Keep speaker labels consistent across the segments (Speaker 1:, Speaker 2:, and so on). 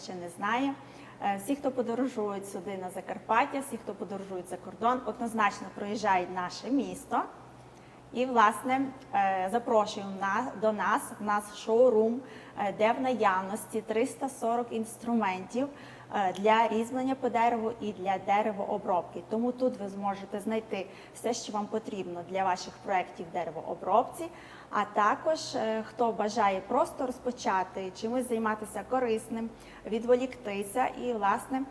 Speaker 1: ще не знає. Всі, хто подорожують сюди на Закарпаття, всі, хто подорожують за кордон, однозначно проїжджають наше місто. І, власне, запрошуємо до нас, в нас шоурум, де в наявності 340 інструментів для різьблення по дереву і для деревообробки. Тому тут ви зможете знайти все, що вам потрібно для ваших проєктів деревообробці, а також, хто бажає просто розпочати, чимось займатися корисним, відволіктися і, власне,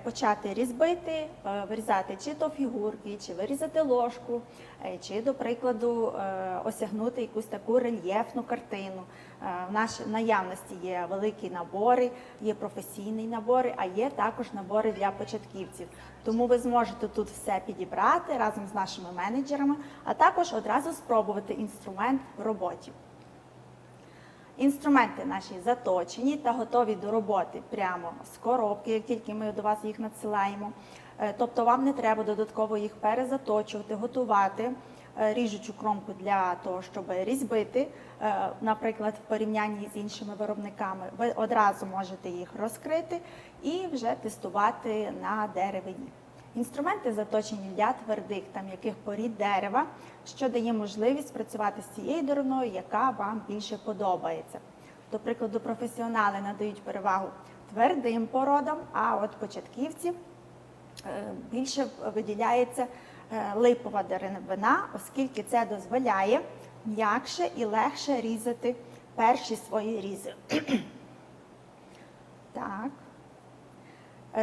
Speaker 1: почати різьбити, вирізати чи то фігурки, чи вирізати ложку, чи, до прикладу, осягнути якусь таку рельєфну картину. В нашій наявності є великі набори, є професійні набори, а є також набори для початківців. Тому ви зможете тут все підібрати разом з нашими менеджерами, а також одразу спробувати інструмент в роботі. Інструменти наші заточені та готові до роботи прямо з коробки, як тільки ми до вас їх надсилаємо. Тобто вам не треба додатково їх перезаточувати, готувати ріжучу кромку для того, щоб різьбити, наприклад, в порівнянні з іншими виробниками. Ви одразу можете їх розкрити і вже тестувати на деревині. Інструменти заточені для твердих та м'яких порід дерева, що дає можливість працювати з цією деревиною, яка вам більше подобається. До прикладу, професіонали надають перевагу твердим породам, а от початківці більше виділяється липова деревина, оскільки це дозволяє м'якше і легше різати перші свої різи. Так.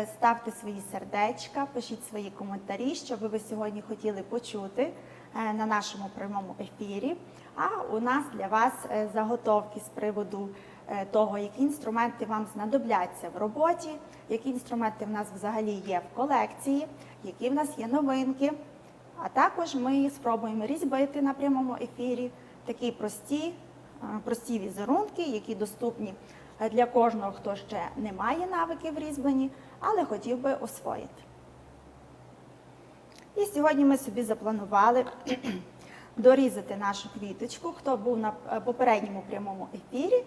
Speaker 1: Ставте свої сердечка, пишіть свої коментарі, що би ви сьогодні хотіли почути на нашому прямому ефірі. А у нас для вас заготовки з приводу того, які інструменти вам знадобляться в роботі, які інструменти в нас взагалі є в колекції, які в нас є новинки. А також ми спробуємо різьбити на прямому ефірі такі прості візерунки, які доступні для кожного, хто ще не має навиків в різьбленні, але хотів би освоїти. І сьогодні ми собі запланували дорізати нашу квіточку. Хто був на попередньому прямому ефірі,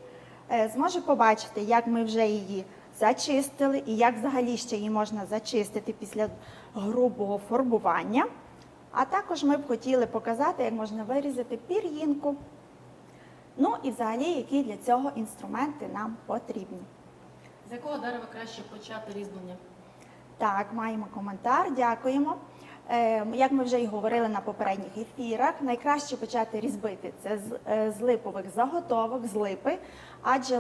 Speaker 1: зможе побачити, як ми вже її зачистили і як взагалі ще її можна зачистити після грубого фарбування. А також ми б хотіли показати, як можна вирізати пір'їнку. Ну і взагалі, які для цього інструменти нам потрібні.
Speaker 2: З якого дерева краще почати різьблення?
Speaker 1: Так, маємо коментар, дякуємо. Як ми вже і говорили на попередніх ефірах, найкраще почати різьбити це з липових заготовок, з липи, адже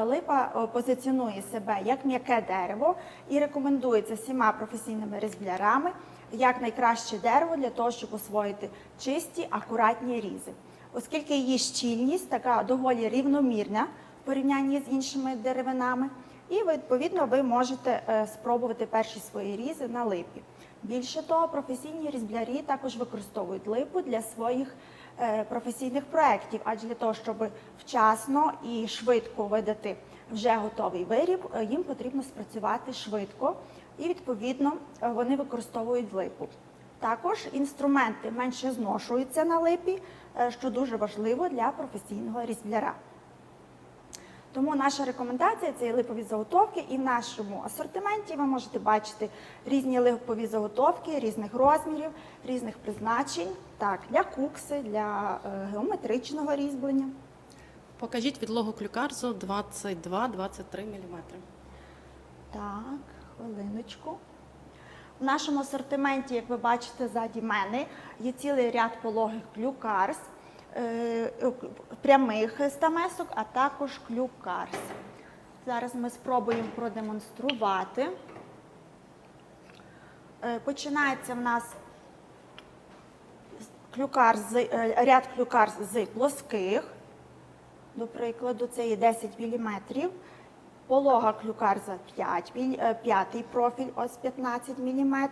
Speaker 1: липа позиціонує себе як м'яке дерево і рекомендується всіма професійними різблярами як найкраще дерево для того, щоб освоїти чисті, акуратні різи. Оскільки її щільність така доволі рівномірна в порівнянні з іншими деревинами, і, відповідно, ви можете спробувати перші свої різи на липі. Більше того, професійні різблярі також використовують липу для своїх професійних проєктів, адже для того, щоб вчасно і швидко видати вже готовий виріб, їм потрібно спрацювати швидко, і, відповідно, вони використовують липу. Також інструменти менше зношуються на липі, що дуже важливо для професійного різбляра. Тому наша рекомендація – це липові заготовки, і в нашому асортименті ви можете бачити різні липові заготовки, різних розмірів, різних призначень, так, для кукси, для геометричного різьблення.
Speaker 2: Покажіть відлогу клюкарзу 22-23 мм.
Speaker 1: Так, хвилиночку. В нашому асортименті, як ви бачите ззаді мене, є цілий ряд пологих клюкарз, прямих стамесок, а також клюкарз. Зараз ми спробуємо продемонструвати. Починається в нас ряд клюкарз з плоских, до прикладу, це є 10 мм. Полога клюкарза 5-й профіль, ось 15 мм.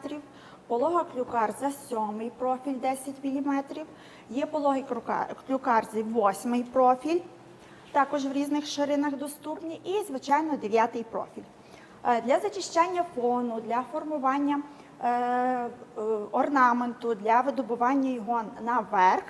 Speaker 1: Полога клюкарза 7-й профіль, 10 мм. Є пологі клюкарзи 8-й профіль, також в різних ширинах доступні. І, звичайно, 9-й профіль. Для зачищання фону, для формування орнаменту, для видобування його наверх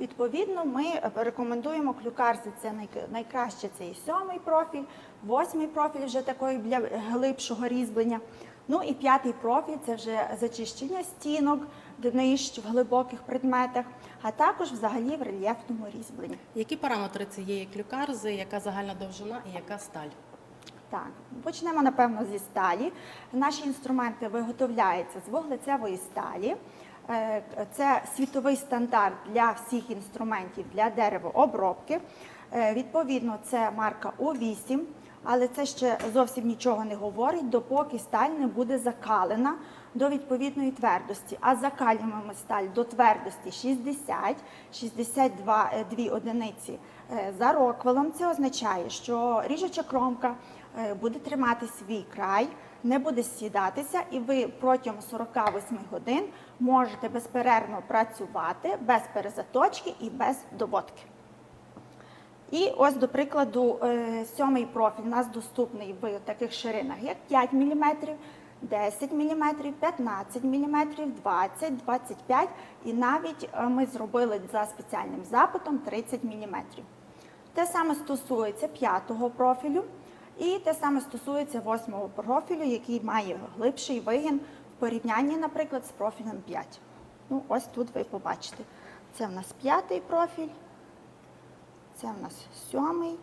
Speaker 1: Відповідно, ми рекомендуємо клюкарзи, це найкраще це і 7-й профіль, 8-й профіль вже такий для глибшого різьблення. Ну і 5-й профіль це вже зачищення стінок, днищ в глибоких предметах, а також взагалі в рельєфному різьбленні.
Speaker 2: Які параметри цієї клюкарзи, яка загальна довжина і яка сталь?
Speaker 1: Так, почнемо, напевно, зі сталі. Наші інструменти виготовляються з вуглецевої сталі. Це світовий стандарт для всіх інструментів для деревообробки. Відповідно, це марка О8, але це ще зовсім нічого не говорить, допоки сталь не буде закалена до відповідної твердості. А закалюємо ми сталь до твердості 62 одиниці за роквелом. Це означає, що ріжуча кромка буде тримати свій край, не буде сідатися, і ви протягом 48 годин можете безперервно працювати без перезаточки і без доводки. І ось, до прикладу, 7-й профіль у нас доступний в таких ширинах, як 5 мм, 10 мм, 15 мм, 20, 25 і навіть ми зробили за спеціальним запитом 30 мм. Те саме стосується 5-го профілю і те саме стосується 8-го профілю, який має глибший вигін в порівнянні, наприклад, з профілем 5. Ну, ось тут ви побачите. Це в нас 5-й профіль. Це в нас 7-й,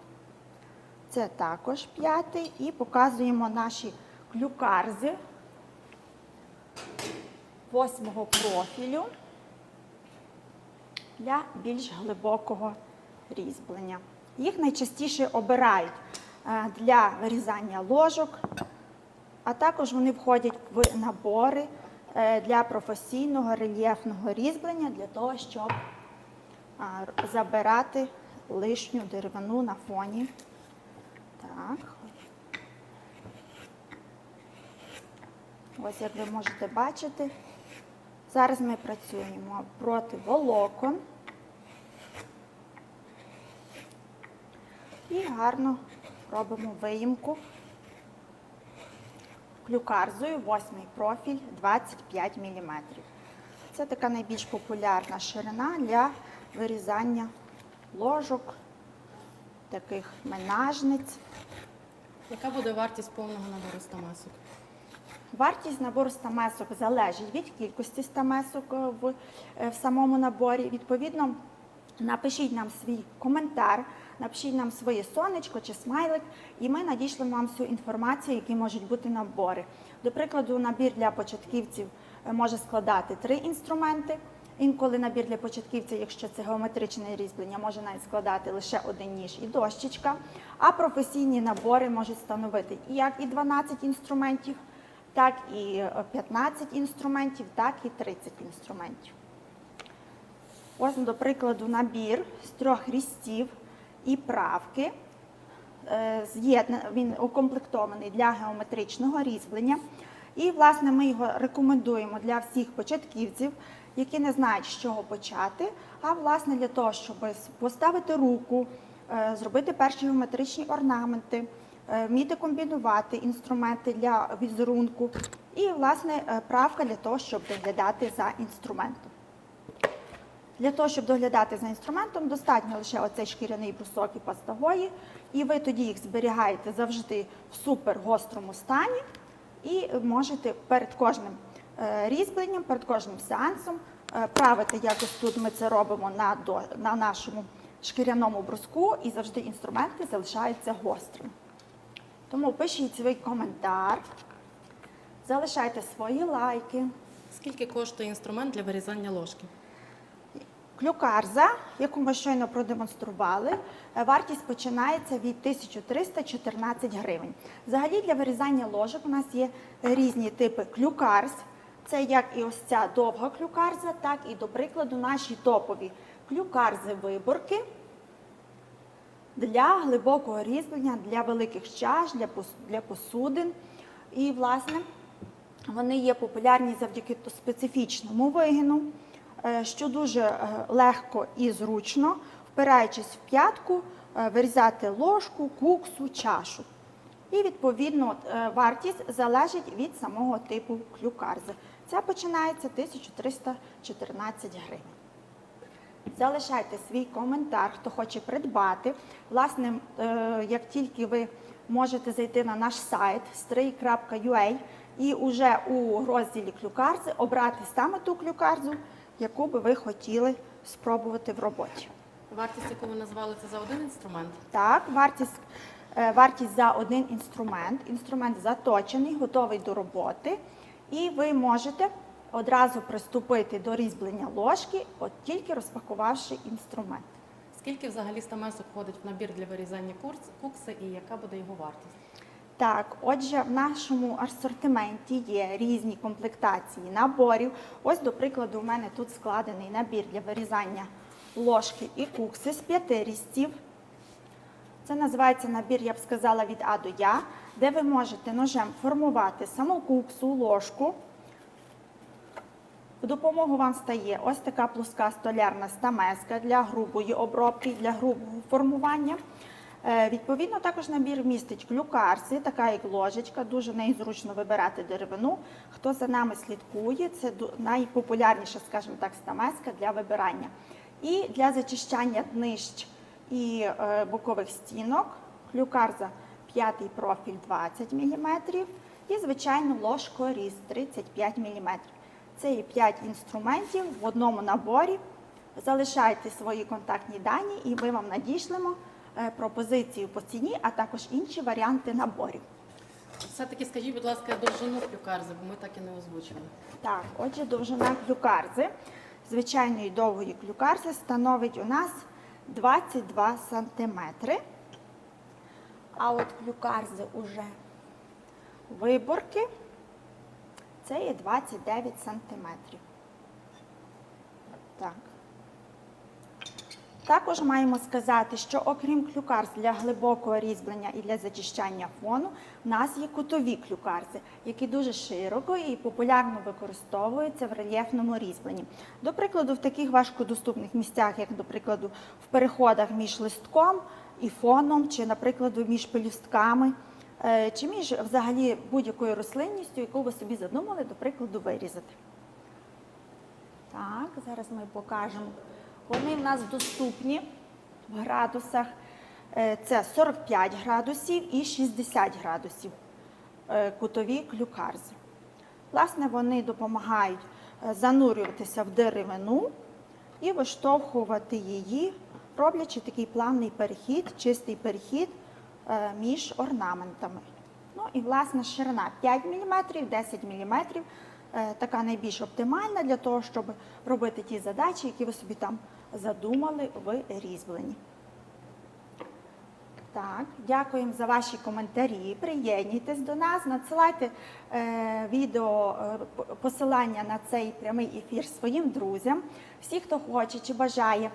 Speaker 1: це також 5-й. І показуємо наші клюкарзи 8-го профілю для більш глибокого різьблення. Їх найчастіше обирають для вирізання ложок, а також вони входять в набори для професійного рельєфного різьблення, для того, щоб забирати лишню деревину на фоні. Так. Ось, як ви можете бачити, зараз ми працюємо проти волокон і гарно робимо виїмку клюкарзою 8-й профіль 25 мм. Це така найбільш популярна ширина для вирізання ложок, таких менажниць.
Speaker 2: Яка буде вартість повного набору стамесок?
Speaker 1: Вартість набору стамесок залежить від кількості стамесок в самому наборі. Відповідно, напишіть нам свій коментар, напишіть нам своє сонечко чи смайлик, і ми надішлемо вам всю інформацію, які можуть бути набори. До прикладу, набір для початківців може складати 3 інструменти. Інколи набір для початківців, якщо це геометричне різьблення, може навіть складати лише один ніж і дощечка. А професійні набори можуть становити як і 12 інструментів, так і 15 інструментів, так і 30 інструментів. Ось, до прикладу, набір з 3 різців і правки. Він укомплектований для геометричного різьблення. І, власне, ми його рекомендуємо для всіх початківців, які не знають, з чого почати, а, власне, для того, щоб поставити руку, зробити перші геометричні орнаменти, вміти комбінувати інструменти для візерунку і, власне, правка для того, щоб доглядати за інструментом. Для того, щоб доглядати за інструментом, достатньо лише оцей шкіряний брусок і пастагої, і ви тоді їх зберігаєте завжди в супергострому стані і можете перед кожним різьбленням, перед кожним сеансом правити, якось тут ми це робимо на нашому шкіряному бруску, і завжди інструменти залишаються гострими. Тому пишіть свій коментар, залишайте свої лайки.
Speaker 2: Скільки коштує інструмент для вирізання ложки?
Speaker 1: Клюкарза, яку ми щойно продемонстрували, вартість починається від 1314 гривень. Взагалі для вирізання ложок у нас є різні типи клюкарз. Це як і ось ця довга клюкарза, так і, до прикладу, наші топові клюкарзи-виборки для глибокого різьблення, для великих чаш, для посудин. І, власне, вони є популярні завдяки специфічному вигину, що дуже легко і зручно, впираючись в п'ятку, вирізати ложку, куксу, чашу. І, відповідно, вартість залежить від самого типу клюкарзи. Ця починається 1314 гривень. залишайте свій коментар, хто хоче придбати. Власне, як тільки ви можете зайти на наш сайт stray.ua і вже у розділі клюкарзи обрати саме ту клюкарзу, яку би ви хотіли спробувати в роботі.
Speaker 2: Вартість, яку ви назвали, це за один інструмент?
Speaker 1: Так, вартість за один інструмент. Інструмент заточений, готовий до роботи. І ви можете одразу приступити до різьблення ложки, от тільки розпакувавши інструмент.
Speaker 2: Скільки взагалі стамесок входить в набір для вирізання кукси і яка буде його вартість?
Speaker 1: Так, отже, в нашому асортименті є різні комплектації наборів. Ось, до прикладу, у мене тут складений набір для вирізання ложки і кукси з 5 різців. Це називається набір, я б сказала, від А до Я, де ви можете ножем формувати саму куксу, ложку. В допомогу вам стає ось така плоска столярна стамеска для грубої обробки, для грубого формування. Відповідно, також набір містить клюкарси, така як ложечка, дуже нею зручно вибирати деревину. Хто за нами слідкує, це найпопулярніша, скажімо так, стамеска для вибирання. І для зачищання днищ і бокових стінок клюкарза 5-й профіль 20 мм і, звичайно, ложкоріз 35 мм. Це є 5 інструментів в одному наборі. Залишайте свої контактні дані і ми вам надішлемо пропозицію по ціні, а також інші варіанти наборів.
Speaker 2: Все-таки скажіть, будь ласка, довжину клюкарзи, бо ми так і не озвучили.
Speaker 1: Так, отже, довжина клюкарзи, звичайної довгої клюкарзи, становить у нас 22 см. А от клюкарзи уже виборки, це є 29 см. Так. Також маємо сказати, що окрім клюкарз для глибокого різьблення і для зачищання фону, в нас є кутові клюкарзи, які дуже широко і популярно використовуються в рельєфному різьбленні. До прикладу, в таких важкодоступних місцях, як, до прикладу, в переходах між листком і фоном, чи, наприклад, між пелюстками, чи між взагалі будь-якою рослинністю, яку ви собі задумали, до прикладу, вирізати. Так, зараз ми покажемо. Вони в нас доступні в градусах. Це 45 градусів і 60 градусів кутові клюкарзи. Власне, вони допомагають занурюватися в деревину і виштовхувати її, роблячи такий плавний перехід, чистий перехід між орнаментами. Ну і, власне, ширина 5 мм, 10 мм. Така найбільш оптимальна для того, щоб робити ті задачі, які ви собі там задумали в різьбленні. Так, дякуємо за ваші коментарі, приєднуйтесь до нас, надсилайте відео, посилання на цей прямий ефір своїм друзям, всі, хто хоче чи бажає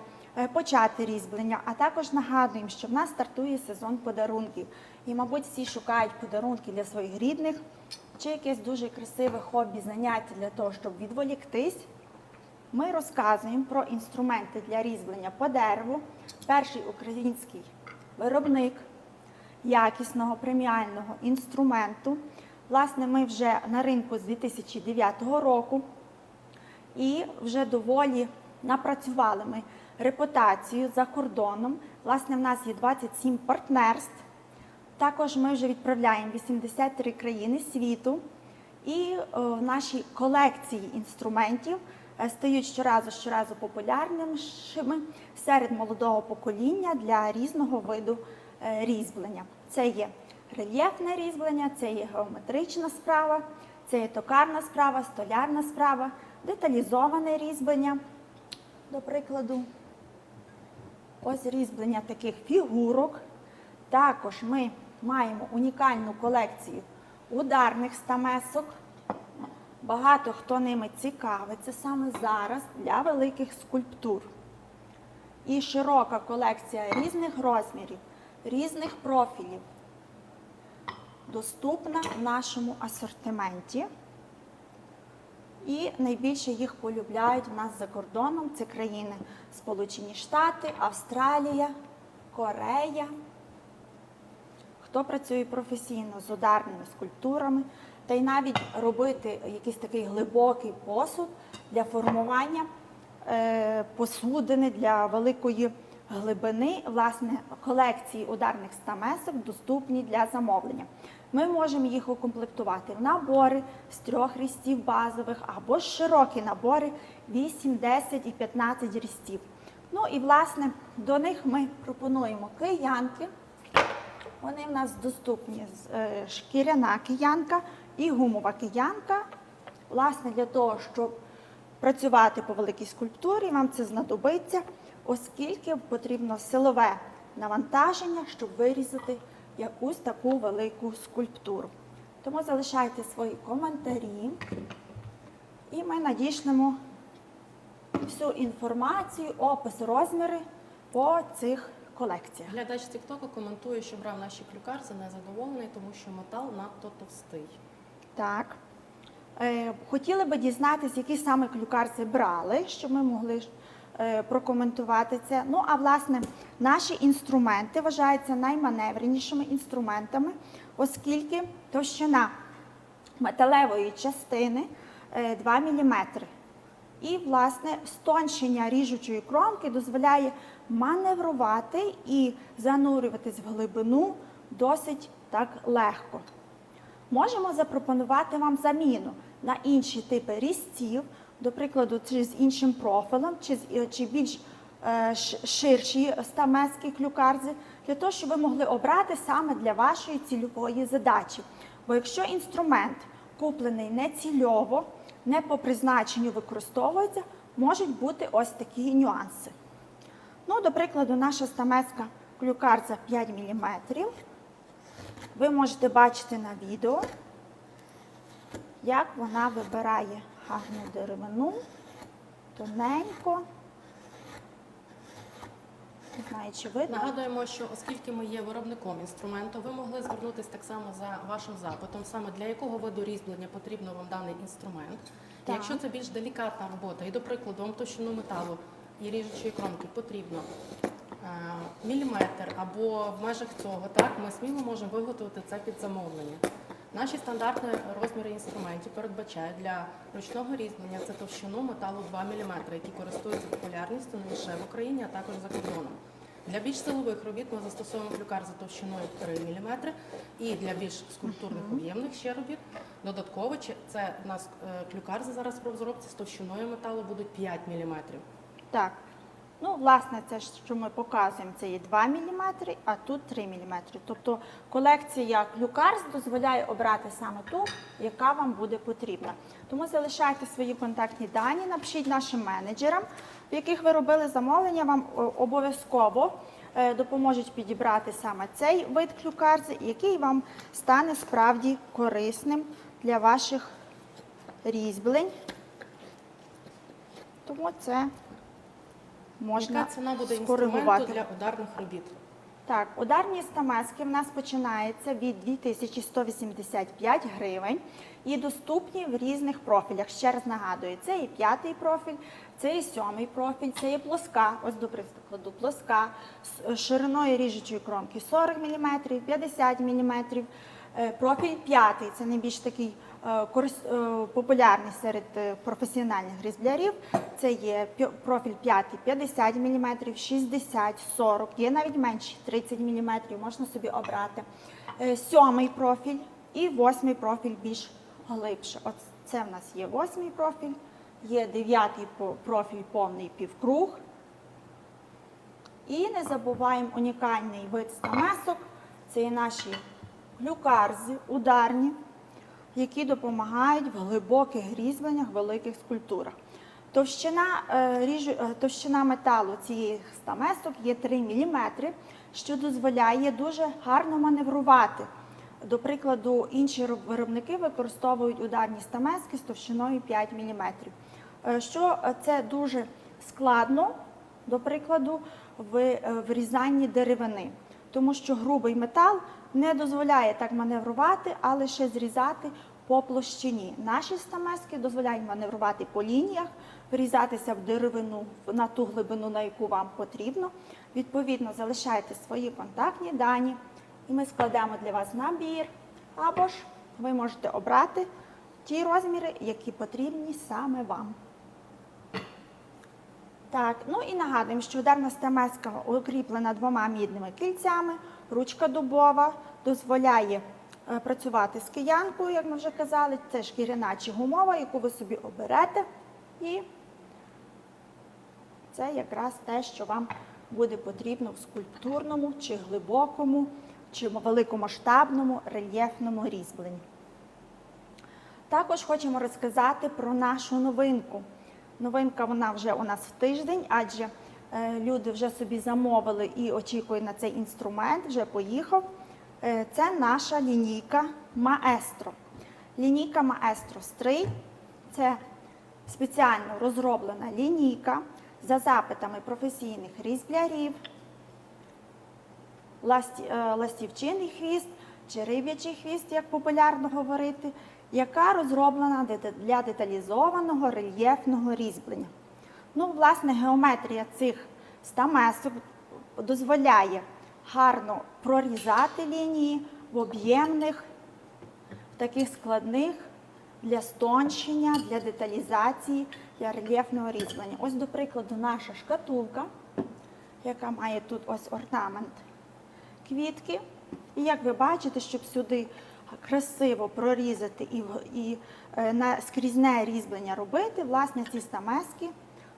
Speaker 1: почати різьблення, а також нагадуємо, що в нас стартує сезон подарунків. І, мабуть, всі шукають подарунки для своїх рідних, чи якесь дуже красиве хобі, заняття для того, щоб відволіктись. Ми розказуємо про інструменти для різьблення по дереву. Перший український виробник якісного преміального інструменту. Власне, ми вже на ринку з 2009 року і вже доволі напрацювали ми репутацію за кордоном. Власне, в нас є 27 партнерств. Також ми вже відправляємо 83 країни світу. І в нашій колекції інструментів стають щоразу популярнішими серед молодого покоління для різного виду різьблення. Це є рельєфне різьблення, це є геометрична справа, це є токарна справа, столярна справа, деталізоване різьблення. До прикладу, ось різьблення таких фігурок. Також ми маємо унікальну колекцію ударних стамесок. Багато хто ними цікавиться саме зараз для великих скульптур. І широка колекція різних розмірів, різних профілів доступна в нашому асортименті. І найбільше їх полюбляють в нас за кордоном. Це країни Сполучені Штати, Австралія, Корея. Хто працює професійно з ударними скульптурами, та й навіть робити якийсь такий глибокий посуд для формування посудини для великої глибини. Власне, колекції ударних стамесок доступні для замовлення. Ми можемо їх укомплектувати в набори з 3 різців базових або ж широкі набори 8, 10 і 15 різців. Ну і, власне, до них ми пропонуємо киянки. Вони в нас доступні шкіряна киянка і гумова киянка. Власне, для того, щоб працювати по великій скульптурі, вам це знадобиться, оскільки потрібно силове навантаження, щоб вирізати якусь таку велику скульптуру. Тому залишайте свої коментарі, і ми надішлемо всю інформацію, опис, розміри по цих колекціях.
Speaker 2: Глядач Тіктоку коментує, що брав наші клюкарзи, незадоволений, тому що метал надто товстий.
Speaker 1: Так. Хотіли би дізнатися, які саме клюкарці брали, щоб ми могли прокоментувати це. Ну, а власне, наші інструменти вважаються найманевренішими інструментами, оскільки товщина металевої частини 2 мм. І, власне, стончення ріжучої кромки дозволяє маневрувати і занурюватись в глибину досить так легко. Можемо запропонувати вам заміну на інші типи різців, до прикладу, чи з іншим профілем, чи більш ширші стамески клюкарзи, для того, щоб ви могли обрати саме для вашої цільової задачі. Бо якщо інструмент куплений не цільово, не по призначенню використовується, можуть бути ось такі нюанси. Ну, до прикладу, наша стамеска клюкарза 5 мм. Ви можете бачити на відео, як вона вибирає гарну деревину, тоненько. Не знаю, чи видно.
Speaker 2: Нагадуємо, що оскільки ми є виробником інструменту, ви могли звернутися так само за вашим запитом, саме для якого виду різьблення потрібно вам даний інструмент.
Speaker 1: Так.
Speaker 2: Якщо це більш делікатна робота, і, до прикладу, вам товщину металу і ріжучої кромки потрібно міліметр або в межах цього, так, ми сміло можемо виготовити це під замовлення. Наші стандартні розміри інструментів передбачають для ручного різьблення це товщину металу 2 мм, які користуються популярністю не лише в Україні, а також за кордоном. Для більш силових робіт ми застосовуємо клюкарзи товщиною 3 мм, і для більш скульптурних об'ємних ще робіт додатково, це у нас клюкарзи зараз в розробці з товщиною металу будуть 5 мм.
Speaker 1: Так. Ну, власне, це, що ми показуємо, це є 2 мм, а тут 3 мм. Тобто колекція клюкарз дозволяє обрати саме ту, яка вам буде потрібна. Тому залишайте свої контактні дані, напишіть нашим менеджерам, в яких ви робили замовлення, вам обов'язково допоможуть підібрати саме цей вид клюкарзи, який вам стане справді корисним для ваших різьблень. Тому це можна
Speaker 2: Яка ціна буде
Speaker 1: скоригувати.
Speaker 2: інструменту для ударних робіт?
Speaker 1: Так, ударні стамески в нас починаються від 2185 гривень і доступні в різних профілях. Ще раз нагадую, це і 5-й профіль, це і 7-й профіль, це і плоска, ось до прикладу, плоска з шириною ріжучої кромки 40 мм, 50 мм. Профіль 5-й, це найбільш такий популярний серед професіональних різблярів. Це є профіль 5 50 мм, 60, 40, є навіть менші 30 мм, можна собі обрати. 7-й профіль і 8-й профіль більш глибше. От це в нас є 8-й профіль, є 9-й профіль повний півкруг. І не забуваємо унікальний вид стамесок, це є наші клюкарзи ударні, які допомагають в глибоких різьбленнях, великих скульптурах. Товщина металу цієї стамесок є 3 мм, що дозволяє дуже гарно маневрувати. До прикладу, інші виробники використовують ударні стамески з товщиною 5 мм. Що це дуже складно, до прикладу, в врізанні деревини, тому що грубий метал не дозволяє так маневрувати, а лише зрізати по площині. Наші стамески дозволяють маневрувати по лініях, врізатися в деревину на ту глибину, на яку вам потрібно. Відповідно, залишайте свої контактні дані, і ми складемо для вас набір, або ж ви можете обрати ті розміри, які потрібні саме вам. Так, ну і нагадуємо, що ударна стамеска укріплена 2 мідними кільцями, ручка дубова, дозволяє працювати з киянкою, як ми вже казали, це шкіряна чи гумова, яку ви собі оберете, і це якраз те, що вам буде потрібно в скульптурному, чи глибокому, чи великомасштабному рельєфному різьбленні. Також хочемо розказати про нашу новинку. Новинка вона вже у нас в тиждень, адже люди вже собі замовили і очікують на цей інструмент, вже поїхав. Це наша лінійка Маестро. Лінійка Маестро Стрий – це спеціально розроблена лінійка за запитами професійних різблярів, ластівчиний хвіст чи риб'ячий хвіст, як популярно говорити, яка розроблена для деталізованого рельєфного різьблення. Ну, власне, геометрія цих стамесок дозволяє гарно прорізати лінії в об'ємних, в таких складних для стончення, для деталізації, для рельєфного різьблення. Ось, до прикладу, наша шкатулка, яка має тут ось орнамент квітки. І як ви бачите, щоб сюди красиво прорізати і скрізне різьблення робити, власне, ці стамески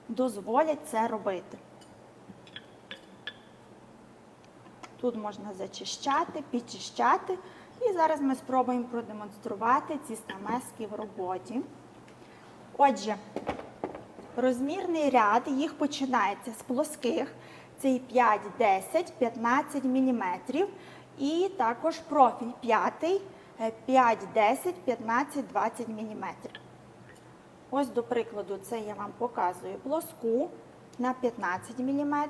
Speaker 1: дозволять це робити. Тут можна зачищати, підчищати. І зараз ми спробуємо продемонструвати ці стамески в роботі. Отже, розмірний ряд, їх починається з плоских, це і 5, 10, 15 мм. І також профіль 5, 5, 10, 15, 20 мм. Ось, до прикладу, це я вам показую плоску на 15 мм,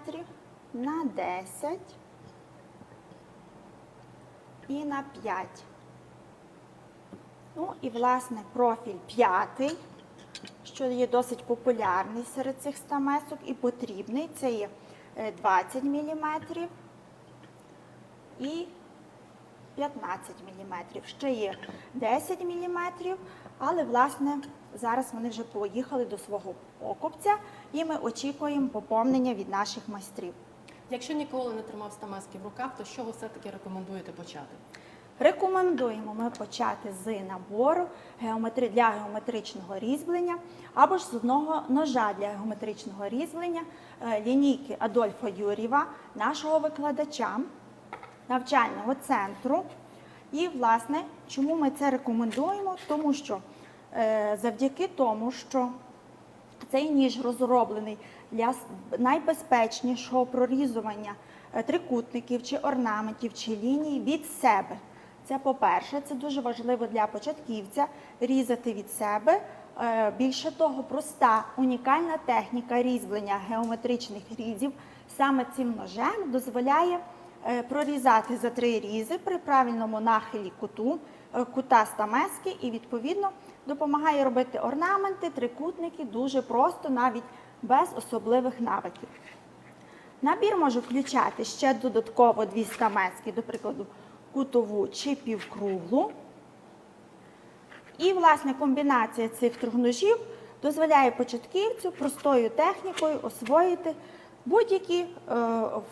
Speaker 1: на 10 і на 5. Ну і, власне, профіль 5, що є досить популярний серед цих стамесок і потрібний, це є 20 мм і 15 мм. Ще є 10 мм, але, власне, зараз вони вже поїхали до свого покупця і ми очікуємо поповнення від наших майстрів.
Speaker 2: Якщо ніколи не тримав стамески в руках, то з чого все-таки рекомендуєте почати?
Speaker 1: Рекомендуємо ми почати з набору для геометричного різьблення або ж з одного ножа для геометричного різьблення лінійки Адольфа Юр'єва, нашого викладача навчального центру. І, власне, чому ми це рекомендуємо? Тому що завдяки тому, що цей ніж розроблений для найбезпечнішого прорізування трикутників, чи орнаментів, чи ліній від себе. Це, по-перше, це дуже важливо для початківця різати від себе. Більше того, проста, унікальна техніка різьблення геометричних різів саме цим ножем дозволяє прорізати за 3 різи при правильному нахилі кута стамески і, відповідно, допомагає робити орнаменти, трикутники дуже просто, навіть без особливих навиків. Набір може включати ще додатково 2 стамески, до прикладу, кутову чи півкруглу. І, власне, комбінація цих 3 ножів дозволяє початківцю простою технікою освоїти будь-які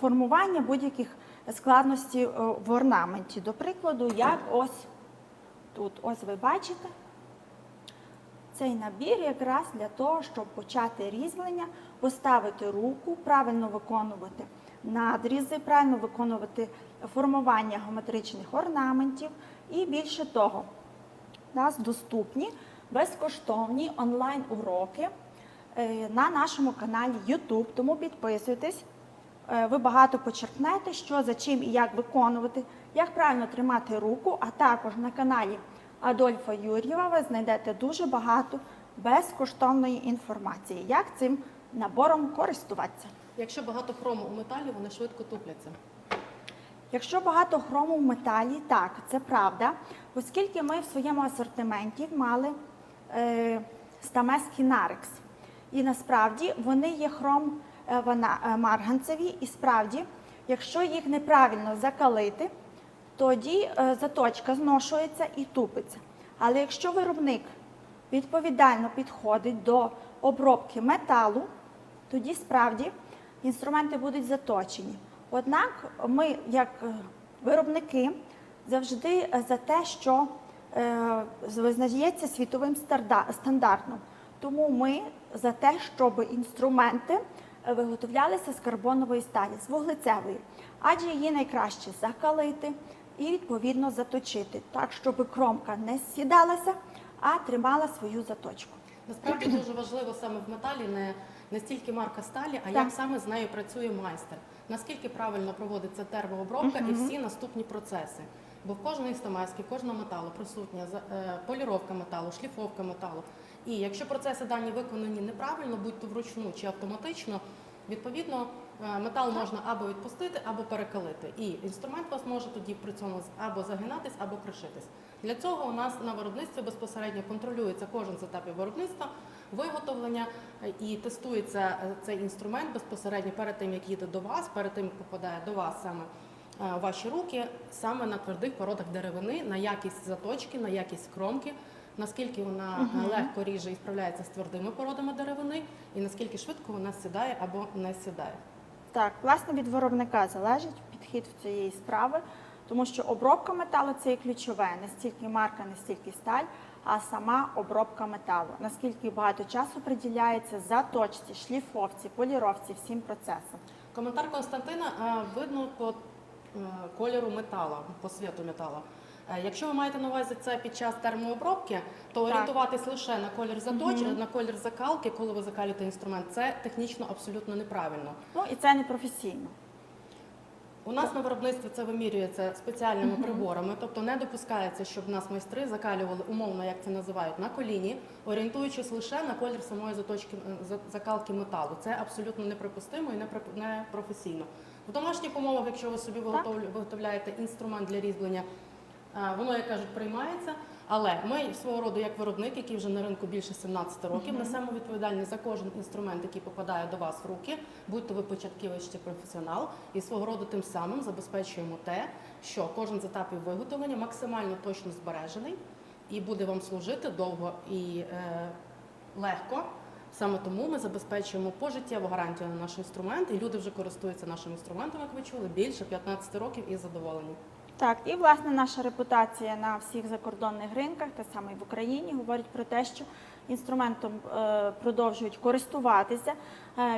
Speaker 1: формування, будь-яких складностей в орнаменті. До прикладу, як ось тут, ось ви бачите, цей набір якраз для того, щоб почати різьблення, поставити руку, правильно виконувати надрізи, правильно виконувати формування геометричних орнаментів. І більше того, у нас доступні безкоштовні онлайн-уроки на нашому каналі YouTube, тому підписуйтесь. Ви багато почерпнете, що, за чим і як виконувати, як правильно тримати руку, а також на каналі Адольфа Юр'єва ви знайдете дуже багато безкоштовної інформації, як цим набором користуватися.
Speaker 2: Якщо багато хрому у металі, вони швидко тупляться.
Speaker 1: Якщо багато хрому в металі, так, це правда, оскільки ми в своєму асортименті мали стамески Нарекс. І насправді вони є марганцеві, і справді, якщо їх неправильно закалити, тоді заточка зношується і тупиться. Але якщо виробник відповідально підходить до обробки металу, тоді справді інструменти будуть заточені. Однак ми, як виробники, завжди за те, що визнається світовим стандартом. Тому ми за те, щоб інструменти виготовлялися з карбонової сталі, з вуглецевої, адже її найкраще закалити і відповідно заточити, так, щоб кромка не сідалася, а тримала свою заточку.
Speaker 2: Насправді дуже важливо саме в металі не стільки марка сталі, а як саме з нею працює майстер. Наскільки правильно проводиться термообробка і всі наступні процеси. Бо в кожної стамески, кожного металу присутня поліровка металу, шліфовка металу. І якщо процеси дані виконані неправильно, будь то вручну чи автоматично, відповідно метал можна або відпустити, або перекалити. І інструмент у вас може тоді при цьому або загинатись, або кришитись. Для цього у нас на виробництві безпосередньо контролюється кожен з етапів виробництва, виготовлення і тестується цей інструмент безпосередньо перед тим, як їде до вас, перед тим, як попадає до вас саме в ваші руки, саме на твердих породах деревини, на якість заточки, на якість кромки, наскільки вона легко ріже і справляється з твердими породами деревини, і наскільки швидко вона сідає або не сідає.
Speaker 1: Так, власне, від виробника залежить підхід в цієї справи, тому що обробка металу – це і ключове, не стільки марка, не стільки сталь, а сама обробка металу. Наскільки багато часу приділяється заточці, шліфовці, поліровці, всім процесам.
Speaker 2: Коментар Константина видно по кольору металу, по світу металу. Якщо ви маєте на увазі це під час термообробки, то орієнтуватись лише на колір заточки, на колір закалки, коли ви закалюєте інструмент, це технічно абсолютно неправильно.
Speaker 1: Ну і це не професійно.
Speaker 2: У нас на виробництві це вимірюється спеціальними приборами, тобто не допускається, щоб нас майстри закалювали умовно, як це називають, на коліні, орієнтуючись лише на колір самої заточки, закалки металу. Це абсолютно неприпустимо і не професійно. В домашніх умовах, якщо ви собі виготовляєте інструмент для різьблення, воно, як кажуть, приймається, але ми свого роду, як виробник, який вже на ринку більше 17 років, несемо відповідальність за кожен інструмент, який попадає до вас в руки, будь-то ви початківець чи професіонал, і свого роду тим самим забезпечуємо те, що кожен з етапів виготовлення максимально точно збережений і буде вам служити довго і легко. Саме тому ми забезпечуємо пожиттєву гарантію на наш інструмент, і люди вже користуються нашим інструментом, як ви чули, більше 15 років і задоволені.
Speaker 1: Так, і власне наша репутація на всіх закордонних ринках, та саме і в Україні, говорить про те, що інструментом продовжують користуватися.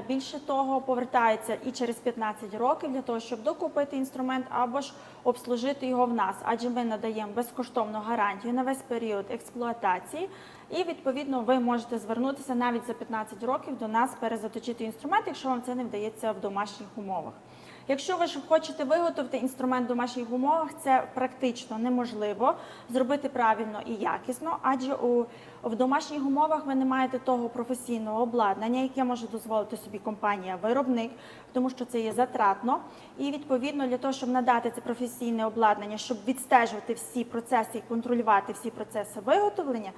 Speaker 1: Більше того, повертаються і через 15 років для того, щоб докупити інструмент або ж обслужити його в нас, адже ми надаємо безкоштовну гарантію на весь період експлуатації. І, відповідно, ви можете звернутися навіть за 15 років до нас перезаточити інструмент, якщо вам це не вдається в домашніх умовах. Якщо ви ж хочете виготовити інструмент в домашніх умовах, це практично неможливо зробити правильно і якісно, адже в домашніх умовах ви не маєте того професійного обладнання, яке може дозволити собі компанія-виробник, тому що це є затратно. І, відповідно, для того, щоб надати це професійне обладнання, щоб відстежувати всі процеси і контролювати всі процеси виготовлення,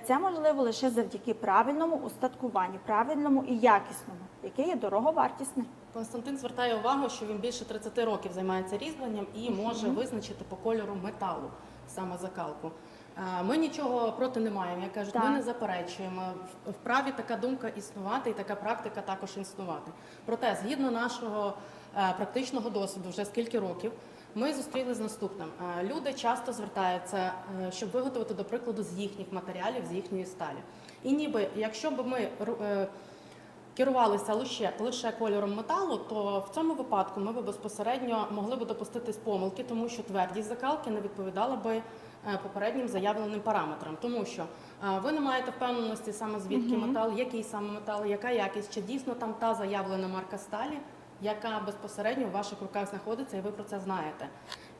Speaker 1: це можливо лише завдяки правильному устаткуванню, правильному і якісному, яке є дороговартісне.
Speaker 2: Константин звертає увагу, що він більше 30 років займається різьбленням і може визначити по кольору металу саме закалку. Ми нічого проти не маємо, як кажуть, ми не заперечуємо. Вправі така думка існувати і така практика також існувати. Проте, згідно нашого практичного досвіду, вже скільки років, ми зустріли з наступним. Люди часто звертаються, щоб виготовити, до прикладу, з їхніх матеріалів, з їхньої сталі. І ніби, якщо б ми керувалися лише кольором металу, то в цьому випадку ми б безпосередньо могли б допуститись помилки, тому що твердість закалки не відповідала би попереднім заявленим параметрам. Тому що ви не маєте впевненості саме звідки метал, який саме метал, яка якість, чи дійсно там та заявлена марка сталі, яка безпосередньо в ваших руках знаходиться, і ви про це знаєте.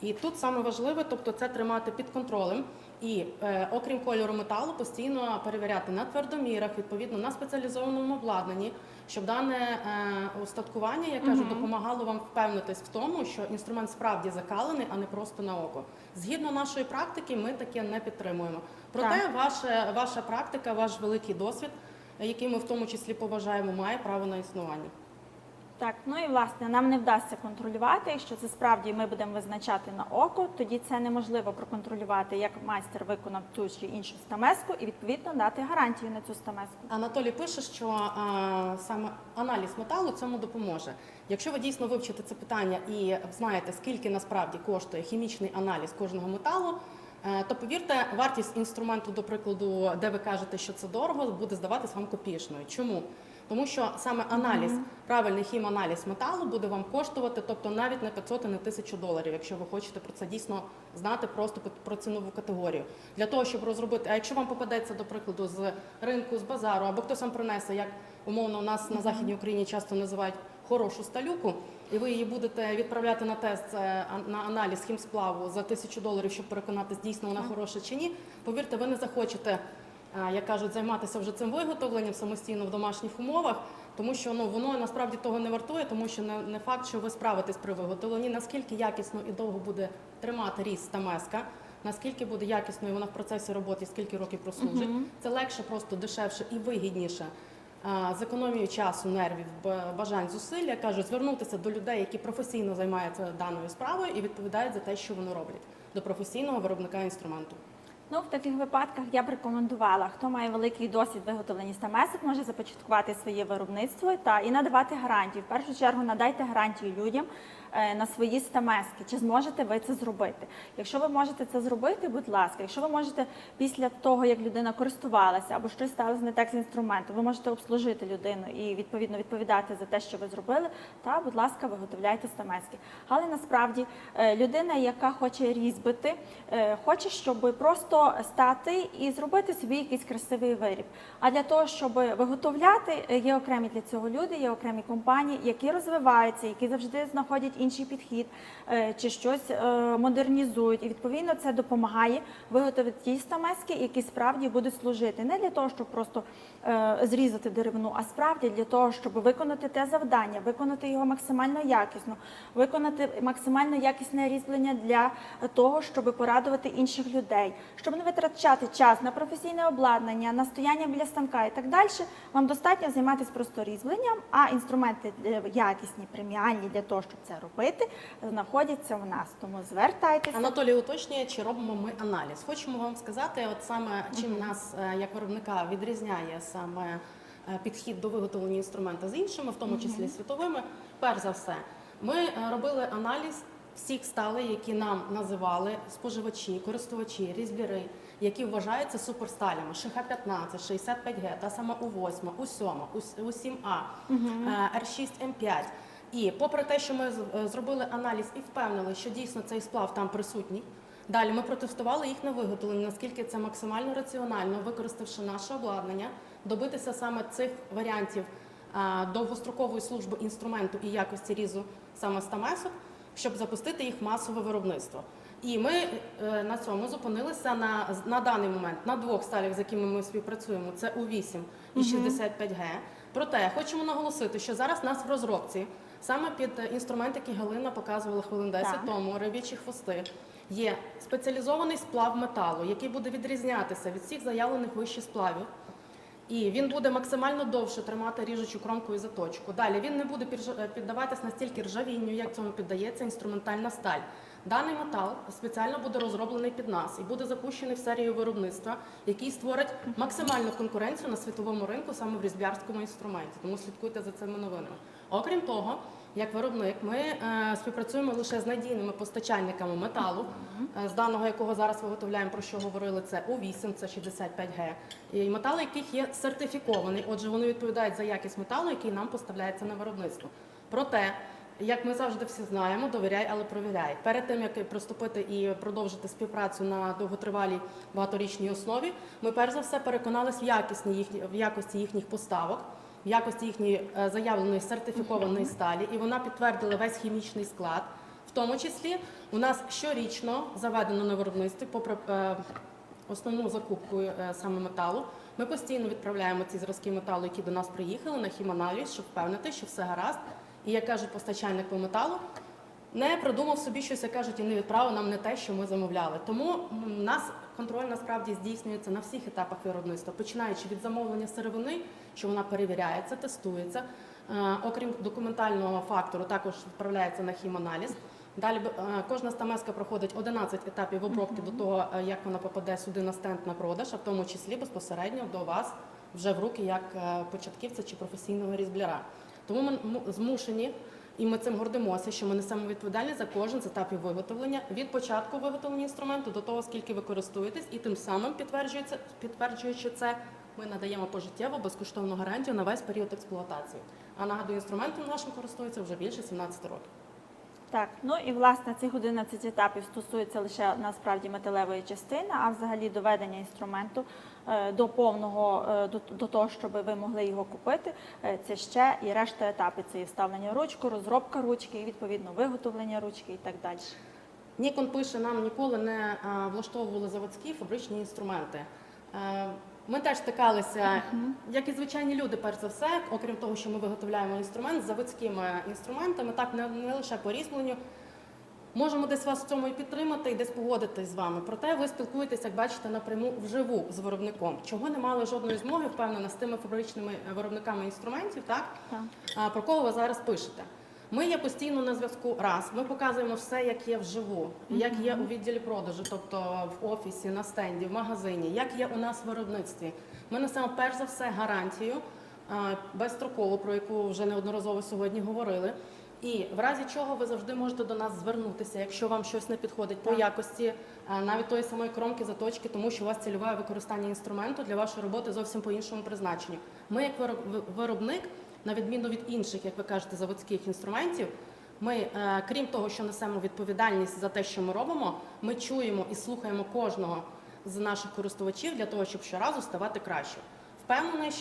Speaker 2: І тут саме важливе, тобто це тримати під контролем і, окрім кольору металу, постійно перевіряти на твердомірах, відповідно на спеціалізованому обладнанні, щоб дане устаткування, я кажу, допомагало вам впевнитись в тому, що інструмент справді закалений, а не просто на око. Згідно нашої практики, ми таке не підтримуємо. Проте ваша практика, ваш великий досвід, який ми в тому числі поважаємо, має право на існування.
Speaker 1: Так, ну і власне нам не вдасться контролювати, якщо це справді ми будемо визначати на око, тоді це неможливо проконтролювати, як майстер виконав ту чи іншу стамеску і відповідно дати гарантію на цю стамеску.
Speaker 2: Анатолій пише, що саме аналіз металу цьому допоможе. Якщо ви дійсно вивчите це питання і знаєте, скільки насправді коштує хімічний аналіз кожного металу, то повірте, вартість інструменту, до прикладу, де ви кажете, що це дорого, буде здаватись вам копійчною. Чому? Тому що саме аналіз, правильний хіманаліз металу буде вам коштувати, тобто навіть не 500 і не $1000, якщо ви хочете про це дійсно знати, просто про цінову категорію. Для того, щоб розробити, а якщо вам попадеться, до прикладу, з ринку, з базару, або хтось вам принесе, як умовно у нас на Західній Україні часто називають хорошу сталюку, і ви її будете відправляти на тест, на аналіз хімсплаву за $1000, щоб переконатись, дійсно вона хороша чи ні, повірте, ви не захочете, як кажуть, займатися вже цим виготовленням самостійно в домашніх умовах, тому що воно насправді того не вартує, тому що не факт, що ви справитесь при виготовленні, наскільки якісно і довго буде тримати різ стамеска, наскільки буде якісною вона в процесі роботи, скільки років прослужить. Це легше, просто дешевше і вигідніше. З економією часу, нервів, бажань, зусиль, я кажу, звернутися до людей, які професійно займаються даною справою і відповідають за те, що вони роблять, до професійного виробника інструменту.
Speaker 1: Ну, в таких випадках я б рекомендувала, хто має великий досвід виготовлення стамесок, може започаткувати своє виробництво і надавати гарантію. В першу чергу надайте гарантію людям на свої стамески, чи зможете ви це зробити. Якщо ви можете це зробити, будь ласка, якщо ви можете після того, як людина користувалася або щось сталося не так з інструментом, ви можете обслужити людину і відповідно відповідати за те, що ви зробили, та, будь ласка, виготовляйте стамески. Але насправді людина, яка хоче різьбити, хоче, щоб просто стати і зробити собі якийсь красивий виріб. А для того, щоб виготовляти, є окремі для цього люди, є окремі компанії, які розвиваються, які завжди знаходять інший підхід чи щось модернізують. І відповідно це допомагає виготовити ті стамески, які справді будуть служити. Не для того, щоб просто зрізати деревину, а справді для того, щоб виконати те завдання, виконати його максимально якісно, виконати максимально якісне різьблення для того, щоб порадувати інших людей, щоб не витрачати час на професійне обладнання, на стояння біля станка і так далі. Вам достатньо займатися просто різьбленням, а інструменти якісні, преміальні для того, щоб це робити, знаходяться в нас. Тому звертайтеся.
Speaker 2: Анатолій уточнює, чи робимо ми аналіз. Хочемо вам сказати, от саме чим нас як виробника відрізняє саме підхід до виготовлення інструмента з іншими, в тому числі світовими. Перш за все, ми робили аналіз всіх сталей, які нам називали споживачі, користувачі, різьблярі, які вважаються суперсталями. ШХ-15, 65Г, та сама У8, У7, У7А, Р6М5. І попри те, що ми зробили аналіз і впевнили, що дійсно цей сплав там присутній, далі ми протестували їх на виготовлення, наскільки це максимально раціонально, використавши наше обладнання, добитися саме цих варіантів довгострокової служби інструменту і якості різу саме стамесок, щоб запустити їх в масове виробництво. І ми на цьому зупинилися на даний момент на двох сталях, з якими ми співпрацюємо. Це У8 і 65Г. Проте хочемо наголосити, що зараз у нас в розробці саме під інструмент, який Галина показувала хвилин 10 тому, риб'ячі хвости, є спеціалізований сплав металу, який буде відрізнятися від всіх заявлених вище сплавів. І він буде максимально довше тримати ріжучу кромку і заточку. Далі він не буде піддаватись настільки ржавінню, як цьому піддається інструментальна сталь. Даний метал спеціально буде розроблений під нас і буде запущений в серію виробництва, який створить максимальну конкуренцію на світовому ринку саме в різьблярському інструменті. Тому слідкуйте за цими новинами. Окрім того, як виробник, ми співпрацюємо лише з надійними постачальниками металу, з даного якого зараз виготовляємо, про що говорили, це У8, це 65Г, і метал, яких є сертифікований, отже, вони відповідають за якість металу, який нам поставляється на виробництво. Проте, як ми завжди всі знаємо, довіряй, але провіряй. Перед тим, як приступити і продовжити співпрацю на довготривалій багаторічній основі, ми перш за все переконались в якості їхніх поставок, в якості їхньої заявленої сертифікованої сталі, і вона підтвердила весь хімічний склад. В тому числі у нас щорічно заведено на виробництві, попри основну закупку саме металу, ми постійно відправляємо ці зразки металу, які до нас приїхали, на хіманаліз, щоб впевнити, що все гаразд. І, як кажуть постачальник по металу, не придумав собі щось, як кажуть, і не відправив нам не те, що ми замовляли. Тому у нас контроль насправді здійснюється на всіх етапах виробництва, починаючи від замовлення сировини, що вона перевіряється, тестується, Окрім документального фактору, також відправляється на хіманаліз. Далі кожна стамеска проходить 11 етапів обробки до того, як вона попаде сюди на стенд на продаж, а в тому числі безпосередньо до вас вже в руки як початківця чи професійного різбляра. Тому ми змушені, і ми цим гордимося, що ми несемо відповідальність за кожен з етапів виготовлення, від початку виготовлення інструменту до того, скільки ви користуєтесь, і тим самим, підтверджуючи це, ми надаємо пожиттєво безкоштовну гарантію на весь період експлуатації. А нагадую, інструментом нашим користується вже більше 17 років.
Speaker 1: Так, ну і власне цих 11 етапів стосується лише насправді металевої частини, а взагалі доведення інструменту до повного, до того, щоб ви могли його купити, це ще і решта етапів. Це і вставлення в ручку, розробка ручки, і відповідно виготовлення ручки і так далі.
Speaker 2: Нікон пише, нам ніколи не влаштовували заводські фабричні інструменти. Ми теж стикалися, як і звичайні люди, перш за все, окрім того, що ми виготовляємо інструмент з заводськими інструментами, так не лише по різьбленню. Можемо десь вас в цьому і підтримати, і десь погодитись з вами. Проте ви спілкуєтесь, як бачите, напряму вживу з виробником, чого не мали жодної змоги, впевнена, з тими фабричними виробниками інструментів, так? Про кого ви зараз пишете. Ми є постійно на зв'язку. Раз, ми показуємо все, як є вживу, як є у відділі продажу, тобто в офісі, на стенді, в магазині, як є у нас в виробництві. Ми несемо перш за все гарантію безстрокову, про яку вже неодноразово сьогодні говорили. І в разі чого ви завжди можете до нас звернутися, якщо вам щось не підходить по якості, навіть тої самої кромки, заточки, тому що у вас цільове використання інструменту для вашої роботи зовсім по іншому призначенню. Ми, як виробник, на відміну від інших, як ви кажете, заводських інструментів, ми, крім того, що несемо відповідальність за те, що ми робимо, ми чуємо і слухаємо кожного з наших користувачів для того, щоб щоразу ставати краще. Впевнений,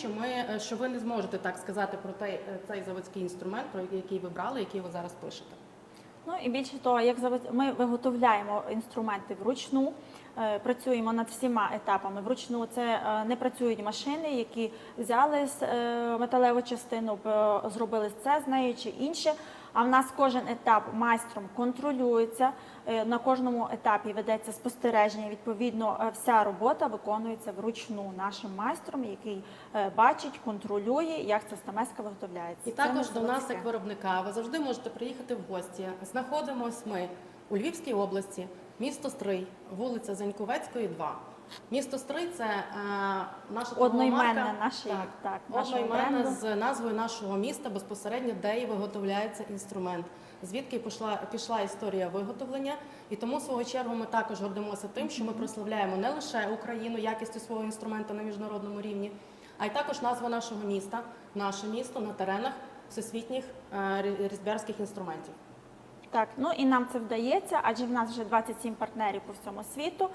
Speaker 2: що ви не зможете так сказати про цей заводський інструмент, про який ви брали, який ви зараз пишете.
Speaker 1: Ну і більше того, як ми виготовляємо інструменти вручну, працюємо над всіма етапами вручну. Це не працюють машини, які взяли металеву частину, зробили це з нею чи інше. А в нас кожен етап майстром контролюється, на кожному етапі ведеться спостереження. Відповідно, вся робота виконується вручну нашим майстром, який бачить, контролює, як ця стамеска виготовляється.
Speaker 2: І також до нас, як виробника, ви завжди можете приїхати в гості. Знаходимось ми у Львівській області, місто Стрий, вулиця Заньковецької, 2. Місто Стрий – це наша торгова марка, одноіменна з назвою нашого міста, безпосередньо, де і виготовляється інструмент, звідки пішла історія виготовлення. І тому, в свою чергу, ми також гордимося тим, що ми прославляємо не лише Україну якістю свого інструменту на міжнародному рівні, а й також назву нашого міста, наше місто на теренах всесвітніх різьбярських інструментів.
Speaker 1: Так, ну і нам це вдається, адже в нас вже 27 партнерів по всьому світу.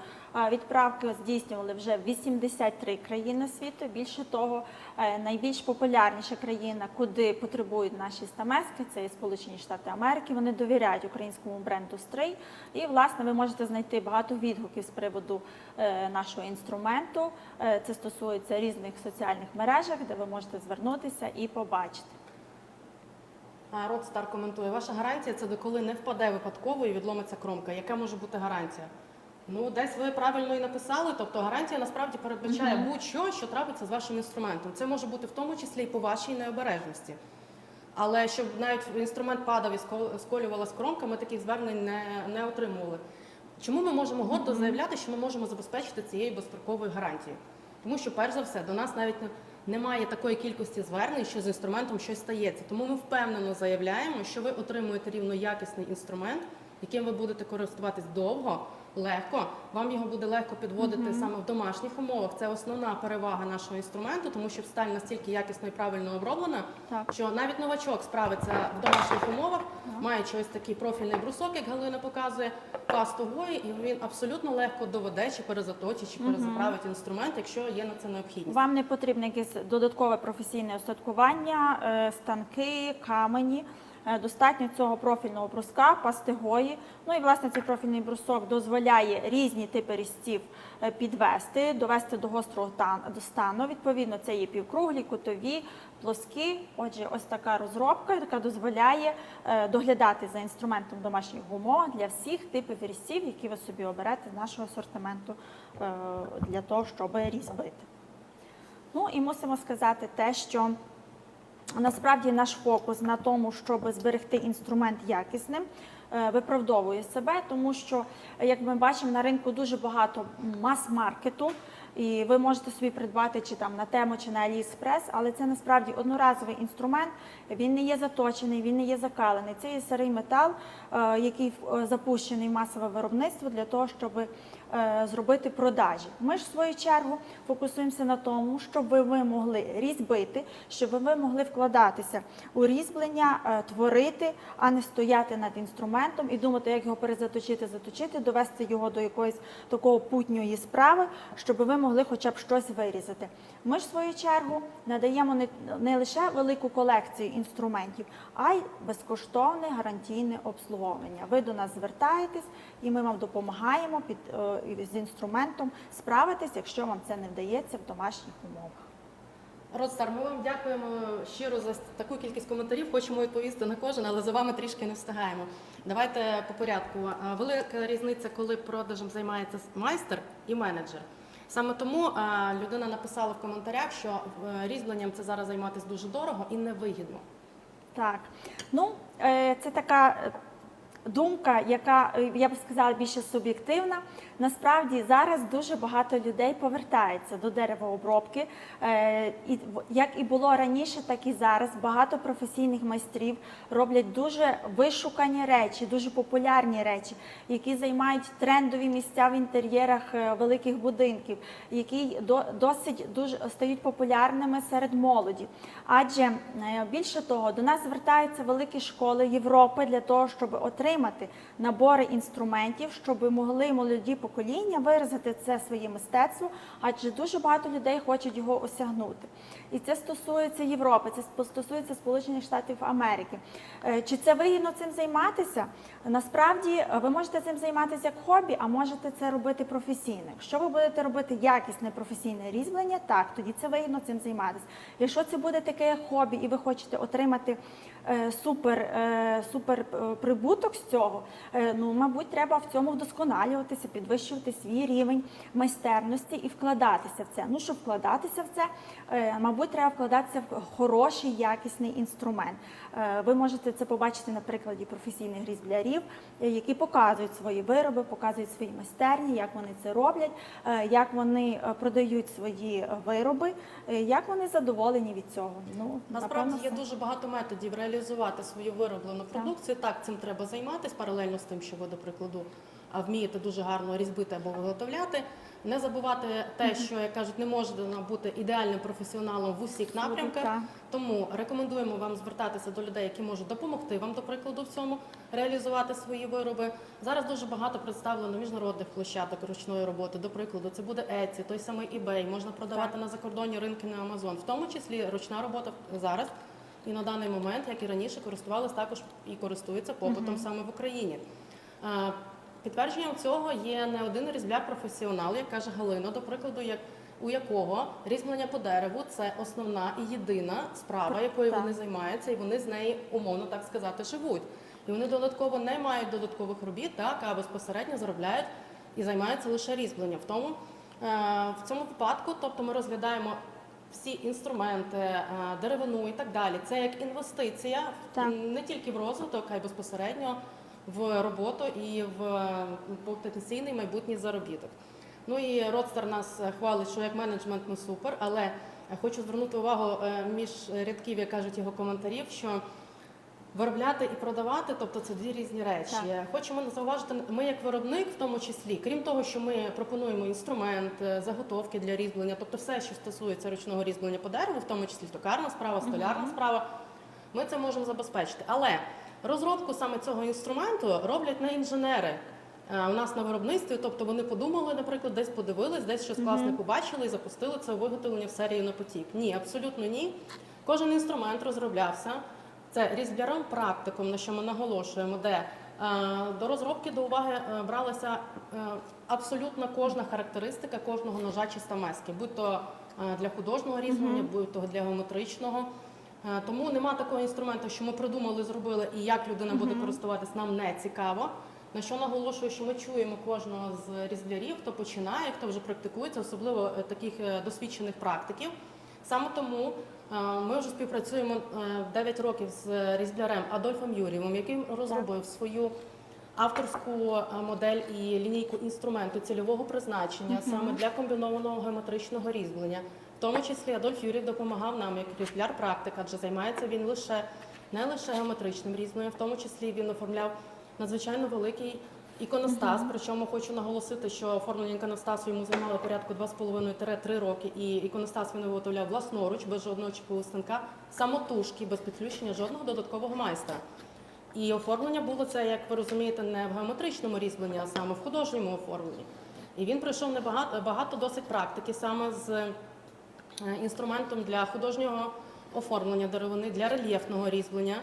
Speaker 1: Відправки здійснювали вже в 83 країни світу. Більше того, найбільш популярніша країна, куди потребують наші стамески, це і Сполучені Штати Америки. Вони довіряють українському бренду Стрий. І, власне, ви можете знайти багато відгуків з приводу нашого інструменту. Це стосується різних соціальних мережах, де ви можете звернутися і побачити.
Speaker 2: Родстар коментує, ваша гарантія – це доколи не впаде випадково і відломиться кромка. Яка може бути гарантія? Ну, десь ви правильно і написали, тобто гарантія насправді передбачає будь-що, що трапиться з вашим інструментом. Це може бути в тому числі і по вашій необережності. Але щоб навіть інструмент падав і сколювалась кромка, ми таких звернень не отримували. Чому ми можемо гордо заявляти, що ми можемо забезпечити цією безстроковою гарантією? Тому що, перш за все, до нас навіть немає такої кількості звернень, що з інструментом щось стається. Тому ми впевнено заявляємо, що ви отримуєте рівно якісний інструмент, яким ви будете користуватись довго, легко. Вам його буде легко підводити саме в домашніх умовах. Це основна перевага нашого інструменту, тому що сталь настільки якісно і правильно оброблена, що навіть новачок справиться в домашніх умовах, маючи ось такий профільний брусок, як Галина показує, кастової, і він абсолютно легко доведе, чи перезаточить, чи перезаправить інструмент, якщо є на це необхідність.
Speaker 1: Вам не потрібне якесь додаткове професійне устаткування, станки, камені. Достатньо цього профільного бруска, пастигої. Ну і, власне, цей профільний брусок дозволяє різні типи різців підвести, довести до гострого стану. Відповідно, це є півкруглі, кутові, плоскі. Отже, ось така розробка, яка дозволяє доглядати за інструментом домашніх умов для всіх типів різців, які ви собі оберете з нашого асортименту для того, щоб різьбити. Ну і мусимо сказати те, що насправді наш фокус на тому, щоб зберегти інструмент якісним, виправдовує себе, тому що, як ми бачимо, на ринку дуже багато мас-маркету, і ви можете собі придбати чи там на Тему, чи на AliExpress, але це насправді одноразовий інструмент, він не є заточений, він не є закалений. Це є сирий метал, який запущений в масове виробництво для того, щоб зробити продажі. Ми ж, в свою чергу, фокусуємося на тому, щоб ви могли різьбити, щоб ви могли вкладатися у різьблення, творити, а не стояти над інструментом і думати, як його заточити, довести його до якоїсь такого путньої справи, щоб ви могли хоча б щось вирізати. Ми ж, в свою чергу, надаємо не лише велику колекцію інструментів, а й безкоштовне гарантійне обслуговування. Ви до нас звертаєтесь, і ми вам допомагаємо з інструментом справитись, якщо вам це не вдається в домашніх умовах.
Speaker 2: Родстар, ми вам дякуємо щиро за таку кількість коментарів. Хочемо відповісти на кожен, але за вами трішки не встигаємо. Давайте по порядку. Велика різниця, коли продажем займається майстер і менеджер. Саме тому людина написала в коментарях, що різьбленням це зараз займатися дуже дорого і невигідно.
Speaker 1: Так, ну це така думка, яка, я б сказала, більше суб'єктивна. Насправді зараз дуже багато людей повертається до деревообробки. Як і було раніше, так і зараз. Багато професійних майстрів роблять дуже вишукані речі, дуже популярні речі, які займають трендові місця в інтер'єрах великих будинків, які досить стають популярними серед молоді. Адже, більше того, до нас звертаються великі школи Європи для того, щоб отримати набори інструментів, щоб могли молоді покоління виразити це своє мистецтво, адже дуже багато людей хочуть його осягнути. І це стосується Європи, це стосується Сполучених Штатів Америки. Чи це вигідно цим займатися? Насправді, ви можете цим займатися як хобі, а можете це робити професійно. Якщо ви будете робити якісне професійне різьблення, так, тоді це вигідно цим займатися. Якщо це буде таке як хобі, і ви хочете отримати супер прибуток з цього, ну, мабуть, треба в цьому вдосконалюватися, підвищувати свій рівень майстерності і вкладатися в це. Ну, щоб вкладатися в це, мабуть, треба вкладатися в хороший, якісний інструмент. Ви можете це побачити на прикладі професійних різблярів, які показують свої вироби, показують свої майстерні, як вони це роблять, як вони продають свої вироби, як вони задоволені від цього. Ну,
Speaker 2: насправді є дуже багато методів реалізувати свою вироблену продукцію. Так, цим треба займатися паралельно з тим, що ви, до прикладу, вмієте дуже гарно різьбити або виготовляти. Не забувати те, що, як кажуть, не можна бути ідеальним професіоналом в усіх напрямках. Тому рекомендуємо вам звертатися до людей, які можуть допомогти вам, до прикладу, в цьому реалізувати свої вироби. Зараз дуже багато представлено міжнародних площадок ручної роботи. До прикладу, це буде Etsy, той самий eBay, можна продавати на закордонні ринки на Amazon. В тому числі ручна робота зараз і на даний момент, як і раніше, користувалися також і користуються попитом саме в Україні. Підтвердженням цього є не один різбляр-професіонал, як каже Галина, до прикладу, у якого різьблення по дереву – це основна і єдина справа, якою вони займаються, і вони з неї, умовно так сказати, живуть. І вони додатково не мають додаткових робіт, так, а безпосередньо заробляють і займаються лише різьбленням. В цьому випадку, тобто ми розглядаємо всі інструменти, деревину і так далі. Це як інвестиція не тільки в розвиток, а й безпосередньо в роботу і в потенційний майбутній заробіток. Ну і Родстар нас хвалить, що як менеджмент ми супер, але хочу звернути увагу між рядків, як кажуть його коментарів, що виробляти і продавати, тобто це дві різні речі. Хочемо зауважити, ми як виробник в тому числі, крім того, що ми пропонуємо інструмент, заготовки для різьблення, тобто все, що стосується ручного різьблення по дереву, в тому числі токарна справа, столярна справа, ми це можемо забезпечити. Але розробку саме цього інструменту роблять не інженери у нас на виробництві, тобто вони подумали, наприклад, десь подивились, десь щось класне побачили і запустили це виготовлення в серію на потік. Ні, абсолютно ні. Кожен інструмент розроблявся. Це різбляром-практиком, на що ми наголошуємо, де до розробки до уваги бралася абсолютно кожна характеристика кожного ножа чи стамески, будь то для художнього різьблення, будь то для геометричного. Тому нема такого інструменту, що ми придумали, зробили, і як людина буде користуватись, нам не цікаво. На що наголошую, що ми чуємо кожного з різблярів, хто починає, хто вже практикується, особливо таких досвідчених практиків. Саме тому ми вже співпрацюємо 9 років з різблярем Адольфом Юрієвим, який розробив свою авторську модель і лінійку інструменту цільового призначення саме для комбінованого геометричного різьблення. В тому числі Адольф Юрієв допомагав нам як різбляр-практик, адже займається він не лише геометричним різьбленням, в тому числі він оформляв надзвичайно великий іконостас. Причому хочу наголосити, що оформлення іконостасу йому займало порядку 2,5-3 роки, і іконостас він виготовляв власноруч, без жодного ЧПУ станка, самотужки, без підключення жодного додаткового майстра. І оформлення було це, як ви розумієте, не в геометричному різьбленні, а саме в художньому оформленні. І він пройшов багато досить практики саме з інструментом для художнього оформлення деревини, для рельєфного різьблення.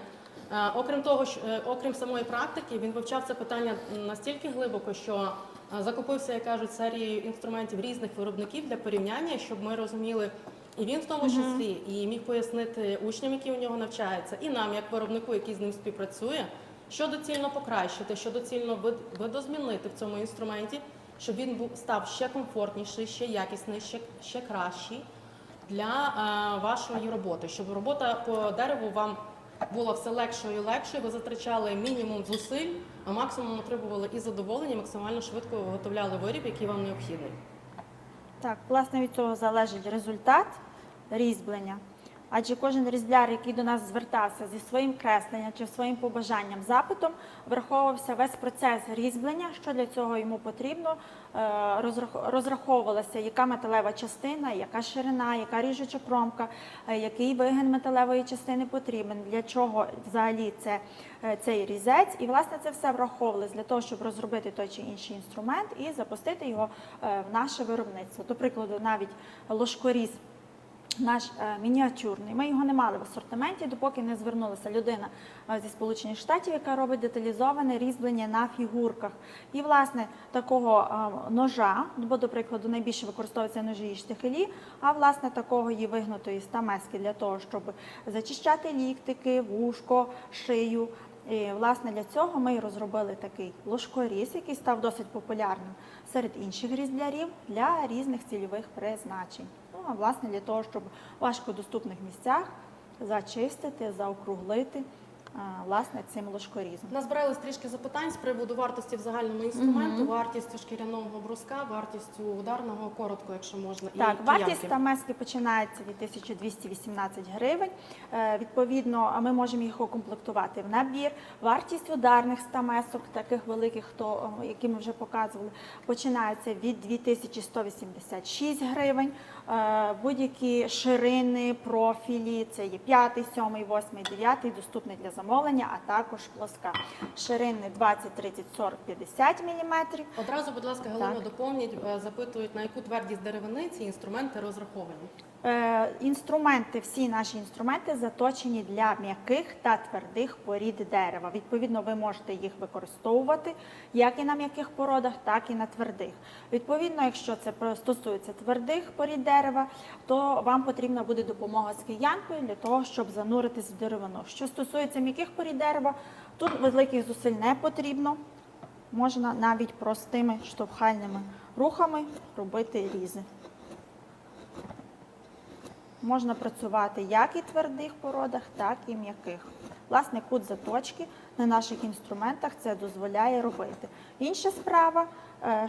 Speaker 2: Окрім того, окрім самої практики, він вивчав це питання настільки глибоко, що закупився, як кажуть, серією інструментів різних виробників для порівняння, щоб ми розуміли, і він в тому числі, і міг пояснити учням, які у нього навчаються, і нам, як виробнику, який з ним співпрацює, що доцільно покращити, що доцільно видозмінити в цьому інструменті, щоб він став ще комфортніший, ще якісний, ще кращий для вашої роботи, щоб робота по дереву вам була все легшою і легшою, ви затрачали мінімум зусиль, а максимум отримували і задоволення, максимально швидко виготовляли виріб, який вам необхідний.
Speaker 1: Так, власне, від цього залежить результат різьблення. Адже кожен різбляр, який до нас звертався зі своїм кресленням чи своїм побажанням, запитом, враховувався весь процес різьблення, що для цього йому потрібно, розраховувалася, яка металева частина, яка ширина, яка ріжуча кромка, який вигин металевої частини потрібен, для чого взагалі цей різець. І, власне, це все враховувалось для того, щоб розробити той чи інший інструмент і запустити його в наше виробництво. До прикладу, навіть ложкоріз наш мініатюрний. Ми його не мали в асортименті, допоки не звернулася людина зі Сполучених Штатів, яка робить деталізоване різьблення на фігурках. І, власне, такого ножа, бо, до прикладу, найбільше використовуються ножі і штихелі, а, власне, такого є вигнутої стамески для того, щоб зачищати ліктики, вушко, шию. І, власне, для цього ми і розробили такий ложкоріз, який став досить популярним серед інших різблярів для різних цільових призначень. Ну, а, власне, для того, щоб в важкодоступних місцях зачистити, заокруглити, власне, цим ложкорізом.
Speaker 2: Назбирались трішки запитань з приводу вартості в загальному інструменту, вартістю шкіряного бруска, вартістю ударного, коротко, якщо можна, і
Speaker 1: Так, вартість
Speaker 2: киянки.
Speaker 1: стамески починається від 1218 гривень. Відповідно, ми можемо їх укомплектувати в набір. Вартість ударних стамесок, таких великих, які ми вже показували, починається від 2186 гривень. Будь-які ширини, профілі, це є 5, 7, 8, 9, доступний для замовлення, а також плоска. Ширини 20, 30, 40, 50 мм.
Speaker 2: Одразу, будь ласка, Галина,
Speaker 1: Так.
Speaker 2: доповніть, запитують, на яку твердість деревини ці інструменти розраховані.
Speaker 1: Інструменти, всі наші інструменти заточені для м'яких та твердих порід дерева. Відповідно, ви можете їх використовувати як і на м'яких породах, так і на твердих. Відповідно, якщо це стосується твердих порід дерева, то вам потрібна буде допомога з киянкою для того, щоб зануритись в деревину. Що стосується м'яких порід дерева, тут великих зусиль не потрібно. Можна навіть простими штовхальними рухами робити різи. Можна працювати як і в твердих породах, так і м'яких. Власне, кут заточки на наших інструментах це дозволяє робити. Інша справа,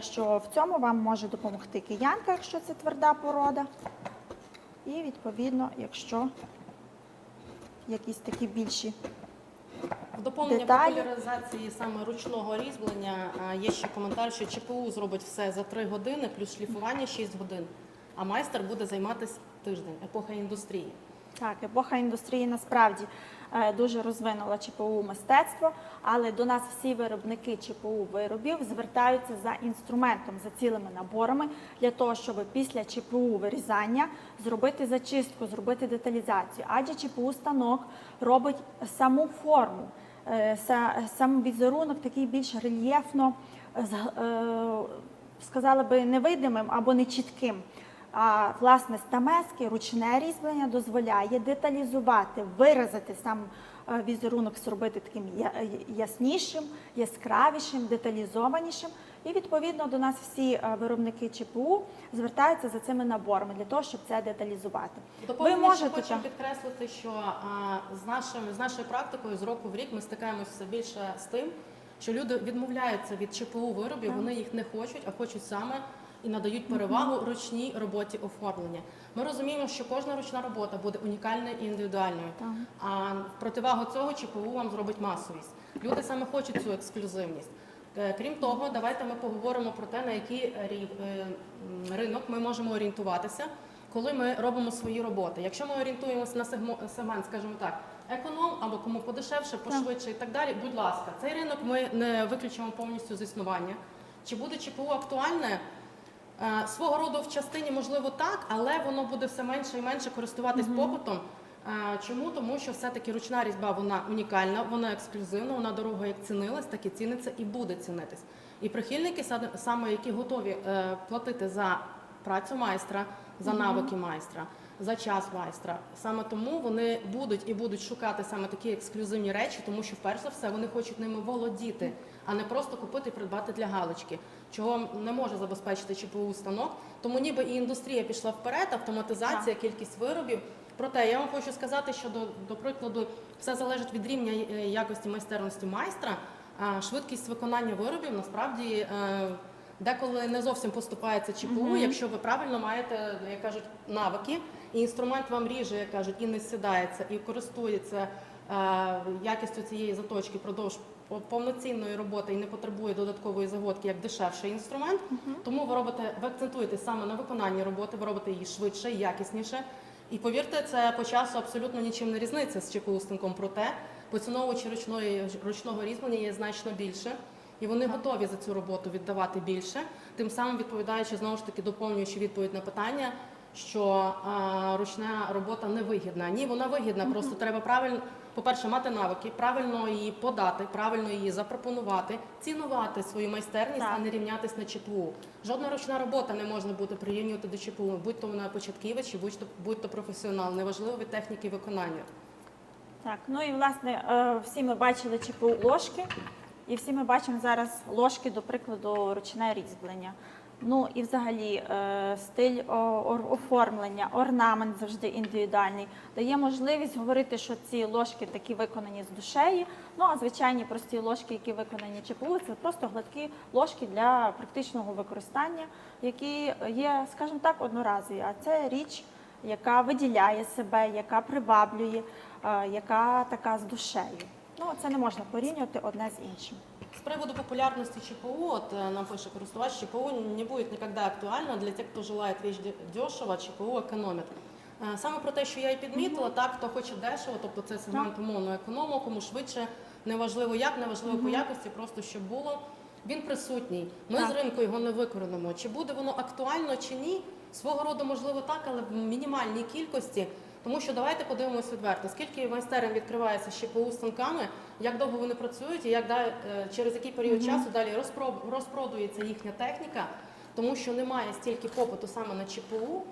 Speaker 1: що в цьому вам може допомогти киянка, якщо це тверда порода. І, відповідно, якщо якісь такі більші
Speaker 2: В доповнення
Speaker 1: деталі.
Speaker 2: популяризації саме ручного різьблення є ще коментар, що ЧПУ зробить все за 3 години, плюс шліфування 6 годин, а майстер буде займатися тиждень, епоха індустрії.
Speaker 1: Так, епоха індустрії насправді дуже розвинула ЧПУ мистецтво, але до нас всі виробники ЧПУ виробів звертаються за інструментом, за цілими наборами, для того, щоб після ЧПУ вирізання зробити зачистку, зробити деталізацію. Адже ЧПУ станок робить саму форму, сам візерунок такий більш рельєфно, сказала би, невидимим або нечітким. А, власне, стамески, ручне різьблення дозволяє деталізувати, виразити сам візерунок, зробити таким яснішим, яскравішим, деталізованішим, І відповідно до нас всі виробники ЧПУ звертаються за цими наборами для того, щоб це деталізувати.
Speaker 2: Доповнюючи, хочу підкреслити, що з нашою практикою з року в рік ми стикаємося все більше з тим, що люди відмовляються від ЧПУ виробів, вони їх не хочуть, а хочуть саме і надають перевагу ручній роботі оформлення. Ми розуміємо, що кожна ручна робота буде унікальною і індивідуальною, а в противагу цього ЧПУ вам зробить масовість. Люди саме хочуть цю ексклюзивність. Крім того, давайте ми поговоримо про те, на який ринок ми можемо орієнтуватися, коли ми робимо свої роботи. Якщо ми орієнтуємося на сегмент, скажімо так, економ або кому подешевше, пошвидше і так далі, будь ласка, цей ринок ми не виключимо повністю з існування. Чи буде ЧПУ актуальне? Свого роду в частині, можливо, так, але воно буде все менше і менше користуватись попитом. Чому? Тому що все-таки ручна різьба, вона унікальна, вона ексклюзивна, вона дорого як цінилась, так і ціниться і буде цінитись. І прихильники, саме які готові платити за працю майстра, за навики майстра, за час майстра, саме тому вони будуть шукати саме такі ексклюзивні речі, тому що, перш за все, вони хочуть ними володіти, а не просто купити і придбати для галочки, чого не може забезпечити ЧПУ станок. Тому ніби і індустрія пішла вперед, автоматизація, кількість виробів. Проте я вам хочу сказати, що, до прикладу, все залежить від рівня якості майстерності майстра, а швидкість виконання виробів насправді деколи не зовсім поступається ЧПУ, якщо ви правильно маєте, як кажуть, навики, і інструмент вам ріже, як кажуть, і не сідається, і користується якістю цієї заточки продовж повноцінної роботи і не потребує додаткової заготки, як дешевший інструмент. Тому ви акцентуєте саме на виконанні роботи, ви робите її швидше, якісніше. І повірте, це по часу абсолютно нічим не різниця з ЧПУ станком, проте поціновувачі ручного різьблення є значно більше. І вони готові за цю роботу віддавати більше, тим самим відповідаючи, знову ж таки, доповнюючи відповідь на питання, що ручна робота невигідна. Ні, вона вигідна, просто треба правильно, по-перше, мати навики, правильно її подати, правильно її запропонувати, цінувати свою майстерність, а не рівнятися на ЧПУ. Жодна ручна робота не може бути прирівнювати до ЧПУ, будь-то вона початківець, будь-то професіонал, неважливо від техніки виконання.
Speaker 1: Так, ну і власне всі ми бачили ЧПУ ложки. І всі ми бачимо зараз ложки, до прикладу, ручне різьблення. Ну і взагалі стиль оформлення, орнамент завжди індивідуальний, дає можливість говорити, що ці ложки такі виконані з душею, ну а звичайні прості ложки, які виконані ЧПУ, це просто гладкі ложки для практичного використання, які є, скажімо так, одноразові. А це річ, яка виділяє себе, яка приваблює, яка така з душею. Ну, це не можна порівнювати одне з іншим.
Speaker 2: С приводу популярности ЧПУ, нам пише користувач, ЧПУ не будет никогда актуально для тех, кто желает вещь дешево, ЧПУ економить. Саме про те, що я і підмітила, так, хто хоче дешево, тобто це сегмент умовно економу, кому швидше, неважливо як, неважливо по якості, просто щоб було. Він присутній. Ми з ринку його не викоренимо. Чи буде воно актуально, чи ні? Свого роду, можливо, так, але в мінімальній кількості. Тому що давайте подивимося відверто, скільки майстерень відкривається з ЧПУ станками, як довго вони працюють і як через який період часу далі розпродується їхня техніка, тому що немає стільки попиту саме на ЧПУ.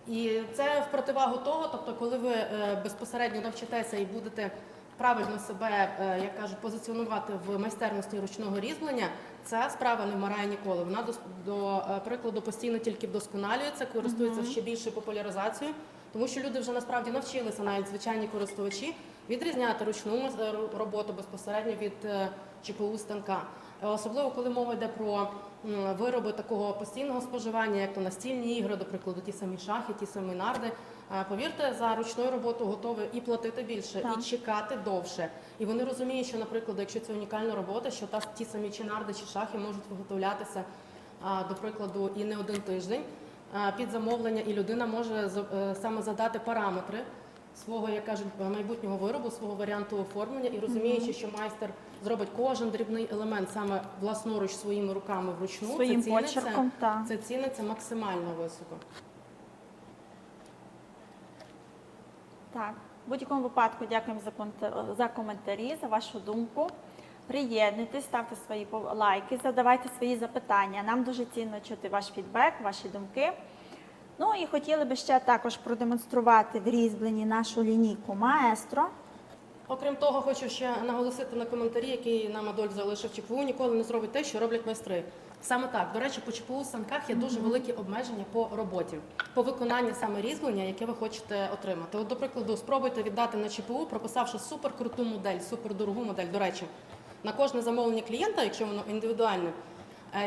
Speaker 2: І це в противагу того, тобто коли ви безпосередньо навчитеся і будете правильно себе, як кажуть, позиціонувати в майстерності ручного різьблення, ця справа не вмирає ніколи. Вона, до прикладу, постійно тільки вдосконалюється, користується ще більшою популяризацією, тому що люди вже насправді навчилися, навіть звичайні користувачі, відрізняти ручну роботу безпосередньо від ЧПУ станка. Особливо, коли мова йде про вироби такого постійного споживання, як то настільні ігри, до прикладу, ті самі шахи, ті самі нарди. Повірте, за ручною роботу готові і платити більше, і чекати довше. І вони розуміють, що, наприклад, якщо це унікальна робота, що ті самі чи нарди, чи шахи можуть виготовлятися, до прикладу, і не один тиждень під замовлення, і людина може саме задати параметри свого, як кажуть, майбутнього виробу, свого варіанту оформлення, і розуміючи, що майстер зробить кожен дрібний елемент саме власноруч своїми руками вручну, це ціниться максимально високо.
Speaker 1: Так, в будь-якому випадку дякуємо за коментарі, за вашу думку. Приєднуйтесь, ставте свої лайки, задавайте свої запитання. Нам дуже цінно чути ваш фідбек, ваші думки. Ну і хотіли би ще також продемонструвати в різьбленні нашу лінійку Маестро.
Speaker 2: Окрім того, хочу ще наголосити на коментарі, який нам Адольф залишив. ЧПУ ніколи не зробить те, що роблять майстри. Саме так. До речі, по ЧПУ станках є дуже великі обмеження по роботі, по виконанні саме різьблення, яке ви хочете отримати. От, до прикладу, спробуйте віддати на ЧПУ, прописавши суперкруту модель, супердорогу модель. До речі, на кожне замовлення клієнта, якщо воно індивідуальне,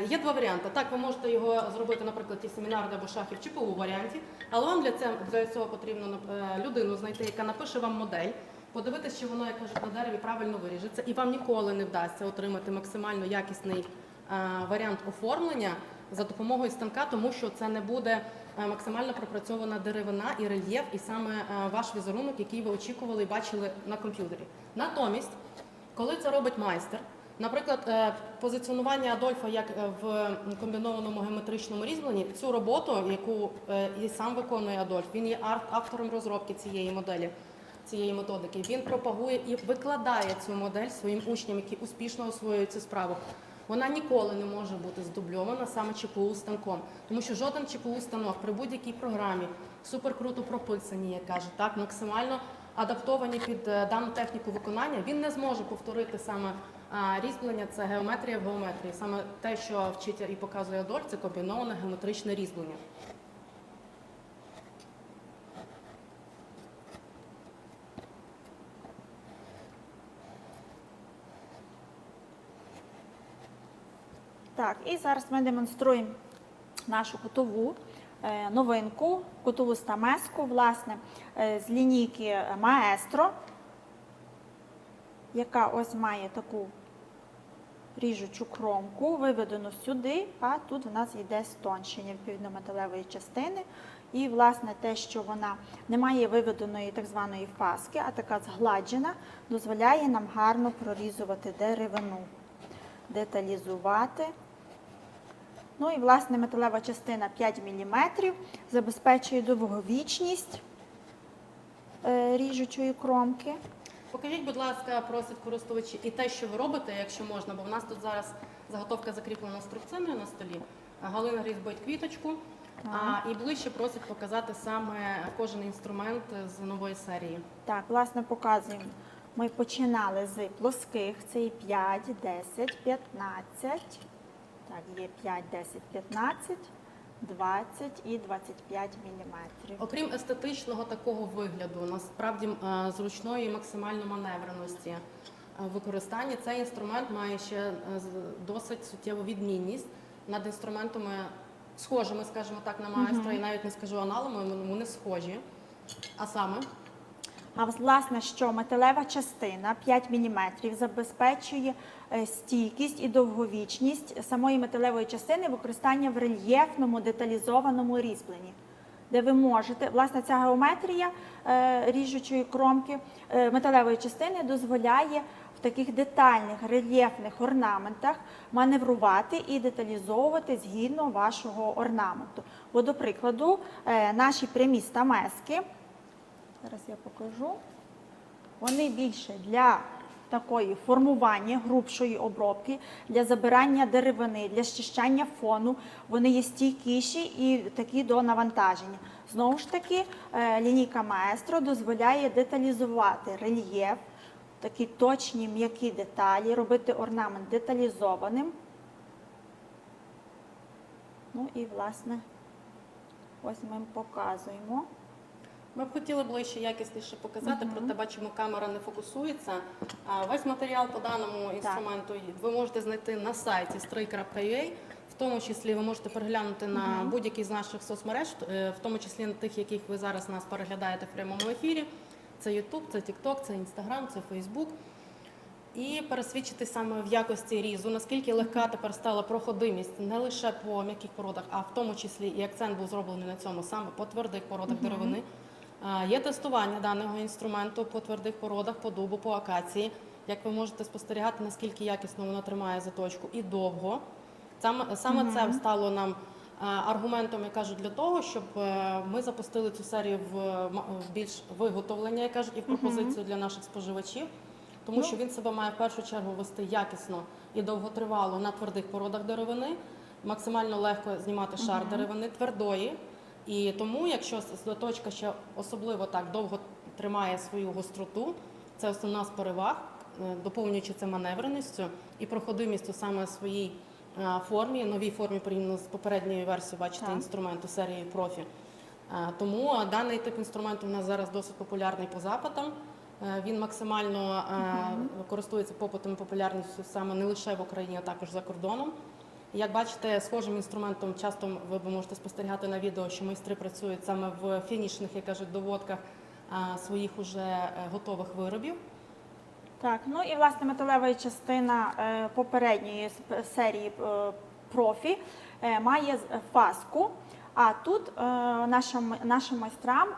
Speaker 2: є два варіанти. Так, ви можете його зробити, наприклад, ті семінарди або шахи в ЧПУ варіанті, але вам для цього потрібно людину знайти, яка напише вам модель, подивитися, чи воно, як кажуть, на дереві правильно виріжеться, і вам ніколи не вдасться отримати максимально якісний варіант оформлення за допомогою станка, тому що це не буде максимально пропрацьована деревина і рельєф, і саме ваш візерунок, який ви очікували і бачили на комп'ютері. Натомість, коли це робить майстер, наприклад, позиціонування Адольфа як в комбінованому геометричному різьбленні, цю роботу, яку і сам виконує Адольф, він є автором розробки цієї моделі, цієї методики, він пропагує і викладає цю модель своїм учням, які успішно освоюють цю справу. Вона ніколи не може бути здубльована саме ЧПУ станком, тому що жоден ЧПУ станок при будь-якій програмі суперкруто прописані, як кажуть, так, максимально адаптовані під дану техніку виконання, він не зможе повторити саме різьблення, це геометрія в геометрії. Саме те, що вчить і показує Адольф, це комбіноване геометричне різьблення.
Speaker 1: Так, і зараз ми демонструємо нашу кутову новинку, кутову стамеску, власне, з лінійки Маестро, яка ось має таку ріжучу кромку, виведену сюди, а тут в нас йде стончення відповідно металевої частини. І, власне, те, що вона не має виведеної так званої фаски, а така згладжена, дозволяє нам гарно прорізувати деревину, деталізувати. Ну і, власне, металева частина 5 мм забезпечує довговічність ріжучої кромки.
Speaker 2: Покажіть, будь ласка, просять користувачі, і те, що ви робите, якщо можна, бо в нас тут зараз заготовка закріплена струбциною на столі. Галина різьбить квіточку, і ближче просять показати саме кожен інструмент з нової серії.
Speaker 1: Так, власне, показуємо. Ми починали з плоских, це і 5, 10, 15, так, є 5, 10, 15, 20 і 25 мм.
Speaker 2: Окрім естетичного такого вигляду, насправді зручної і максимальної маневреності використання, цей інструмент має ще досить суттєву відмінність над інструментами схожими, скажімо так, на майстра, і навіть не скажу аналогами, вони схожі. А саме?
Speaker 1: А власне, що металева частина 5 мм забезпечує стійкість і довговічність самої металевої частини використання в рельєфному деталізованому різьбленні, де ви можете, власне, ця геометрія ріжучої кромки металевої частини дозволяє в таких детальних рельєфних орнаментах маневрувати і деталізовувати згідно вашого орнаменту. Бо, до прикладу, наші прямі стамески, зараз я покажу, вони більше для такої формування грубшої обробки, для забирання деревини, для щищання фону, вони є стійкіші і такі до навантаження. Знову ж таки, лінійка Маестро дозволяє деталізувати рельєф, такі точні м'які деталі, робити орнамент деталізованим. Ну і, власне, ось ми показуємо.
Speaker 2: Ми б хотіли ближче, якісніше показати, проте бачимо, камера не фокусується. Весь матеріал по даному інструменту ви можете знайти на сайті stray.ua, в тому числі ви можете переглянути на будь-який з наших соцмереж, в тому числі на тих, яких ви зараз нас переглядаєте в прямому ефірі. Це YouTube, це TikTok, це Instagram, це Facebook. І пересвідчити саме в якості різу, наскільки легка тепер стала проходимість не лише по м'яких породах, а в тому числі і акцент був зроблений на цьому саме по твердих породах деревини. Є тестування даного інструменту по твердих породах, по дубу, по акації. Як ви можете спостерігати, наскільки якісно воно тримає заточку і довго. Саме це стало нам аргументом, я кажу, для того, щоб ми запустили цю серію в більш виготовлення, я кажу, і в пропозицію для наших споживачів. Тому що він себе має в першу чергу вести якісно і довготривало на твердих породах деревини, максимально легко знімати шар деревини твердої. І тому, якщо заточка ще особливо так довго тримає свою гостроту, Це основна з переваг, доповнюючи це маневреністю і проходимістю саме своїй формі, новій формі порівняно з попередньою версією, бачите,
Speaker 1: Так.
Speaker 2: інструменту серії профі. Тому даний тип інструменту у нас зараз досить популярний по запитам. Він максимально користується попитом і популярністю саме не лише в Україні, а також за кордоном. Як бачите, схожим інструментом часто ви можете спостерігати на відео, що майстри працюють саме в фінішних, як кажуть, доводках своїх уже готових виробів.
Speaker 1: Так, ну і власне металева частина попередньої серії профі має фаску. А тут нашим майстрам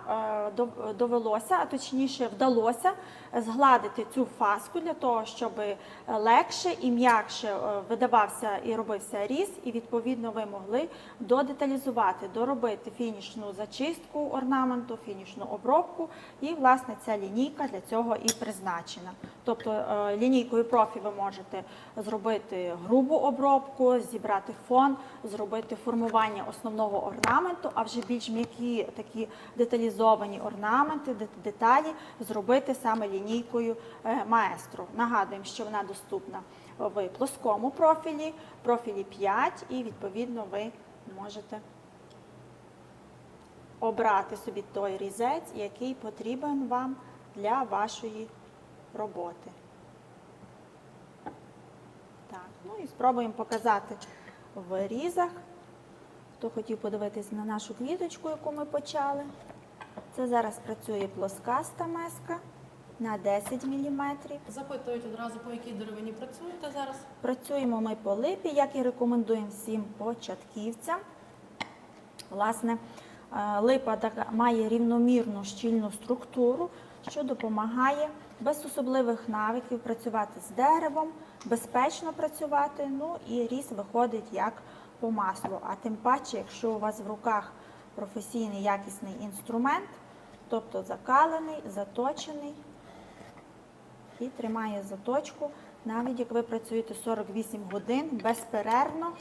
Speaker 1: довелося, а точніше вдалося згладити цю фаску для того, щоб легше і м'якше видавався і робився різ, і відповідно ви могли додеталізувати, доробити фінішну зачистку орнаменту, фінішну обробку. І власне ця лінійка для цього і призначена. Тобто лінійкою профі ви можете зробити грубу обробку, зібрати фон, зробити формування основного орнаменту, а вже більш м'які такі деталізовані орнаменти, деталі зробити саме лінійкою маестро. Нагадуємо, що вона доступна в плоскому профілі, профілі 5, і відповідно ви можете обрати собі той різець, який потрібен вам для вашої роботи. Так, ну і спробуємо показати в різах. Хто хотів подивитись на нашу квіточку, яку ми почали. Це зараз працює плоскаста меска на 10 мм.
Speaker 2: Запитують одразу, по якій деревині працюєте зараз.
Speaker 1: Працюємо ми по липі, як і рекомендуємо всім початківцям. Власне, липа має рівномірну щільну структуру, що допомагає без особливих навиків працювати з деревом, безпечно працювати, ну і різ виходить як по маслу. А тим паче, якщо у вас в руках професійний якісний інструмент, тобто закалений, заточений і тримає заточку, навіть як ви працюєте 48 годин безперервно,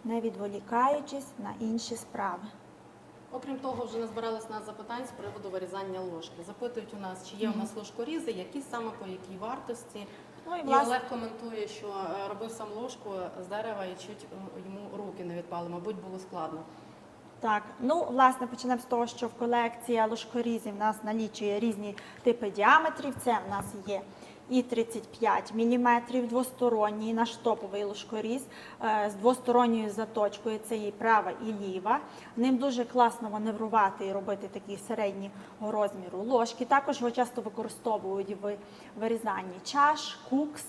Speaker 1: не відволікаючись на інші справи.
Speaker 2: Окрім того, вже назбиралось нас запитань з приводу вирізання ложки. Запитують у нас, чи є у нас ложкорізи, які саме, по якій вартості.
Speaker 1: Ну,
Speaker 2: І Олег коментує, що робив сам ложку з дерева і чуть йому руки не відпали, мабуть, було складно.
Speaker 1: Так, ну, власне, почнемо з того, що в колекції ложкорізів в нас налічує різні типи діаметрів. Це в нас є і 35 мм двосторонній, наш топовий ложкоріз з двосторонньою заточкою, це і права і ліва. Ним дуже класно маневрувати і робити такі середнього розміру ложки. Також його часто використовують в вирізанні чаш, кукс,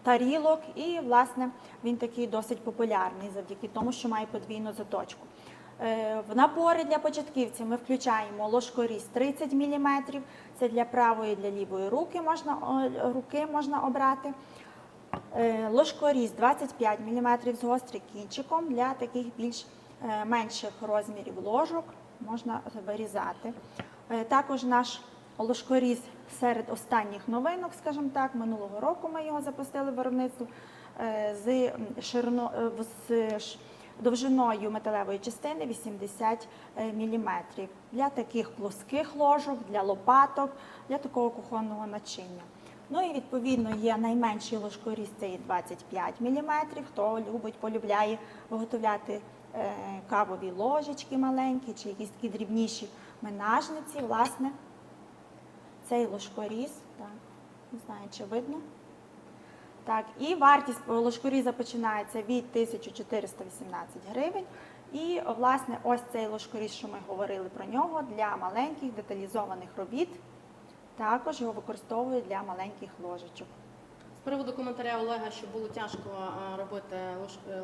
Speaker 1: тарілок, і, власне, він такий досить популярний завдяки тому, що має подвійну заточку. В набори для початківців ми включаємо ложкоріз 30 мм, це для правої і для лівої руки можна обрати. Ложкоріз 25 мм з гострим кінчиком, для таких більш менших розмірів ложок можна вирізати. Також наш ложкоріз серед останніх новинок, скажімо так, минулого року ми його запустили в виробництво з довжиною металевої частини 80 мм. Для таких плоских ложок, для лопаток, для такого кухонного начиння. Ну і відповідно є найменший ложкоріз, це і 25 мм. Хто любить, полюбляє виготовляти кавові ложечки маленькі чи якісь такі дрібніші менажниці, власне, цей ложкоріз, так, не знаю, чи видно. Так, і вартість ложкоріза починається від 1418 гривень. І, власне, ось цей ложкоріз, що ми говорили про нього, для маленьких деталізованих робіт. Також його використовують для маленьких ложечок.
Speaker 2: З приводу коментаря Олега, що було тяжко робити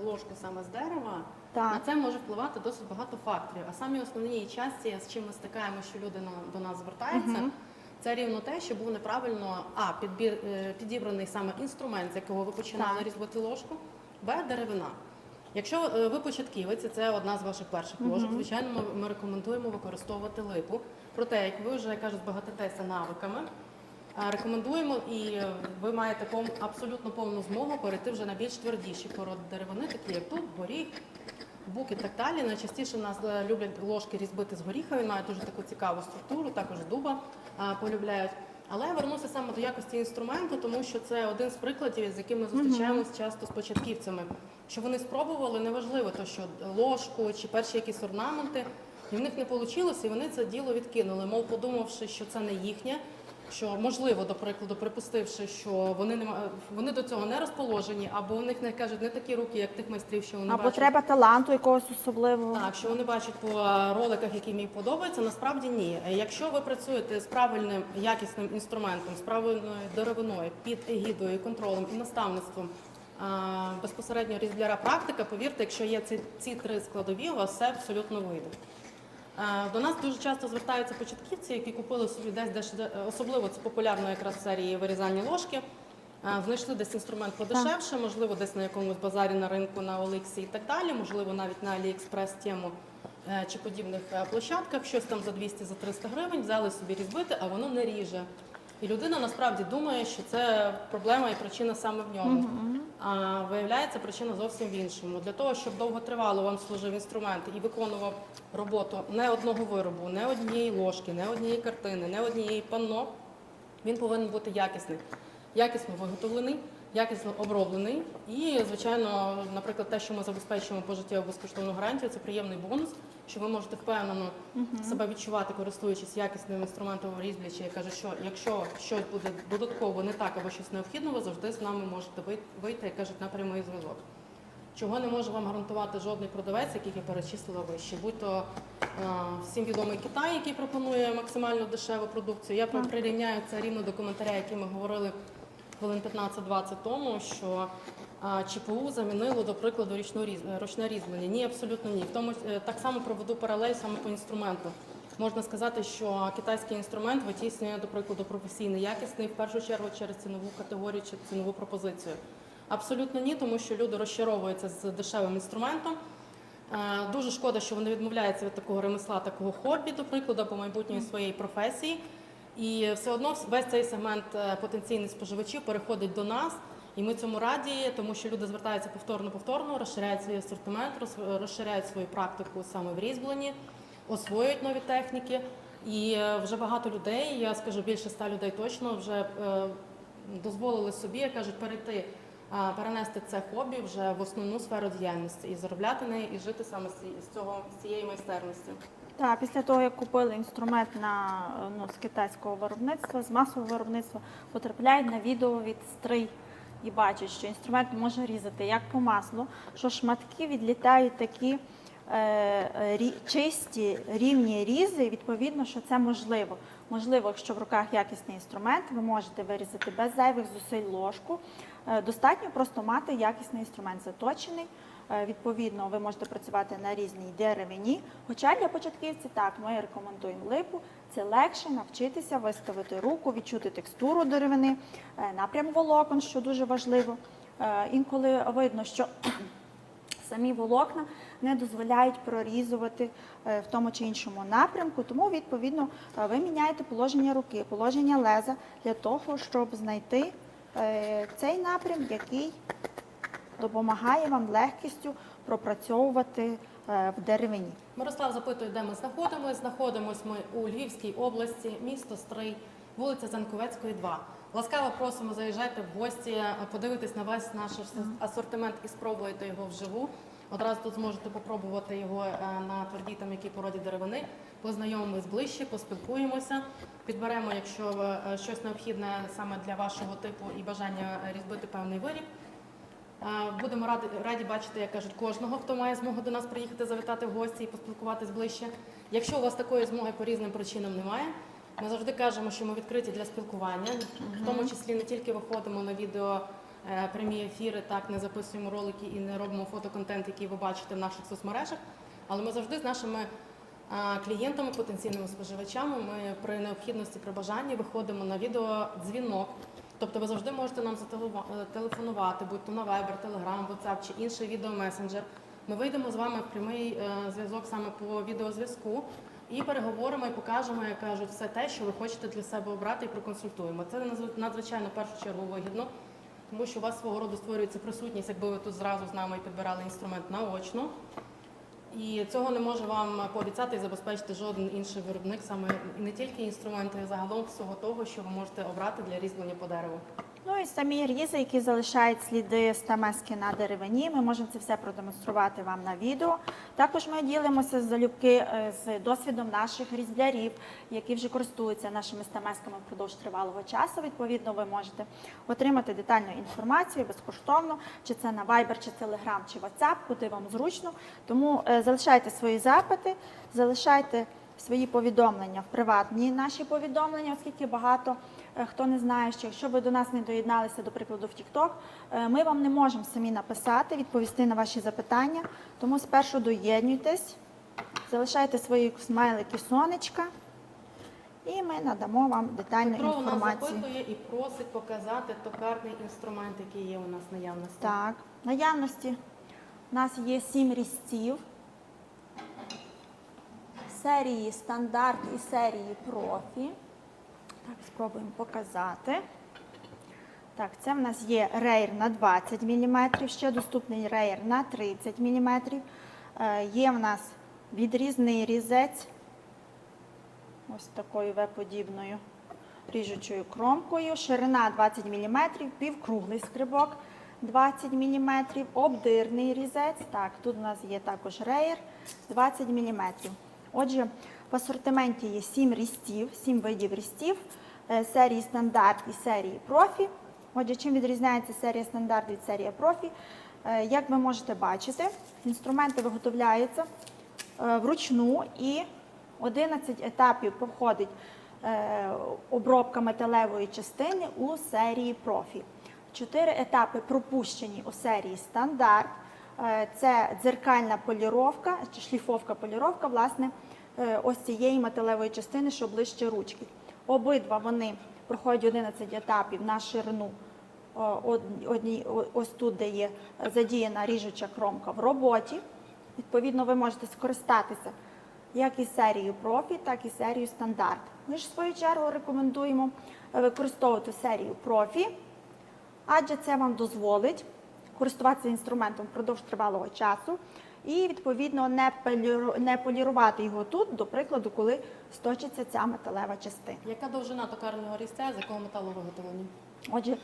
Speaker 2: ложку саме з дерева,
Speaker 1: Так.
Speaker 2: на це може впливати досить багато факторів. А самі основні часті, з чим ми стикаємося, що люди до нас звертаються, це рівно те, що був неправильно підібраний саме інструмент, з якого ви починали
Speaker 1: Так.
Speaker 2: різьбити ложку, деревина. Якщо ви початківець, це одна з ваших перших ложок, звичайно, ми рекомендуємо використовувати липу. Проте, як ви вже, кажуть, збагатитеся навиками, рекомендуємо, і ви маєте абсолютно повну змогу перейти вже на більш твердіші породи деревини, такі як тут, горіх, бук і так далі. Найчастіше в нас люблять ложки різьбити з горіха, він має дуже таку цікаву структуру, також з дуба полюбляють. Але я вернуся саме до якості інструменту, тому що це один з прикладів, з яким ми зустрічаємось часто з початківцями. Що вони спробували, неважливо, то що ложку чи перші якісь орнаменти, і в них не вийшло, і вони це діло відкинули, мов подумавши, що це не їхнє, що можливо, до прикладу, припустивши, що вони до цього не розположені, або у них, не кажуть, не такі руки, як тих майстрів, що вони
Speaker 1: Або
Speaker 2: бачать.
Speaker 1: треба таланту якогось особливого.
Speaker 2: Так, що вони бачать по роликах, які їм подобаються, насправді ні. Якщо ви працюєте з правильним якісним інструментом, з правильною деревиною, під егідою, контролем і наставництвом безпосередньо різбляра практика, повірте, якщо є ці три складові, у вас все абсолютно вийде. До нас дуже часто звертаються початківці, які купили собі десь, особливо це популярно якраз в серії вирізання ложки, знайшли десь інструмент подешевше, можливо, десь на якомусь базарі на ринку, на Оликсі і так далі, можливо, навіть на Аліекспрес тему чи подібних площадках, щось там за 200-300 гривень, взяли собі різбити, а воно не ріже. І людина насправді думає, що це проблема і причина саме в ньому. А виявляється, причина зовсім в іншому. Для того, щоб довготривало вам служив інструмент і виконував роботу не одного виробу, не однієї ложки, не однієї картини, не однієї панно, він повинен бути якісний. Якісно виготовлений, якісно оброблений. І, звичайно, наприклад, те, що ми забезпечуємо пожиттєву безкоштовну гарантію, це приємний бонус, що ви можете впевнено себе відчувати, користуючись якісним інструментом різьблі, чи я кажу, що якщо щось буде додатково не так або щось необхідно, ви завжди з нами можете вийти, як кажуть, на прямий зв'язок. Чого не може вам гарантувати жодний продавець, який я перечислила вище. Будь-то всім відомий Китай, який пропонує максимально дешеву продукцію. Я прирівняю це рівно до коментаря, який ми говорили хвилин 15-20 тому, що ЧПУ замінило, до прикладу, ручне різьблення. Ні, абсолютно ні. В тому, так само проведу паралель саме по інструменту. Можна сказати, що китайський інструмент витіснює, до прикладу, професійний, якісний, в першу чергу через цінову категорію чи цінову пропозицію. Абсолютно ні, тому що люди розчаровуються з дешевим інструментом. Дуже шкода, що вони відмовляються від такого ремесла, такого хобі, до прикладу, або майбутньої своєї професії. І все одно весь цей сегмент потенційних споживачів переходить до нас, і ми цьому раді, тому що люди звертаються повторно, розширяють свій асортимент, розширяють свою практику саме в різьбленні, освоюють нові техніки. І вже багато людей, я скажу більше 100 людей точно, вже дозволили собі, як кажуть, перенести це хобі вже в основну сферу діяльності і заробляти неї, і жити саме з цієї майстерності.
Speaker 1: Так, після того, як купили інструмент з китайського виробництва, з масового виробництва, потрапляють на відео від стрий і бачать, що інструмент може різати як по маслу, що шматки відлітають такі чисті, рівні різи, і відповідно, що це можливо. Можливо, якщо в руках якісний інструмент, ви можете вирізати без зайвих зусиль ложку. Достатньо просто мати якісний інструмент заточений. Відповідно, ви можете працювати на різній деревині. Хоча для початківців, так, ми рекомендуємо липу. Це легше навчитися виставити руку, відчути текстуру деревини, напрям волокон, що дуже важливо. Інколи видно, що самі волокна не дозволяють прорізувати в тому чи іншому напрямку, тому, відповідно, ви міняєте положення руки, положення леза для того, щоб знайти цей напрям, який допомагає вам легкістю пропрацьовувати в деревині.
Speaker 2: Мирослав запитує, де ми знаходимося. Знаходимося ми у Львівській області, місто Стрий, вулиця Заньковецької, 2. Ласкаво просимо, заїжджайте в гості, подивитись на весь наш асортимент і спробуйте його вживу. Одразу тут зможете попробувати його на твердій та м'якій породі деревини, познайомимось ближче, поспілкуємося, підберемо, якщо щось необхідне саме для вашого типу і бажання різьбити певний виріб. Будемо раді бачити, як кажуть, кожного, хто має змогу до нас приїхати, завітати в гості і поспілкуватись ближче. Якщо у вас такої змоги по різним причинам немає, ми завжди кажемо, що ми відкриті для спілкування, в тому числі не тільки виходимо на відео, прямі ефіри, так, не записуємо ролики і не робимо фотоконтент, який ви бачите в наших соцмережах, але ми завжди з нашими клієнтами, потенційними споживачами, ми при необхідності, при бажанні виходимо на відеодзвінок. Тобто ви завжди можете нам зателефонувати, будь-то на Viber, Telegram, WhatsApp чи інший відеомесенджер. Ми вийдемо з вами в прямий зв'язок саме по відеозв'язку і переговоримо і покажемо, як кажуть, все те, що ви хочете для себе обрати і проконсультуємо. Це надзвичайно в першу чергу вигідно, тому що у вас свого роду створюється присутність, якби ви тут зразу з нами підбирали інструмент наочно. І цього не може вам пообіцяти і забезпечити жоден інший виробник, саме не тільки інструменти, а загалом всього того, що ви можете обрати для різьблення по дереву.
Speaker 1: Ну і самі різи, які залишають сліди стамески на деревині, ми можемо це все продемонструвати вам на відео. Також ми ділимося залюбки з досвідом наших різблярів, які вже користуються нашими стамесками впродовж тривалого часу. Відповідно, ви можете отримати детальну інформацію безкоштовно, чи це на Viber, чи Telegram, чи WhatsApp, куди вам зручно. Тому залишайте свої запити, залишайте свої повідомлення в приватні наші повідомлення, оскільки багато хто не знає, що якщо ви до нас не доєдналися, до прикладу, в TikTok, ми вам не можемо самі написати, відповісти на ваші запитання. Тому спершу доєднуйтесь, залишайте свої смайлики сонечка, і ми надамо вам детальну
Speaker 2: Петро у нас
Speaker 1: інформацію.
Speaker 2: запитує і просить показати токарний інструмент, який є у нас в наявності.
Speaker 1: Так, в наявності у нас є 7 різців серії стандарт і серії профі. Так, спробуємо показати. Так, це в нас є рейр на 20 мм, ще доступний рейр на 30 мм. Є в нас відрізний різець, ось такою В-подібною ріжучою кромкою, ширина 20 мм, півкруглий скрибок 20 мм, обдирний різець. Так, тут у нас є також рейр 20 мм. Отже, в асортименті є 7 різців, 7 видів різців серії стандарт і серії профі. Отже, чим відрізняється серія стандарт від серії профі? Як ви можете бачити, інструменти виготовляються вручну і 11 етапів проходить обробка металевої частини у серії профі. 4 етапи пропущені у серії стандарт. Це дзеркальна поліровка, чи шліфовка поліровка, власне, ось цієї металевої частини, що ближче ручки. Обидва вони проходять 11 етапів на ширину, ось тут, де є задіяна ріжуча кромка в роботі. Відповідно, ви можете скористатися як із серією профі, так і серією стандарт. Ми ж, в свою чергу, рекомендуємо використовувати серію профі, адже це вам дозволить користуватися інструментом впродовж тривалого часу і, відповідно, не полірувати його тут, до прикладу, коли сточиться ця металева частина.
Speaker 2: Яка довжина токарного різця, з якого металу виготовлені?
Speaker 1: Отже,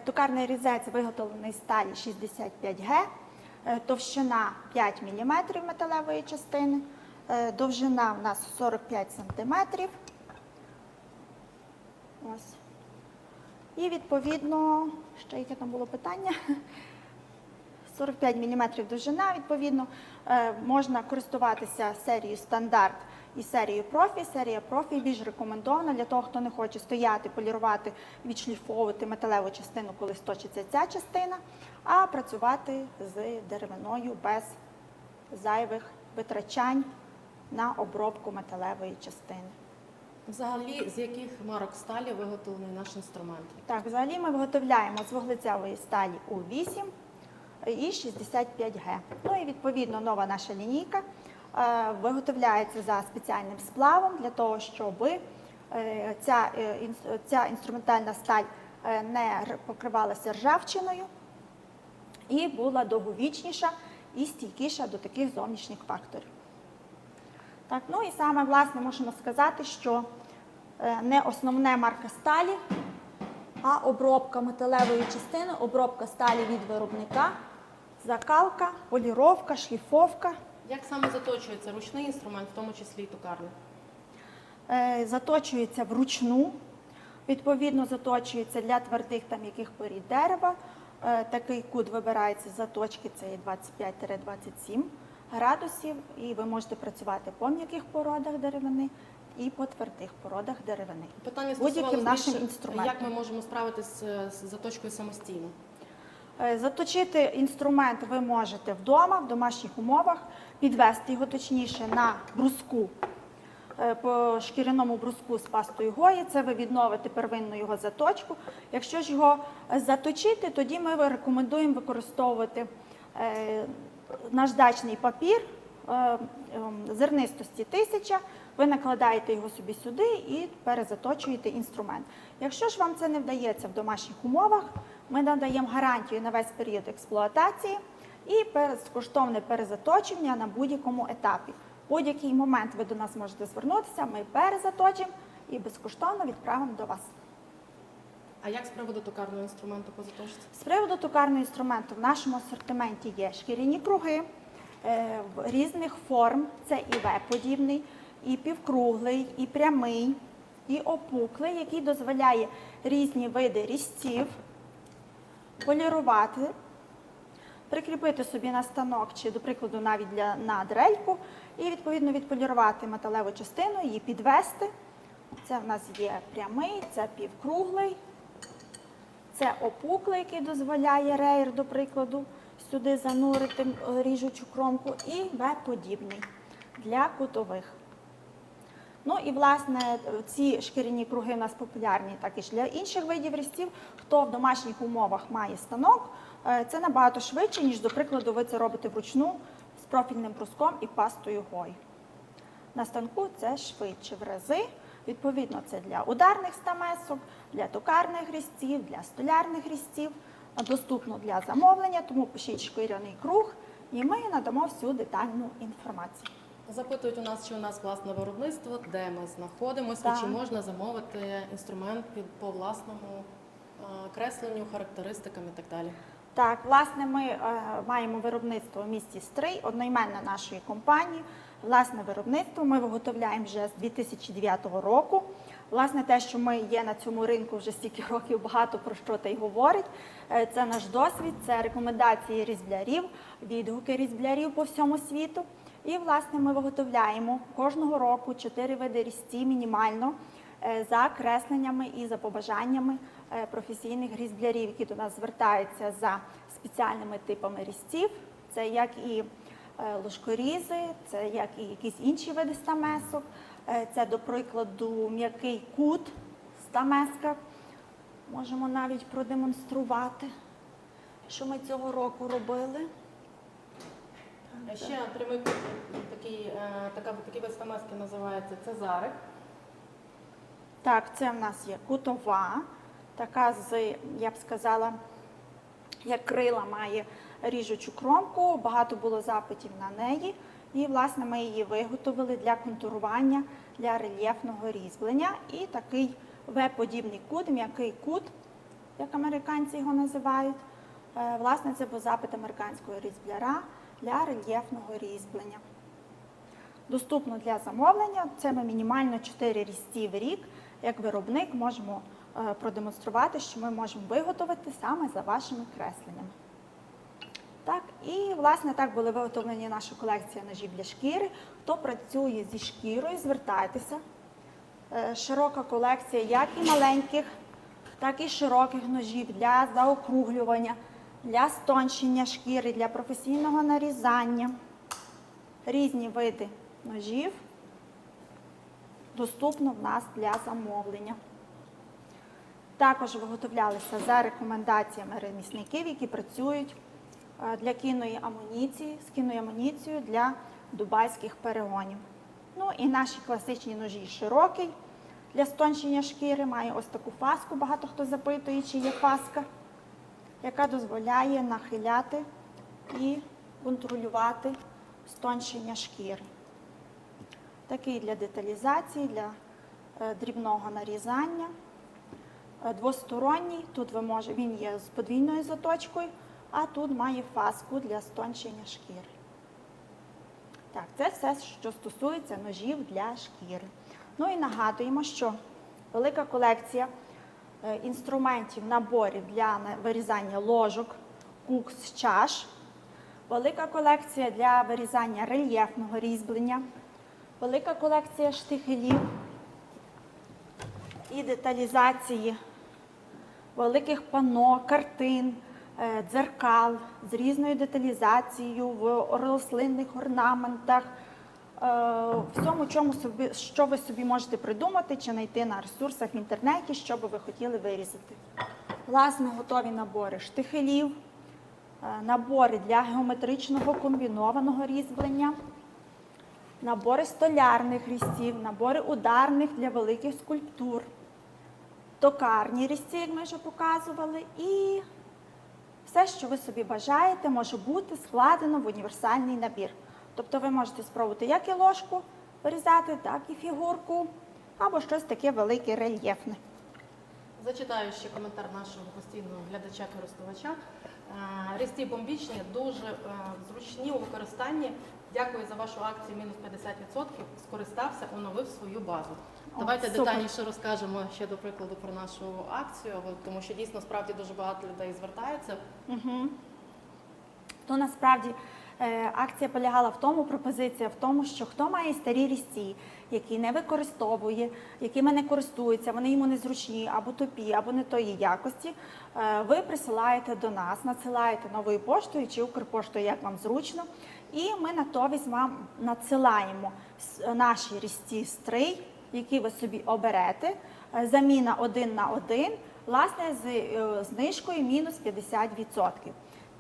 Speaker 1: токарний різець виготовлений з сталі 65Г, товщина 5 мм металевої частини, довжина у нас 45 см. Ось. І, відповідно, ще яке там було питання? 45 мм довжина, відповідно, можна користуватися серією стандарт і серією профі. Серія профі більш рекомендована для того, хто не хоче стояти, полірувати, відшліфовувати металеву частину, коли сточиться ця частина, а працювати з деревиною без зайвих витрачань на обробку металевої частини.
Speaker 2: Взагалі, з яких марок сталі виготовлений наш інструмент?
Speaker 1: Так, взагалі ми виготовляємо з вуглецевої сталі У8 і 65Г. Ну і відповідно нова наша лінійка виготовляється за спеціальним сплавом для того, щоб ця інструментальна сталь не покривалася ржавчиною і була довговічніша і стійкіша до таких зовнішніх факторів. Так, ну і саме, власне, можемо сказати, що не основна марка сталі, а обробка металевої частини, обробка сталі від виробника, закалка, поліровка, шліфовка.
Speaker 2: Як саме заточується ручний інструмент, в тому числі і токарний?
Speaker 1: Заточується вручну, відповідно заточується для твердих та м'яких порід дерева. Такий кут вибирається з заточки, це є 25-27 градусів, і ви можете працювати по м'яких породах деревини і по твердих породах деревини.
Speaker 2: Питання
Speaker 1: Будь-яким
Speaker 2: стосувалося
Speaker 1: нашим
Speaker 2: більше,
Speaker 1: інструментом.
Speaker 2: як ми можемо справитися з заточкою самостійно?
Speaker 1: Заточити інструмент ви можете вдома, в домашніх умовах, підвести його точніше на бруску, по шкіряному бруску з пастою Гої, це ви відновите первинну його заточку. Якщо ж його заточити, тоді ми рекомендуємо використовувати наждачний папір зернистості 1000, ви накладаєте його собі сюди і перезаточуєте інструмент. Якщо ж вам це не вдається в домашніх умовах, ми надаємо гарантію на весь період експлуатації. і безкоштовне перезаточення на будь-якому етапі. В будь-який момент ви до нас можете звернутися, ми перезаточимо і безкоштовно відправимо до вас.
Speaker 2: А як з приводу токарного інструменту по заточці?
Speaker 1: З приводу токарного інструменту в нашому асортименті є шкіряні круги різних форм. Це і В-подібний, і півкруглий, і прямий, і опуклий, який дозволяє різні види різців полірувати, прикріпити собі на станок чи, до прикладу, навіть на дрельку і, відповідно, відполірувати металеву частину, її підвести. Це в нас є прямий, це півкруглий, це опуклий, який дозволяє рейер, до прикладу, сюди занурити ріжучу кромку, і В-подібний для кутових. Ну і, власне, ці шкіряні круги у нас популярні також для інших видів різців. Хто в домашніх умовах має станок, це набагато швидше, ніж, до прикладу, ви це робите вручну з профільним бруском і пастою Гой. На станку це швидше в рази. Відповідно, це для ударних стамесок, для токарних різців, для столярних різців. Доступно для замовлення, тому пишіть шкіряний круг, і ми надамо всю детальну інформацію.
Speaker 2: Запитують у нас, чи у нас власне виробництво, де ми знаходимося,
Speaker 1: Так.
Speaker 2: чи можна замовити інструмент по власному кресленню, характеристикам і так далі.
Speaker 1: Так, власне, ми маємо виробництво в місті Стрий, одноіменна нашої компанії. Власне виробництво ми виготовляємо вже з 2009 року. Власне, те, що ми є на цьому ринку вже стільки років, багато про що та й говорить. Це наш досвід, це рекомендації різблярів, відгуки різблярів по всьому світу. І, власне, ми виготовляємо кожного року 4 види різців мінімально за кресленнями і за побажаннями професійних різблярів, які до нас звертаються за спеціальними типами різців. Це як і ложкорізи, це як і якісь інші види стамесок, це, до прикладу, м'який кут стамеска. Можемо навіть продемонструвати, що ми цього року робили.
Speaker 2: Ще прямий кут, такий вид стамески називається цезарик.
Speaker 1: Так, це в нас є кутова, така з, я б сказала, як крила має ріжучу кромку, багато було запитів на неї. І, власне, ми її виготовили для контурування, для рельєфного різьблення. І такий В-подібний кут, м'який кут, як американці його називають. Власне, це був запит американського різбляра для рельєфного різьблення. Доступно для замовлення, це ми мінімально 4 різці в рік. Як виробник можемо продемонструвати, що ми можемо виготовити саме за вашими кресленнями. Так, і, власне, так були виготовлені наша колекція ножів для шкіри. Хто працює зі шкірою, звертайтеся. Широка колекція як і маленьких, так і широких ножів для заокруглювання, для стончення шкіри, для професійного нарізання. Різні види ножів доступно в нас для замовлення. Також виготовлялися за рекомендаціями ремісників, які працюють для кінної амуніції, з кінною амуніцією для дубайських перегонів. Ну і наші класичні ножі широкий для стончення шкіри, має ось таку фаску, багато хто запитує, чи є фаска, яка дозволяє нахиляти і контролювати стончення шкіри. Такий для деталізації, для дрібного нарізання. Двосторонній, тут він є з подвійною заточкою, а тут має фаску для стончення шкіри. Так, це все, що стосується ножів для шкіри. Ну і нагадуємо, що велика колекція інструментів, наборів для вирізання ложок, кукс, чаш, велика колекція для вирізання рельєфного різьблення, велика колекція штихелів і деталізації великих панно, картин, дзеркал з різною деталізацією в рослинних орнаментах, всьому, що ви собі можете придумати чи знайти на ресурсах в інтернеті, що би ви хотіли вирізати. Власне, готові набори штихелів, набори для геометричного комбінованого різьблення, набори столярних різців, набори ударних для великих скульптур, токарні різці, як ми вже показували, і Все, що ви собі бажаєте, може бути складено в універсальний набір. Тобто ви можете спробувати як і ложку вирізати, так і фігурку, або щось таке велике, рельєфне.
Speaker 2: Зачитаю ще коментар нашого постійного глядача-користувача. Різці бомбічні, дуже зручні у використанні. Дякую за вашу акцію мінус 50%. Скористався, оновив свою базу. Давайте
Speaker 1: супер.
Speaker 2: детальніше розкажемо ще до прикладу про нашу акцію, тому що дійсно справді дуже багато людей звертаються.
Speaker 1: То насправді акція полягала в тому, пропозиція в тому, що хто має старі різці, які не використовує, якими не користується, вони йому незручні, або тупі, або не тої якості, ви присилаєте до нас, надсилаєте новою поштою чи Укрпоштою, як вам зручно, і ми натомість вам надсилаємо наші різці стрий, які ви собі оберете, заміна 1 на 1, власне, з знижкою мінус 50%.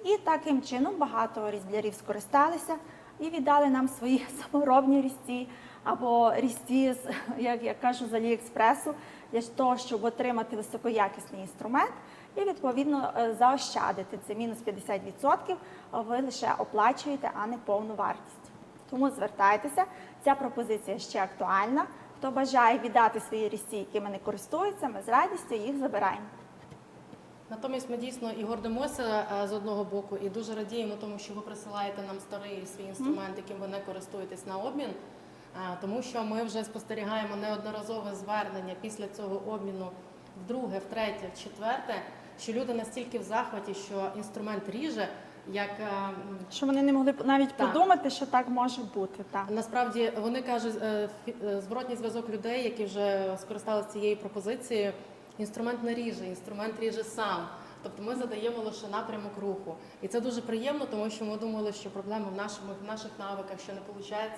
Speaker 1: І таким чином багато різблярів скористалися і віддали нам свої саморобні різці або різці, як я кажу, з Аліекспресу, для того, щоб отримати високоякісний інструмент і, відповідно, заощадити. Це мінус 50%, ви лише оплачуєте, а не повну вартість. Тому звертайтеся, ця пропозиція ще актуальна. Хто бажає віддати свої різці, якими не користуються, ми з радістю їх забираємо.
Speaker 2: Натомість ми дійсно і гордимося з одного боку, і дуже радіємо тому, що ви присилаєте нам старий свій інструмент, яким ви не користуєтесь, на обмін, тому що ми вже спостерігаємо неодноразове звернення після цього обміну вдруге, втретє, вчетверте, що люди настільки в захваті, що інструмент ріже, як...
Speaker 1: Що вони не могли навіть
Speaker 2: Так.
Speaker 1: подумати, що так може бути. Так.
Speaker 2: Насправді, вони кажуть, зворотній зв'язок людей, які вже скористалися цією пропозицією, інструмент не ріже, інструмент ріже сам. Тобто ми задаємо лише напрямок руху. І це дуже приємно, тому що ми думали, що проблема в наших навиках, що не виходить,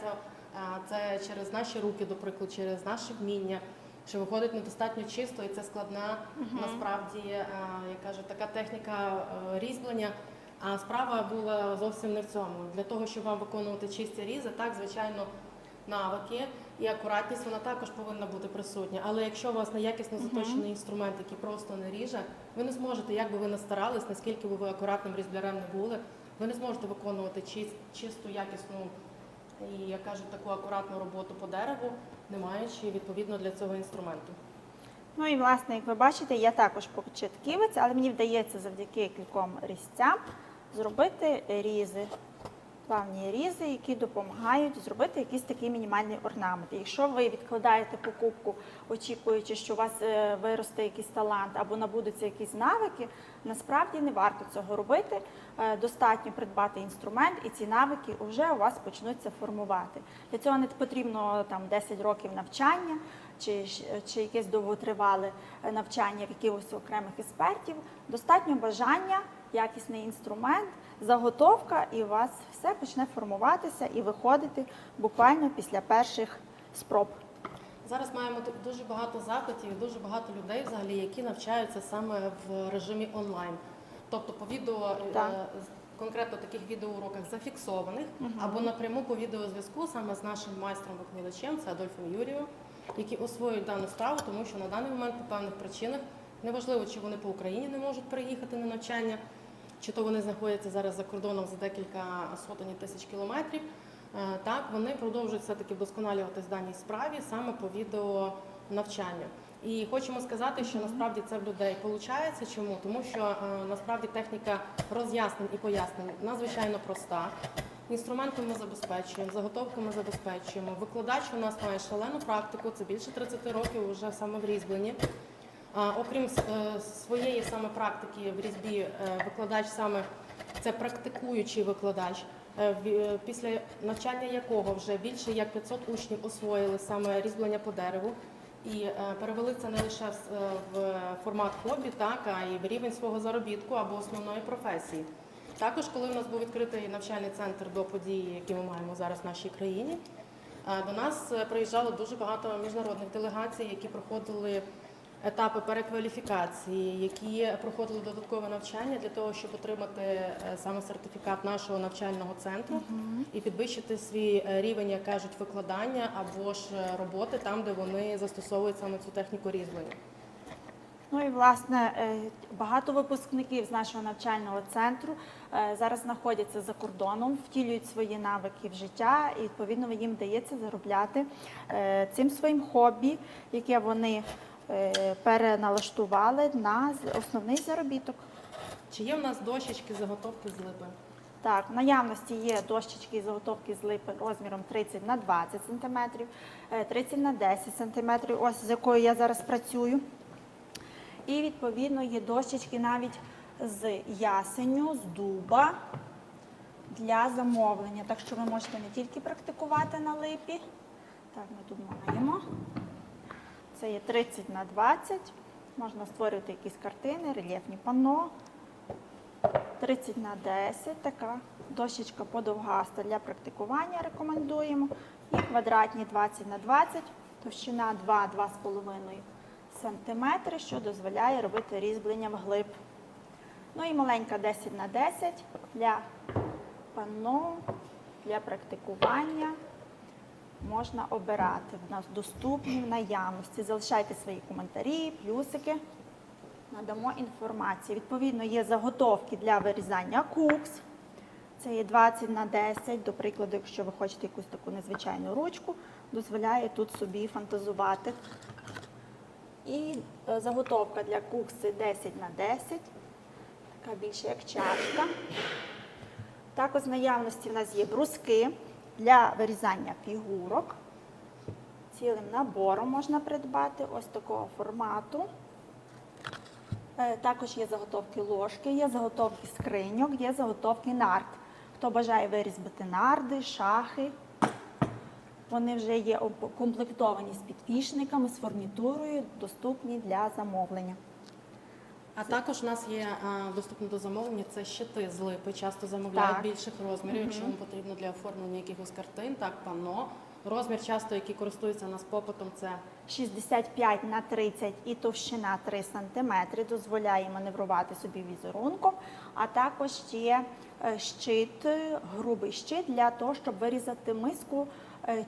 Speaker 2: це через наші руки, до прикладу, через наше вміння, що виходить недостатньо чисто, і це складна, насправді, як кажуть, така техніка різьблення. А справа була зовсім не в цьому. Для того, щоб вам виконувати чисті різи, так, звичайно, навики і акуратність, вона також повинна бути присутня. Але якщо у вас неякісно заточений інструмент, який просто не ріже, ви не зможете, як би ви не старались, наскільки би ви акуратним різблярем не були, ви не зможете виконувати чисту, якісну і, як кажуть, таку акуратну роботу по дереву, не маючи, відповідно, для цього інструменту.
Speaker 1: Ну і, власне, як ви бачите, я також початківець, але мені вдається завдяки кільком різцям зробити різи, плавні різи, які допомагають зробити якийсь такий мінімальний орнамент. І якщо ви відкладаєте покупку, очікуючи, що у вас виросте якийсь талант або набудуться якісь навики, насправді не варто цього робити. Достатньо придбати інструмент, і ці навики вже у вас почнуться формувати. Для цього не потрібно там 10 років навчання чи якесь довготривале навчання в якихось окремих експертів. Достатньо бажання, якісний інструмент, заготовка, і у вас все почне формуватися і виходити буквально після перших спроб.
Speaker 2: Зараз маємо дуже багато запитів і дуже багато людей, взагалі, які навчаються саме в режимі онлайн. Тобто по відео, конкретно таких відеоуроках зафіксованих, або напряму по відеозв'язку саме з нашим майстром-викладачем, це Адольфом Юрієм, які освоюють дану справу, тому що на даний момент по певних причинах, неважливо, чи вони по Україні не можуть переїхати на навчання, чи то вони знаходяться зараз за кордоном за декілька сотень тисяч кілометрів, так, вони продовжують все-таки вдосконалюватись в даній справі саме по відео навчанню. І хочемо сказати, що насправді це в людей виходить. Чому? Тому що насправді техніка роз'яснень і пояснень надзвичайно проста. Інструменти ми забезпечуємо, заготовку ми забезпечуємо. Викладач у нас має шалену практику, це більше 30 років вже саме в різьбленні. Окрім своєї саме практики в різьбі, викладач саме це практикуючий викладач, після навчання якого вже більше як 500 учнів освоїли саме різьблення по дереву і перевели це не лише в формат хобі, так, а й в рівень свого заробітку або основної професії. Також, коли у нас був відкритий навчальний центр до подій, які ми маємо зараз в нашій країні, до нас приїжджало дуже багато міжнародних делегацій, які проходили етапи перекваліфікації, які проходили додаткове навчання для того, щоб отримати саме сертифікат нашого навчального центру і підвищити свій рівень, як кажуть, викладання або ж роботи там, де вони застосовують саме цю техніку різьблення.
Speaker 1: Ну і власне багато випускників з нашого навчального центру зараз знаходяться за кордоном, втілюють свої навики в життя, і відповідно їм вдається заробляти цим своїм хобі, яке вони переналаштували на основний заробіток.
Speaker 2: Чи є в нас дощечки, заготовки з липи?
Speaker 1: Так, в наявності є дощечки і заготовки з липи розміром 30 на 20 см, 30 на 10 см, ось з якою я зараз працюю. І, відповідно, є дощечки навіть з ясеню, з дуба для замовлення. Так що ви можете не тільки практикувати на липі. Так, ми тут маємо. Це є 30 на 20. Можна створювати якісь картини, рельєфні панно. 30 на 10, така дощечка подовгаста для практикування рекомендуємо. І квадратні 20 на 20, товщина 2-2,5 см, що дозволяє робити різьблення вглиб. Ну і маленька 10 на 10 для панно, для практикування. Можна обирати, в нас доступні в наявності. Залишайте свої коментарі, плюсики. Надамо інформацію. Відповідно, є заготовки для вирізання кукс. Це є 20 на 10. До прикладу, якщо ви хочете якусь таку незвичайну ручку, дозволяє тут собі фантазувати. І заготовка для кукси 10 на 10. Така більше як чашка. Також в наявності в нас є бруски для вирізання фігурок. Цілим набором можна придбати ось такого формату. Також є заготовки ложки, є заготовки скриньок, є заготовки нард. Хто бажає вирізбити нарди, шахи, вони вже є укомплектовані з підвішниками, з фурнітурою, доступні для замовлення.
Speaker 2: А також у нас є доступно до замовлення це щити з липи. Часто замовляють
Speaker 1: Так.
Speaker 2: більших розмірів, якщо вам потрібно для оформлення якихось картин, так, панно. Розмір часто, який користується у нас попитом, це
Speaker 1: 65 на 30 і товщина 3 см дозволяє маневрувати собі візерунком, а також є щит, грубий щит для того, щоб вирізати миску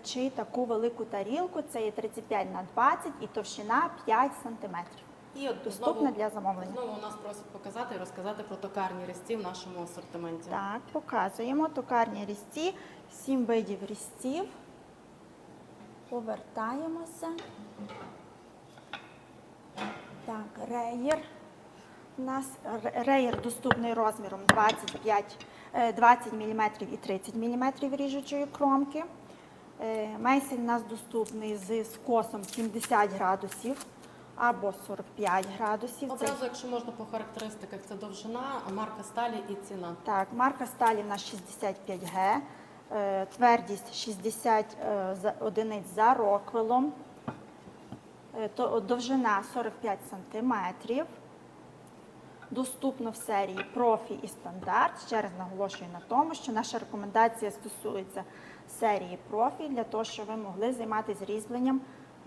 Speaker 1: чи таку велику тарілку. Це є 35 на 20 і товщина 5 см.
Speaker 2: і от
Speaker 1: Доступна для замовлення.
Speaker 2: Знову у нас просять показати і розказати про токарні різці в нашому асортименті.
Speaker 1: Так, показуємо токарні різці, 7 видів різців. Повертаємося. Так, реєр. У нас реєр доступний розміром 20 мм і 30 мм ріжучої кромки. Мейсель у нас доступний з скосом 70 градусів або 45 градусів.
Speaker 2: Одразу, якщо можна по характеристиках, це довжина, марка сталі і ціна.
Speaker 1: Так, марка сталі в нас 65Г, твердість 60 одиниць за роквелом, довжина 45 см. Доступно в серії профі і стандарт. Ще раз наголошую на тому, що наша рекомендація стосується серії профі, для того, щоб ви могли займатися різьбленням,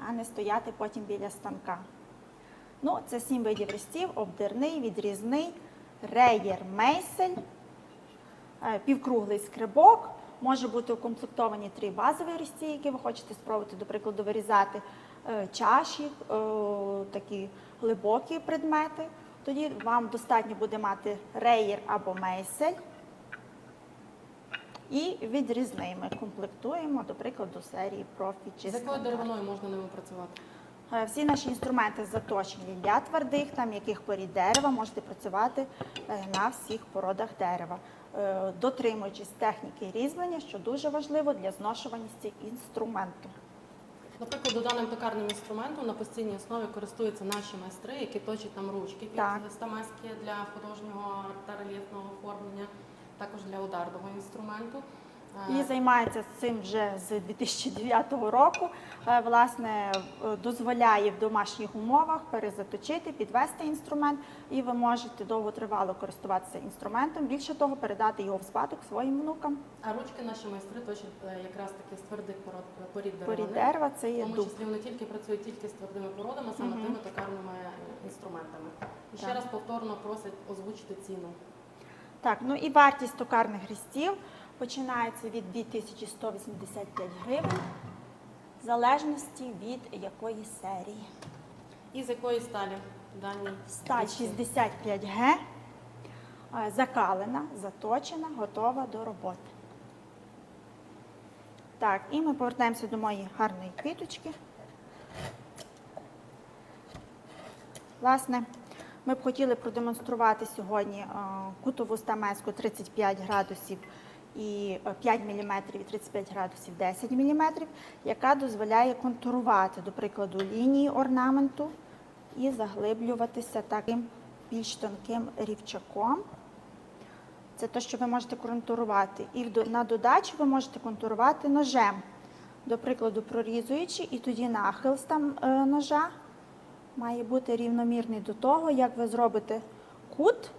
Speaker 1: а не стояти потім біля станка. Ну, це 7 видів різців: обдирний, відрізний, реєр, мейсель, півкруглий скребок. Може бути укомплектовані 3 базові різці, які ви хочете спробувати, до прикладу, вирізати чаші, такі глибокі предмети. Тоді вам достатньо буде мати реєр або мейсель. І відрізний ми комплектуємо, до прикладу, серії профі чи
Speaker 2: З якою
Speaker 1: стандарт.
Speaker 2: деревиною можна ними працювати?
Speaker 1: Всі наші інструменти заточені для твердих та м'яких порід дерева. Можете працювати на всіх породах дерева, дотримуючись техніки різьблення, що дуже важливо для зношуваності інструменту.
Speaker 2: Наприклад, даним токарним інструментом на постійній основі користуються наші майстри, які точать там ручки
Speaker 1: Так.
Speaker 2: під стамески для художнього та рельєфного оформлення, також для ударного інструменту.
Speaker 1: І займається цим вже з 2009 року. Власне, дозволяє в домашніх умовах перезаточити, підвести інструмент, і ви можете довготривало користуватися інструментом. Більше того, передати його в спадок своїм внукам.
Speaker 2: А ручки наші майстри точать якраз таки з твердих порід
Speaker 1: Порід
Speaker 2: деревини.
Speaker 1: дерева це
Speaker 2: В
Speaker 1: є
Speaker 2: тому
Speaker 1: дуб.
Speaker 2: числі вони тільки працюють тільки з твердими породами, саме тими токарними інструментами. І ще
Speaker 1: Так.
Speaker 2: раз повторно просять озвучити ціну.
Speaker 1: Так, ну і вартість токарних різців починається від 2185 гривень, в залежності від якої серії.
Speaker 2: І з якої сталі дані?
Speaker 1: Сталь 65Г, закалена, заточена, готова до роботи. Так, і ми повертаємося до моєї гарної квіточки. Власне, ми б хотіли продемонструвати сьогодні кутову стамеску 35 градусів і 5 мм і 35 градусів 10 мм, яка дозволяє контурувати, до прикладу, лінії орнаменту і заглиблюватися таким більш тонким рівчаком. Це те, що ви можете контурувати. І на додачу ви можете контурувати ножем, до прикладу, прорізуючи, і тоді нахил ножа має бути рівномірний до того, як ви зробите кут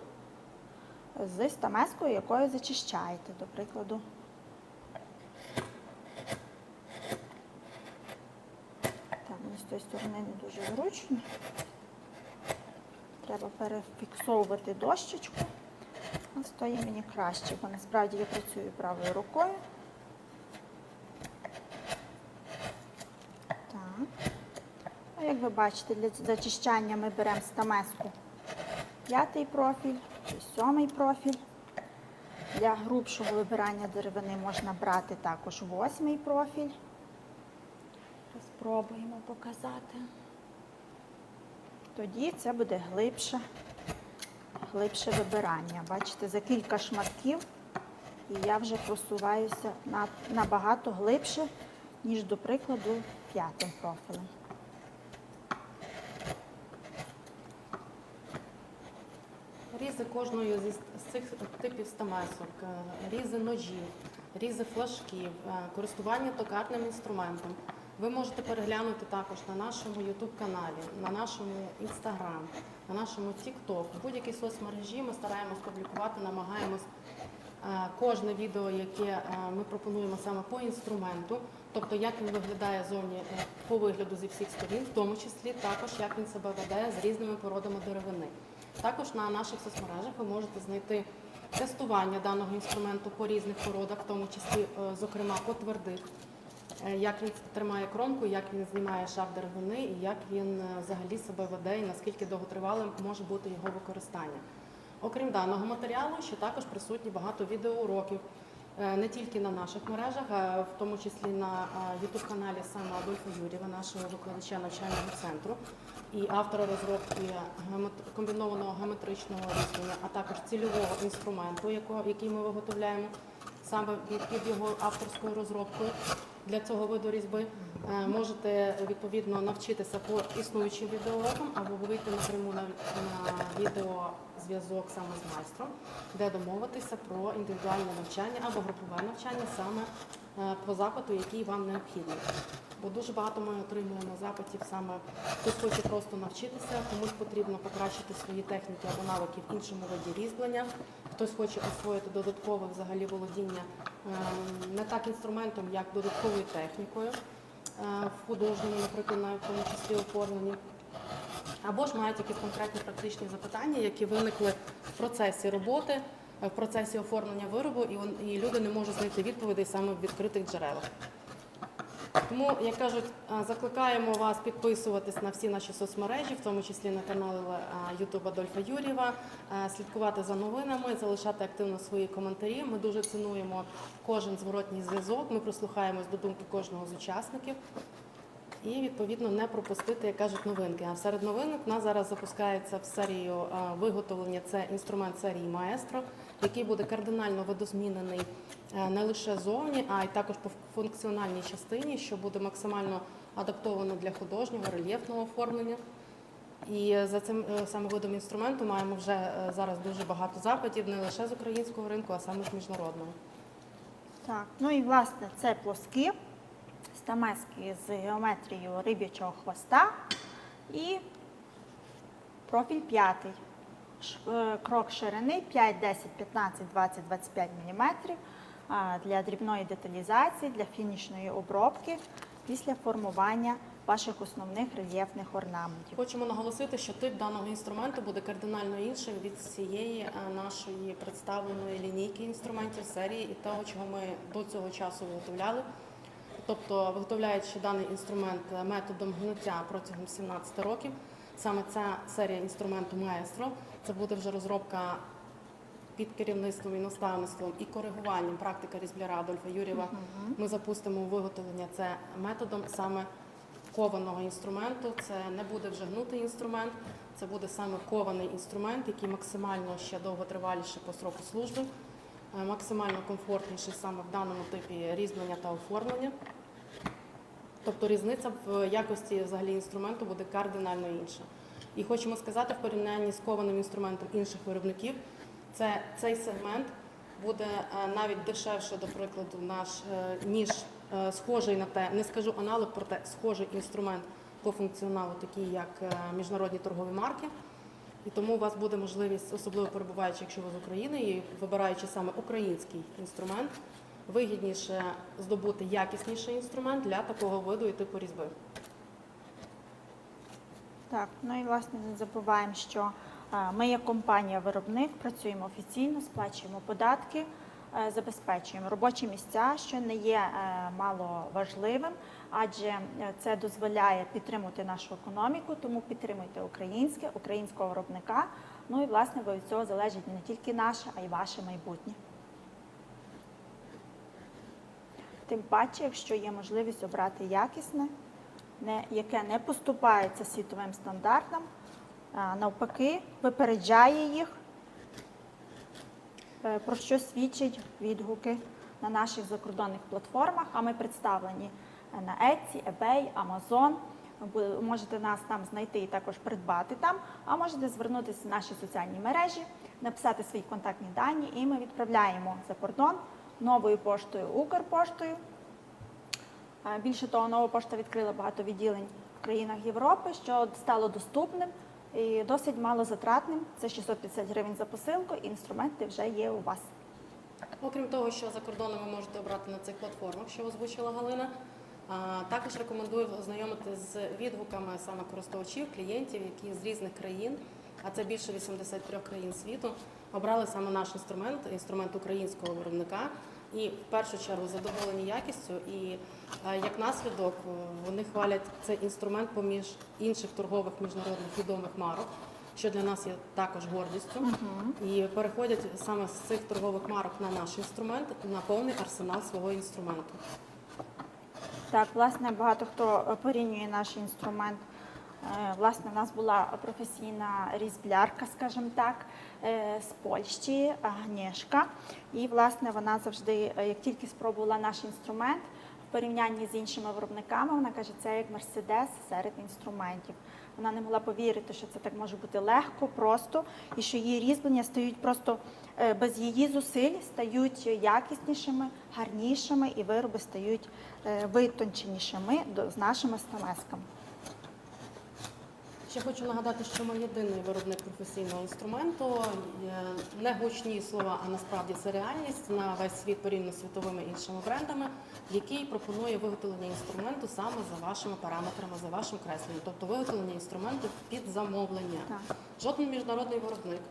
Speaker 1: з стамескою, якою зачищаєте, до прикладу. Так, мені з тієї сторони не дуже зручно. Треба перефіксовувати дощечку. З тої мені краще, бо насправді я працюю правою рукою. Так. А як ви бачите, для зачищання ми беремо стамеску 5-й профіль, 7-й профіль. Для грубшого вибирання деревини можна брати також 8-й профіль. Спробуємо показати. Тоді це буде глибше вибирання. Бачите, за кілька шматків і я вже просуваюся набагато глибше, ніж, до прикладу, 5-м профілем.
Speaker 2: Різи кожної з цих типів стамесок, різи ножів, різи флажків, користування токарним інструментом ви можете переглянути також на нашому YouTube-каналі, на нашому Instagram, на нашому TikTok. В будь-якій соцмережі ми стараємось публікувати, намагаємось кожне відео, яке ми пропонуємо саме по інструменту, тобто як він виглядає зовні по вигляду зі всіх сторін, в тому числі також як він себе веде з різними породами деревини. Також на наших соцмережах ви можете знайти тестування даного інструменту по різних породах, в тому числі, зокрема, по твердих, як він тримає кромку, як він знімає шар деревини і як він взагалі себе веде і наскільки довготривалим може бути його використання. Окрім даного матеріалу, ще також присутні багато відеоуроків, не тільки на наших мережах, а в тому числі на YouTube-каналі саме Адольфа Юрєва, нашого викладача навчального центру і автора розробки комбінованого геометричного різьблення, а також цільового інструменту, який ми виготовляємо саме під його авторською розробкою для цього виду різьби. Можете відповідно навчитися по існуючим відеоурокам або вийти напряму на відеозв'язок саме з майстром, де домовитися про індивідуальне навчання або групове навчання саме по запиту, який вам необхідний. Бо дуже багато ми отримуємо запитів саме, хтось хоче просто навчитися, комусь потрібно покращити свої техніки або навики в іншому виді різьблення, хтось хоче освоїти додаткове взагалі володіння не так інструментом, як додатковою технікою в художньому, наприклад, навіть в тому числі оформленні. Або ж мають якісь конкретні практичні запитання, які виникли в процесі роботи, в процесі оформлення виробу, і люди не можуть знайти відповідей саме в відкритих джерелах. Тому, як кажуть, закликаємо вас підписуватись на всі наші соцмережі, в тому числі на канал YouTube Адольфа Юрєва, слідкувати за новинами, залишати активно свої коментарі. Ми дуже цінуємо кожен зворотній зв'язок, ми прислухаємось до думки кожного з учасників і, відповідно, не пропустити, як кажуть, новинки. А серед новинок у нас зараз запускається в серію виготовлення, це інструмент серії Маестро, який буде кардинально видозмінений не лише зовні, а й також по функціональній частині, що буде максимально адаптовано для художнього, рельєфного оформлення. І за цим саме видом інструменту маємо вже зараз дуже багато запитів, не лише з українського ринку, а саме з міжнародного.
Speaker 1: Так, ну і власне це плоскі стамески з геометрією риб'ячого хвоста і профіль 5. Крок ширини 5, 10, 15, 20, 25 мм для дрібної деталізації, для фінішної обробки після формування ваших основних рельєфних орнаментів.
Speaker 2: Хочемо наголосити, що тип даного інструменту буде кардинально іншим від всієї нашої представленої лінійки інструментів серії і того, чого ми до цього часу виготовляли. Тобто, виготовляючи даний інструмент методом гнуття протягом 17 років, саме ця серія інструменту Маестро, це буде вже розробка під керівництвом і наставництвом і коригуванням практика різбляра Адольфа Юрєва. Ми запустимо виготовлення це методом саме кованого інструменту. Це не буде вже гнутий інструмент, це буде саме кований інструмент, який максимально ще довготриваліше по сроку служби, максимально комфортніший саме в даному типі різьблення та оформлення. Тобто різниця в якості взагалі інструменту буде кардинально інша. І хочемо сказати, в порівнянні з кованим інструментом інших виробників, цей сегмент буде навіть дешевше, до прикладу, ніж схожий на те, не скажу аналог, проте схожий інструмент по функціоналу, такий як міжнародні торгові марки. І тому у вас буде можливість, особливо перебуваючи, якщо ви з України, і вибираючи саме український інструмент, вигідніше здобути якісніший інструмент для такого виду і типу різьби.
Speaker 1: Так, ну і власне не забуваємо, що ми як компанія-виробник працюємо офіційно, сплачуємо податки, забезпечуємо робочі місця, що не є мало важливим, адже це дозволяє підтримувати нашу економіку, тому підтримуйте українського виробника. Ну і власне від цього залежить не тільки наше, а й ваше майбутнє. Тим паче, якщо є можливість обрати якісне, яке не поступається світовим стандартам, навпаки, випереджає їх, про що свідчать відгуки на наших закордонних платформах, а ми представлені на Etsy, eBay, Amazon. Ви можете нас там знайти і також придбати там, а можете звернутися в наші соціальні мережі, написати свої контактні дані, і ми відправляємо за кордон новою поштою, Укрпоштою. Більше того, нова пошта відкрила багато відділень в країнах Європи, що стало доступним і досить малозатратним. Це 650 гривень за посилку, і інструменти вже є у вас.
Speaker 2: Окрім того, що за кордоном ви можете обрати на цих платформах, що озвучила Галина, також рекомендую ознайомитися з відгуками саме користувачів, клієнтів, які з різних країн, а це більше 83 країн світу, обрали саме наш інструмент українського виробника. І в першу чергу задоволені якістю, і як наслідок вони хвалять цей інструмент поміж інших торгових міжнародних відомих марок, що для нас є також гордістю. І переходять саме з цих торгових марок на наш інструмент, на повний арсенал свого інструменту.
Speaker 1: Так, власне, багато хто порівнює наш інструмент. Власне, в нас була професійна різблярка, скажімо так, з Польщі, Агнєшка. І, власне, вона завжди, як тільки спробувала наш інструмент, в порівнянні з іншими виробниками, вона каже, це як Мерседес серед інструментів. Вона не могла повірити, що це так може бути легко, просто, і що її різьблення стають просто без її зусиль, стають якіснішими, гарнішими, і вироби стають витонченішими з нашими стамесками.
Speaker 2: Ще хочу нагадати, що ми єдиний виробник професійного інструменту. Не гучні слова, а насправді це реальність на весь світ порівняно з світовими іншими брендами, який пропонує виготовлення інструменту саме за вашими параметрами, за вашим кресленням. Тобто виготовлення інструменту під замовлення.
Speaker 1: Так.
Speaker 2: Жоден міжнародний виробник,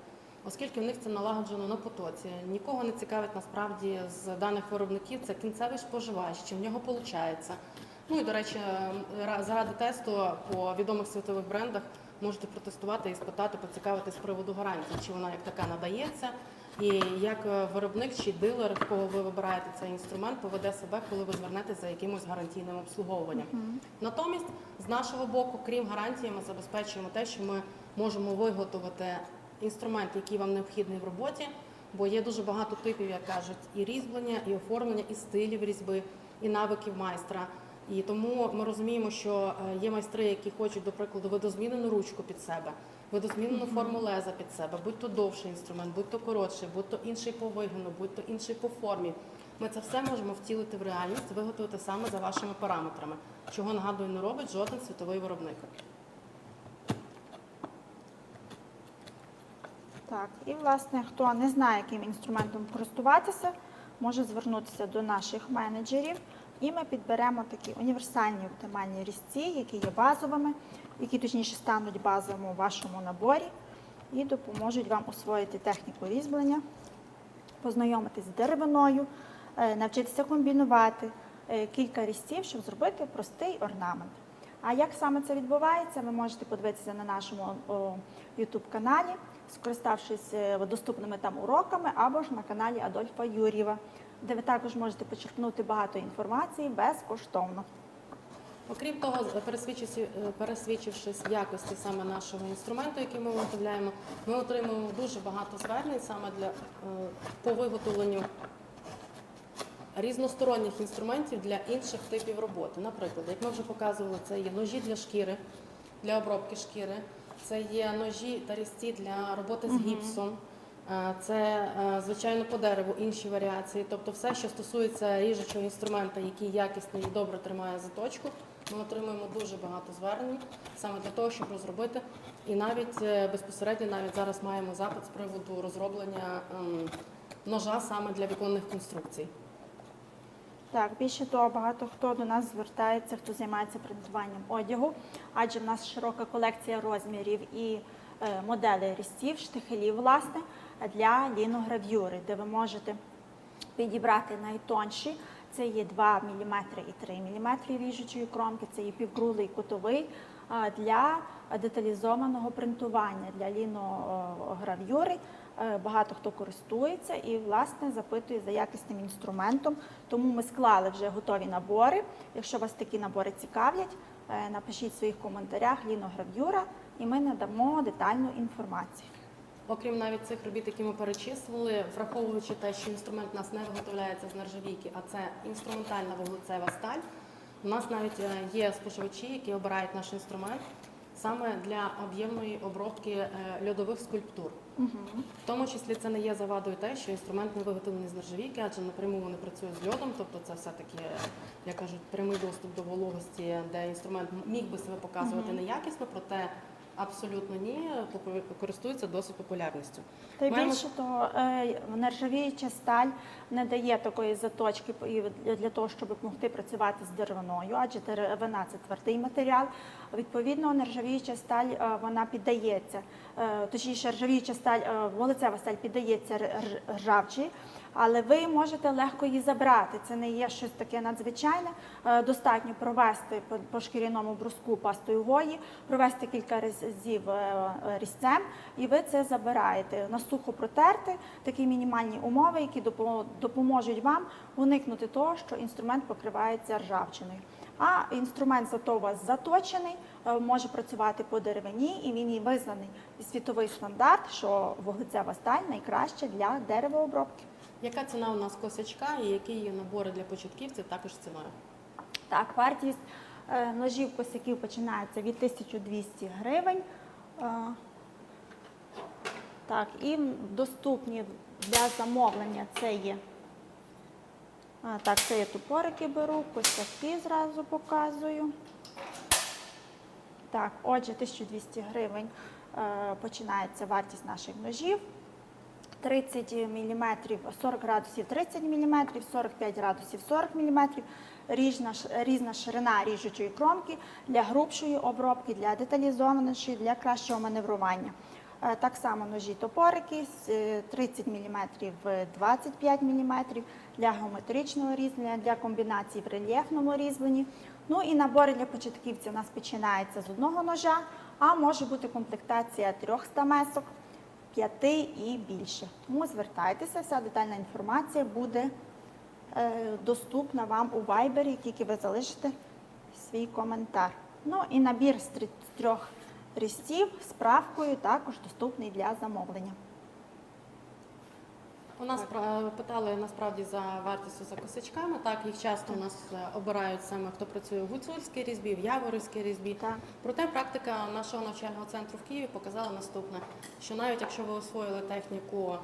Speaker 2: оскільки в них це налагоджено на потоці, нікого не цікавить насправді з даних виробників, це кінцевий споживач, чи в нього виходить. Ну і, до речі, заради тесту по відомих світових брендах можете протестувати і спитати, поцікавитись з приводу гарантії, чи вона як така надається, і як виробник чи дилер, в кого ви вибираєте цей інструмент, поведе себе, коли ви звернетеся за якимось гарантійним обслуговуванням. Натомість, з нашого боку, крім гарантії, ми забезпечуємо те, що ми можемо виготовити інструмент, який вам необхідний в роботі, бо є дуже багато типів, як кажуть, і різьблення, і оформлення, і стилів різьби, і навиків майстра. І тому ми розуміємо, що є майстри, які хочуть, до прикладу, видозмінену ручку під себе, видозмінену форму леза під себе, будь-то довший інструмент, будь-то коротший, будь-то інший по вигину, будь-то інший по формі. Ми це все можемо втілити в реальність, виготовити саме за вашими параметрами, чого, нагадую, не робить жоден світовий виробник.
Speaker 1: Так, і, власне, хто не знає, яким інструментом користуватися, може звернутися до наших менеджерів, і ми підберемо такі універсальні оптимальні різці, які є базовими, які, точніше, стануть базовими у вашому наборі і допоможуть вам освоїти техніку різьблення, познайомитись з деревиною, навчитися комбінувати кілька різців, щоб зробити простий орнамент. А як саме це відбувається, ви можете подивитися на нашому YouTube-каналі, скориставшись доступними там уроками, або ж на каналі Адольфа Юр'єва, де ви також можете почерпнути багато інформації безкоштовно.
Speaker 2: Окрім того, пересвідчившись в якості саме нашого інструменту, який ми виготовляємо, ми отримуємо дуже багато звернень саме по виготовленню різносторонніх інструментів для інших типів роботи. Наприклад, як ми вже показували, це є ножі для шкіри, для обробки шкіри, це є ножі та різці для роботи з гіпсом, це, звичайно, по дереву інші варіації. Тобто все, що стосується ріжучого інструмента, який якісно і добре тримає заточку, ми отримуємо дуже багато звернень саме для того, щоб розробити. І навіть безпосередньо навіть зараз маємо запит з приводу розроблення ножа саме для віконних конструкцій.
Speaker 1: Так, більше того, багато хто до нас звертається, хто займається принтуванням одягу, адже в нас широка колекція розмірів і моделей різців, штихелів, власне, для ліногравюри, де ви можете підібрати найтонші. Це є 2 мм і 3 мм ріжучої кромки, це є півкруглий кутовий для деталізованого принтування, для ліногравюри. Багато хто користується і, власне, запитує за якісним інструментом. Тому ми склали вже готові набори. Якщо вас такі набори цікавлять, напишіть в своїх коментарях ліногравюра, і ми надамо детальну інформацію.
Speaker 2: Окрім навіть цих робіт, які ми перечислили, враховуючи те, що інструмент у нас не виготовляється з нержавійки, а це інструментальна вуглецева сталь, у нас навіть є споживачі, які обирають наш інструмент саме для об'ємної обробки льодових скульптур. В тому числі це не є завадою те, що інструмент не виготовлений з нержавійки, адже напряму вони працюють з льодом, тобто це все-таки, як кажуть, прямий доступ до вологості, де інструмент міг би себе показувати неякісно, проте абсолютно ні, користується досить популярністю.
Speaker 1: Та й більше того, нержавіюча сталь не дає такої заточки для того, щоб могти працювати з деревиною, адже деревина – це твердий матеріал. Відповідно, нержавіюча сталь, вона піддається, точніше, нержавіюча сталь, вуглецева сталь піддається ржавчі, але ви можете легко її забрати. Це не є щось таке надзвичайне. Достатньо провести по шкіряному бруску пастою Гої, провести кілька разів різцем, і ви це забираєте. На сухо протерти, такі мінімальні умови, які допоможуть вам уникнути того, що інструмент покривається ржавчиною. А інструмент зато у вас заточений, може працювати по деревині, і він і визнаний світовий стандарт, що вуглецева сталь найкраща для деревообробки.
Speaker 2: Яка ціна у нас косячка і які є набори для початківців також ціною?
Speaker 1: Так, вартість ножів косяків починається від 1200 гривень. Так, і доступні для замовлення це є. Так, це я топорики беру, косяки зразу показую. Так, отже, 1200 гривень починається вартість наших ножів. 30 мм, 40 градусів 30 мм, 45 градусів 40 мм, різна ширина ріжучої кромки для грубшої обробки, для деталізованішої, для кращого маневрування. Так само ножі-топорики з 30 мм, 25 мм для геометричного різьблення, для комбінацій в рельєфному різьбленні. Ну і набори для початківців у нас починаються з одного ножа, а може бути комплектація 300 месок, 5 і більше. Тому звертайтеся, вся детальна інформація буде доступна вам у Viber, тільки ви залишите свій коментар. Ну і набір з 3 різців з правкою також доступний для замовлення.
Speaker 2: У нас питали насправді за вартістю за косячками. Так, їх часто у нас обирають саме, хто працює в гуцульській різьбі, в яворівській різьбі.
Speaker 1: Так.
Speaker 2: Проте практика нашого навчального центру в Києві показала наступне, що навіть якщо ви освоїли техніку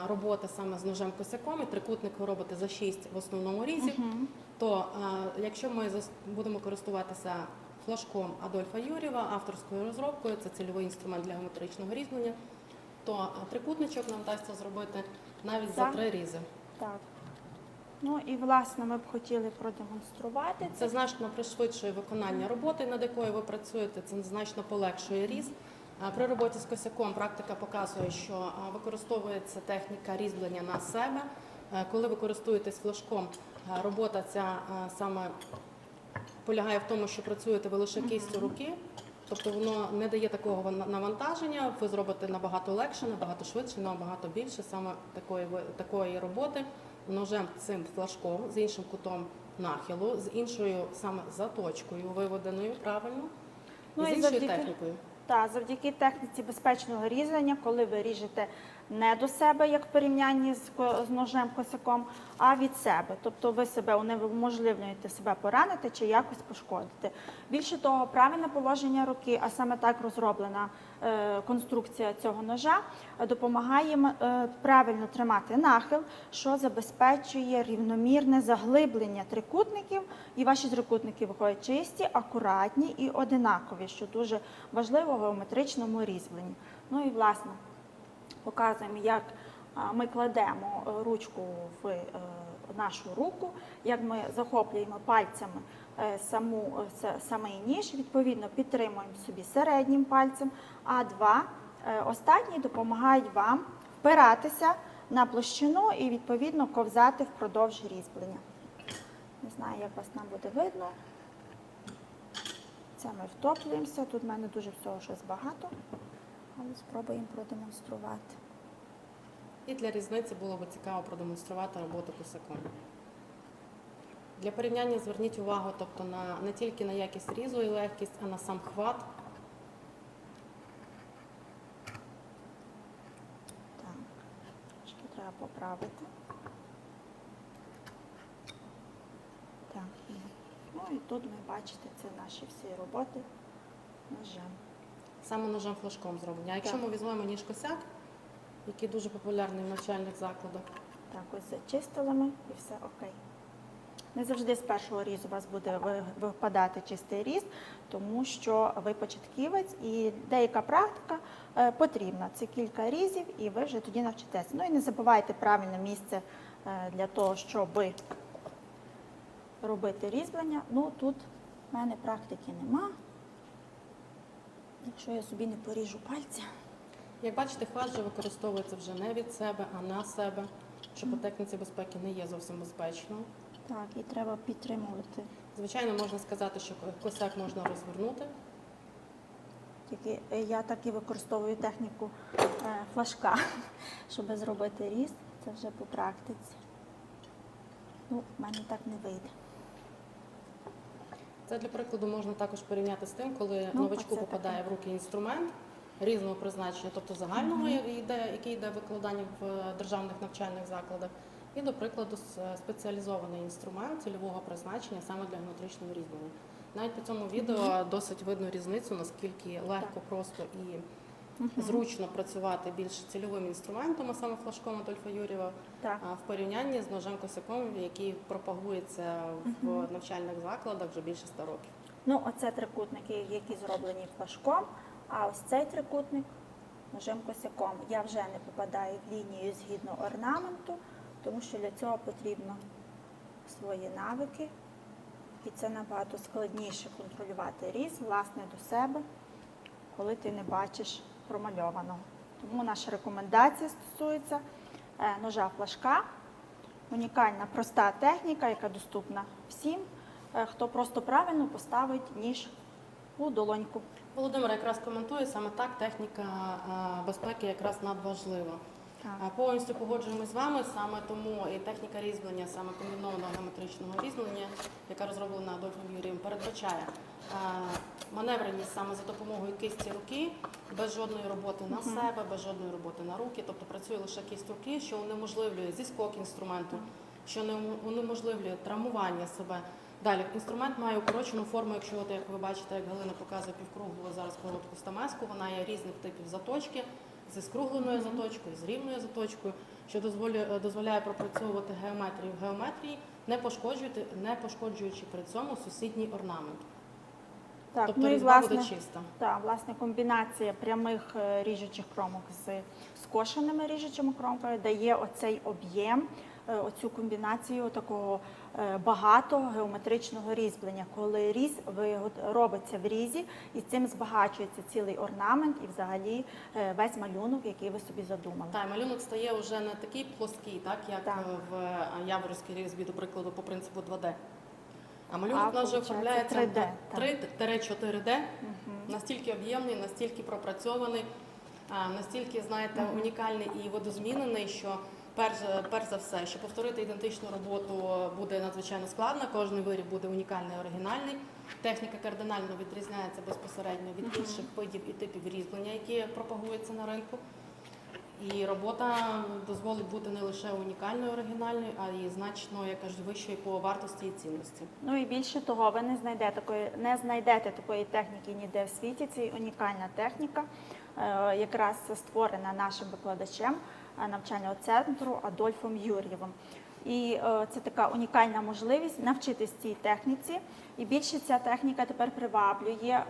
Speaker 2: роботи саме з ножем-косяком, і трикутник ви робите за 6 в основному різі, то якщо ми будемо користуватися флажком Адольфа Юр'єва, авторською розробкою, це цільовий інструмент для геометричного різьблення, то трикутничок нам вдасться зробити навіть за 3 різи.
Speaker 1: Так. Ну і, власне, ми б хотіли продемонструвати
Speaker 2: Це значно пришвидшує виконання роботи, над якою ви працюєте, це значно полегшує різ. При роботі з косяком практика показує, що використовується техніка різьблення на себе. Коли ви користуєтесь флажком, робота ця саме полягає в тому, що працюєте ви лише кістю руки, тобто воно не дає такого навантаження, ви зробите набагато легше, набагато швидше, набагато більше саме такої роботи ножем цим флажком, з іншим кутом нахилу, з іншою саме заточкою виведеною правильно, і з іншою технікою.
Speaker 1: Так, завдяки техніці безпечного різання, коли ви ріжете не до себе, як в порівнянні з ножем-косяком, а від себе. Тобто ви себе унеможливлюєте себе поранити чи якось пошкодити. Більше того, правильне положення руки, а саме так розроблена конструкція цього ножа, допомагає правильно тримати нахил, що забезпечує рівномірне заглиблення трикутників, і ваші трикутники виходять чисті, акуратні і одинакові, що дуже важливо в геометричному різьбленні. Ну і власне показуємо, як ми кладемо ручку в нашу руку, як ми захоплюємо пальцями самий ніж, відповідно підтримуємо собі середнім пальцем, а два останні допомагають вам впиратися на площину і відповідно ковзати впродовж різьблення. Не знаю, як вас нам буде видно. Це ми втоплюємося, тут в мене дуже всього щось багато, але спробуємо продемонструвати.
Speaker 2: І для різниці було б цікаво продемонструвати роботу косяком. Для порівняння зверніть увагу, тобто не тільки на якість різу і легкість, а на сам хват.
Speaker 1: Так, трошки треба поправити. Так, ну і тут ми бачите, це наші всі роботи ножем.
Speaker 2: Саме ножем флажком зроблені. А якщо ми візьмемо ніж косяк, який дуже популярний в навчальних закладах.
Speaker 1: Так, ось зачистили ми і все окей. Не завжди з першого різу у вас буде випадати чистий різ, тому що ви початківець і деяка практика потрібна. Це кілька різів і ви вже тоді навчитеся. Ну і не забувайте правильне місце для того, щоб робити різьблення. Ну тут в мене практики нема. Якщо я собі не поріжу пальця.
Speaker 2: Як бачите, хват вже використовується вже не від себе, а на себе, що по техніці безпеки не є зовсім безпечно.
Speaker 1: Так, і треба підтримувати.
Speaker 2: Звичайно, можна сказати, що косяк можна розвернути.
Speaker 1: Тільки я так і використовую техніку флажка, щоб зробити різ. Це вже по практиці. Ну, в мене так не вийде.
Speaker 2: Це, для прикладу, можна також порівняти з тим, коли
Speaker 1: Ну,
Speaker 2: новачку
Speaker 1: оце
Speaker 2: попадає в руки інструмент різного призначення, тобто загального, який йде викладання в державних навчальних закладах, і, до прикладу, спеціалізований інструмент цільового призначення саме для геометричного різьблення. Навіть по цьому відео досить видно різницю, наскільки легко, просто і зручно працювати більш цільовим інструментом, а саме флажком Адольфа Юр'єва, в порівнянні з ножем-косяком, який пропагується в навчальних закладах вже більше 100 років.
Speaker 1: Ну, оце трикутники, які зроблені флажком, а ось цей трикутник ножем-косяком. Я вже не попадаю в лінію згідно орнаменту, тому що для цього потрібно свої навики. І це набагато складніше контролювати різ, власне, до себе, коли ти не бачиш промальованого. Тому наша рекомендація стосується ножа флажка. Унікальна, проста техніка, яка доступна всім, хто просто правильно поставить ніж у долоньку.
Speaker 2: Володимир якраз коментує, саме так техніка безпеки якраз надважлива.
Speaker 1: Так.
Speaker 2: Повністю погоджуємось з вами, саме тому і техніка різьблення, саме комбінованого геометричного різьблення, яка розроблена Адольфом Юрієм, передбачає маневреність саме за допомогою кисті руки, без жодної роботи на себе, без жодної роботи на руки, тобто працює лише кисть руки, що унеможливлює зіскок інструменту, що унеможливлює травмування себе. Далі, інструмент має укорочену форму, якщо, от, як ви бачите, як Галина показує півкруглу зараз коротку стамеску, вона є різних типів заточки, зі скругленою заточкою, з рівною заточкою, що дозволяє пропрацьовувати геометрію в геометрії, не пошкоджуючи при цьому сусідній орнамент.
Speaker 1: Так,
Speaker 2: Тобто
Speaker 1: ну і
Speaker 2: різьба буде
Speaker 1: власне,
Speaker 2: чиста.
Speaker 1: так, власне, комбінація прямих ріжучих кромок з скошеними ріжучими кромками дає оцей об'єм, оцю комбінацію такого багатого геометричного різьблення, коли різ робиться в різі і цим збагачується цілий орнамент і взагалі весь малюнок, який ви собі задумали.
Speaker 2: Так, малюнок стає вже не такий плоский, так, як в яворівській різьбі, до прикладу, по принципу 2D. А малюнок у нас вже
Speaker 1: виходить,
Speaker 2: оформляється
Speaker 1: 3D, так.
Speaker 2: 3-4D, настільки об'ємний, настільки пропрацьований, настільки, знаєте, унікальний і видозмінений, що перш за все, що повторити ідентичну роботу буде надзвичайно складно, кожен виріб буде унікальний і оригінальний. Техніка кардинально відрізняється безпосередньо від інших видів і типів різьблення, які пропагуються на ринку. І робота дозволить бути не лише унікальною, оригінальною, а й значно, як кажуть, вищою по вартості і цінності.
Speaker 1: Ну і більше того, ви не знайдете такої техніки ніде в світі. Це унікальна техніка, якраз створена нашим викладачем навчального центру Адольфом Юр'євим. І це така унікальна можливість навчитись цій техніці. І більше ця техніка тепер приваблює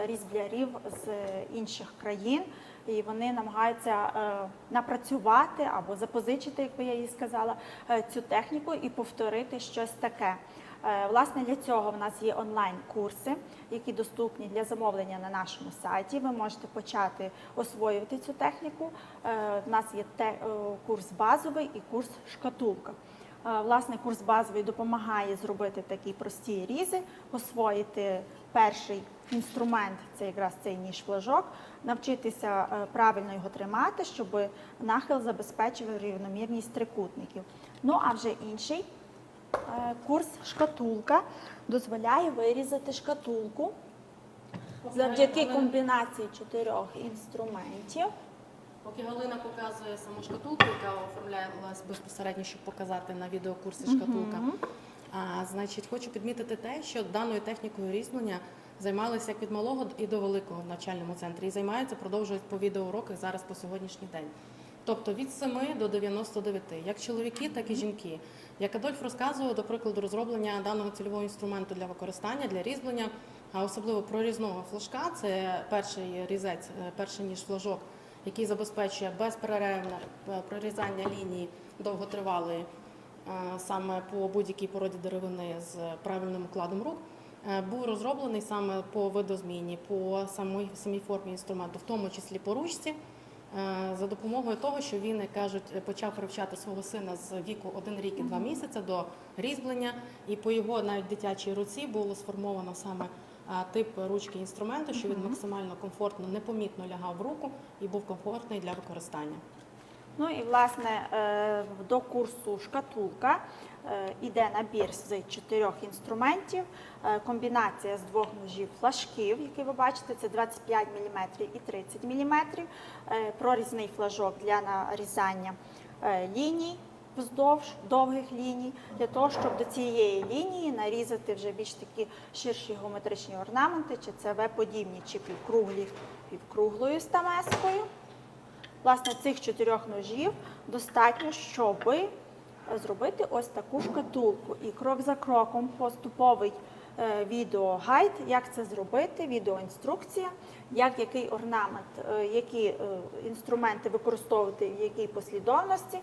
Speaker 1: різблярів з інших країн. І вони намагаються напрацювати або запозичити, як би я їй сказала, цю техніку і повторити щось таке. Власне, для цього в нас є онлайн-курси, які доступні для замовлення на нашому сайті. Ви можете почати освоювати цю техніку. У нас є курс базовий і курс шкатулка. Власне, курс базовий допомагає зробити такі прості різи, освоїти перший інструмент, це якраз цей ніж-флажок, навчитися правильно його тримати, щоб нахил забезпечив рівномірність трикутників. Ну, а вже інший курс шкатулка дозволяє вирізати шкатулку завдяки комбінації 4 інструментів.
Speaker 2: Поки Галина показує саму шкатулку, яка оформлялась безпосередньо, щоб показати на відеокурсі шкатулка, значить, хочу підмітити те, що даною технікою різьблення займалися як від малого і до великого в навчальному центрі. І займаються, продовжують по відеоуроках зараз по сьогоднішній день. Тобто від 7 до 99, як чоловіки, так і жінки. Як Адольф розказував, до прикладу, розроблення даного цільового інструменту для використання, для різьблення, а особливо прорізного флажка, це перший різець, перший ніж-флажок, який забезпечує безперервне прорізання лінії довготривалої саме по будь-якій породі деревини з правильним укладом рук, був розроблений саме по видозміні, по самій формі інструменту, в тому числі по ручці, за допомогою того, що він, як кажуть, почав привчати свого сина з віку 1 рік і 2 місяці до різьблення, і по його навіть дитячій руці було сформовано саме тип ручки інструменту, що він максимально комфортно, непомітно лягав в руку і був комфортний для використання.
Speaker 1: Ну і, власне, до курсу шкатулка йде набір з 4 інструментів, комбінація з 2 ножів флажків, які ви бачите, це 25 мм і 30 мм, прорізний флажок для нарізання ліній вздовж довгих ліній, для того, щоб до цієї лінії нарізати вже більш такі ширші геометричні орнаменти, чи це В-подібні, чи півкруглі півкруглою стамескою. Власне, цих 4 ножів достатньо, щоб зробити ось таку шкатулку. І крок за кроком поступовий відеогайд, як це зробити, відеоінструкція, який орнамент, які інструменти використовувати в якій послідовності,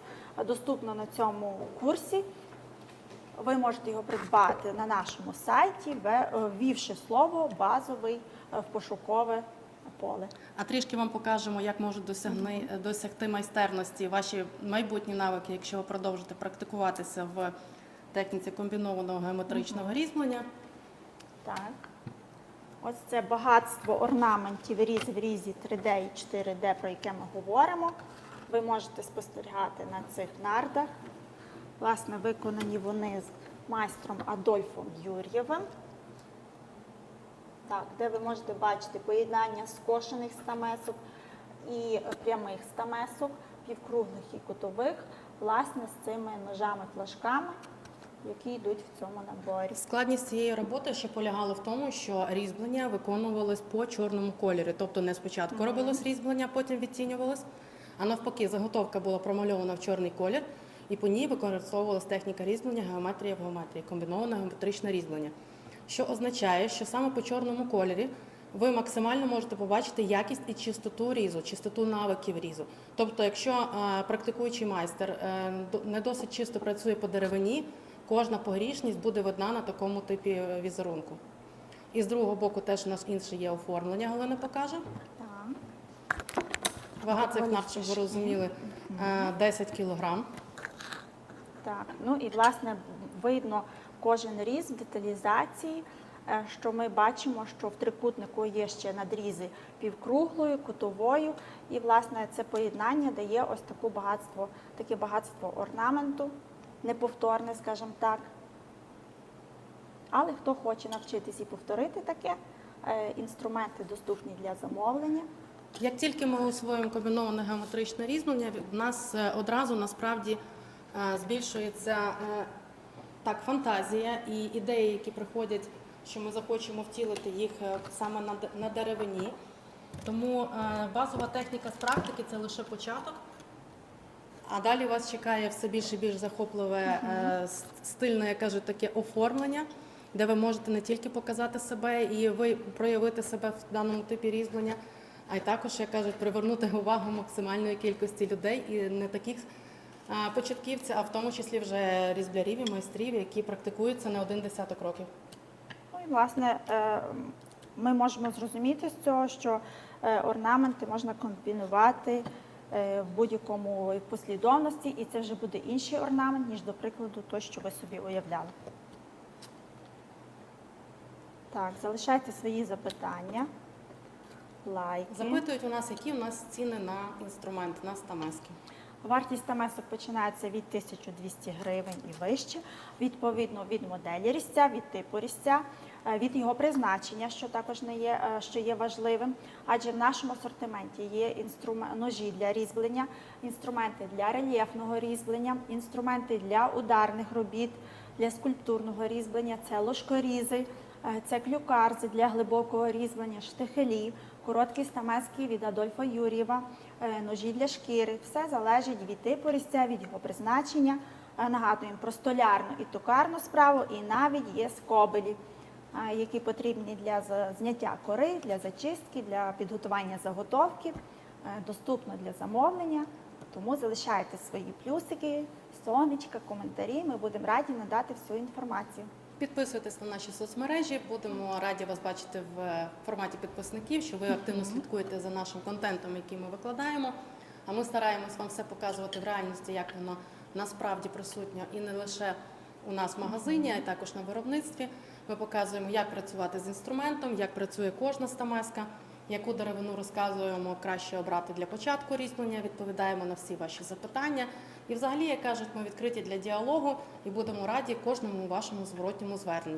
Speaker 1: доступно на цьому курсі. Ви можете його придбати на нашому сайті, ввівши слово «базовий» в пошукове поле.
Speaker 2: А трішки вам покажемо, як можуть досягти майстерності ваші майбутні навики, якщо ви продовжите практикуватися в техніці комбінованого геометричного різьблення.
Speaker 1: Так. Ось це багатство орнаментів в різі 3D і 4D, про яке ми говоримо. Ви можете спостерігати на цих нардах. Власне, виконані вони з майстром Адольфом Юр'євим. Так, де ви можете бачити поєднання скошених стамесок і прямих стамесок, півкруглих і кутових, власне, з цими ножами-флажками, які йдуть в цьому наборі.
Speaker 2: Складність цієї роботи ще полягала в тому, що різьблення виконувалось по чорному кольорі. Тобто не спочатку робилось різьблення, потім відтінювалось, а навпаки, заготовка була промальована в чорний колір, і по ній використовувалась техніка різьблення геометрія в геометрії, комбіноване геометричне різьблення. Що означає, що саме по чорному кольорі ви максимально можете побачити якість і чистоту різу, чистоту навиків різу. Тобто, якщо практикуючий майстер не досить чисто працює по деревині, кожна погрішність буде видна на такому типі візерунку. І з другого боку теж у нас інше є оформлення, Галина покаже.
Speaker 1: Так.
Speaker 2: Вага цих нард, щоб ви розуміли, 10 кг.
Speaker 1: Так, ну і, власне, видно кожен різ в деталізації, що ми бачимо, що в трикутнику є ще надрізи півкруглою, кутовою, і власне це поєднання дає ось таке багатство орнаменту, неповторне, скажімо так. Але хто хоче навчитись і повторити таке, інструменти доступні для замовлення.
Speaker 2: Як тільки ми освоїмо комбіноване геометричне різьблення, в нас одразу насправді збільшується фантазія і ідеї, які приходять, що ми захочемо втілити їх саме на деревині. Тому базова техніка з практики – це лише початок, а далі вас чекає все більше і більш захопливе, стильне, як кажуть, таке оформлення, де ви можете не тільки показати себе і ви проявити себе в даному типі різьблення, а й також, як кажуть, привернути увагу максимальної кількості людей і не таких початківців, а в тому числі вже різблярів і майстрів, які практикуються не один десяток років.
Speaker 1: Ну і, власне, ми можемо зрозуміти з цього, що орнаменти можна комбінувати в будь-якому послідовності, і це вже буде інший орнамент, ніж, до прикладу, той, що ви собі уявляли. Так, залишайте свої запитання, лайки.
Speaker 2: Запитують у нас, які у нас ціни на інструменти, на стамески.
Speaker 1: Вартість стамесок починається від 1200 гривень і вище, відповідно від моделі різця, від типу різця, від його призначення, що також що є важливим, адже в нашому асортименті є ножі для різьблення, інструменти для рельєфного різьблення, інструменти для ударних робіт, для скульптурного різьблення, це ложкорізи, це клюкарзи для глибокого різьблення, штихелі, короткі стамески від Адольфа Юр'єва, ножі для шкіри. Все залежить від типу різця, від його призначення. Нагадуємо про столярну і токарну справу, і навіть є скобелі, які потрібні для зняття кори, для зачистки, для підготування заготовки, доступно для замовлення. Тому залишайте свої плюсики, сонечка, коментарі. Ми будемо раді надати всю інформацію.
Speaker 2: Підписуйтесь на наші соцмережі, будемо раді вас бачити в форматі підписників, що ви активно слідкуєте за нашим контентом, який ми викладаємо. А ми стараємось вам все показувати в реальності, як воно насправді присутньо і не лише у нас в магазині, а й також на виробництві. Ми показуємо, як працювати з інструментом, як працює кожна стамеска, яку деревину розказуємо краще обрати для початку різьблення, відповідаємо на всі ваші запитання. І взагалі, як кажуть, ми відкриті для діалогу і будемо раді кожному вашому зворотньому зверненню.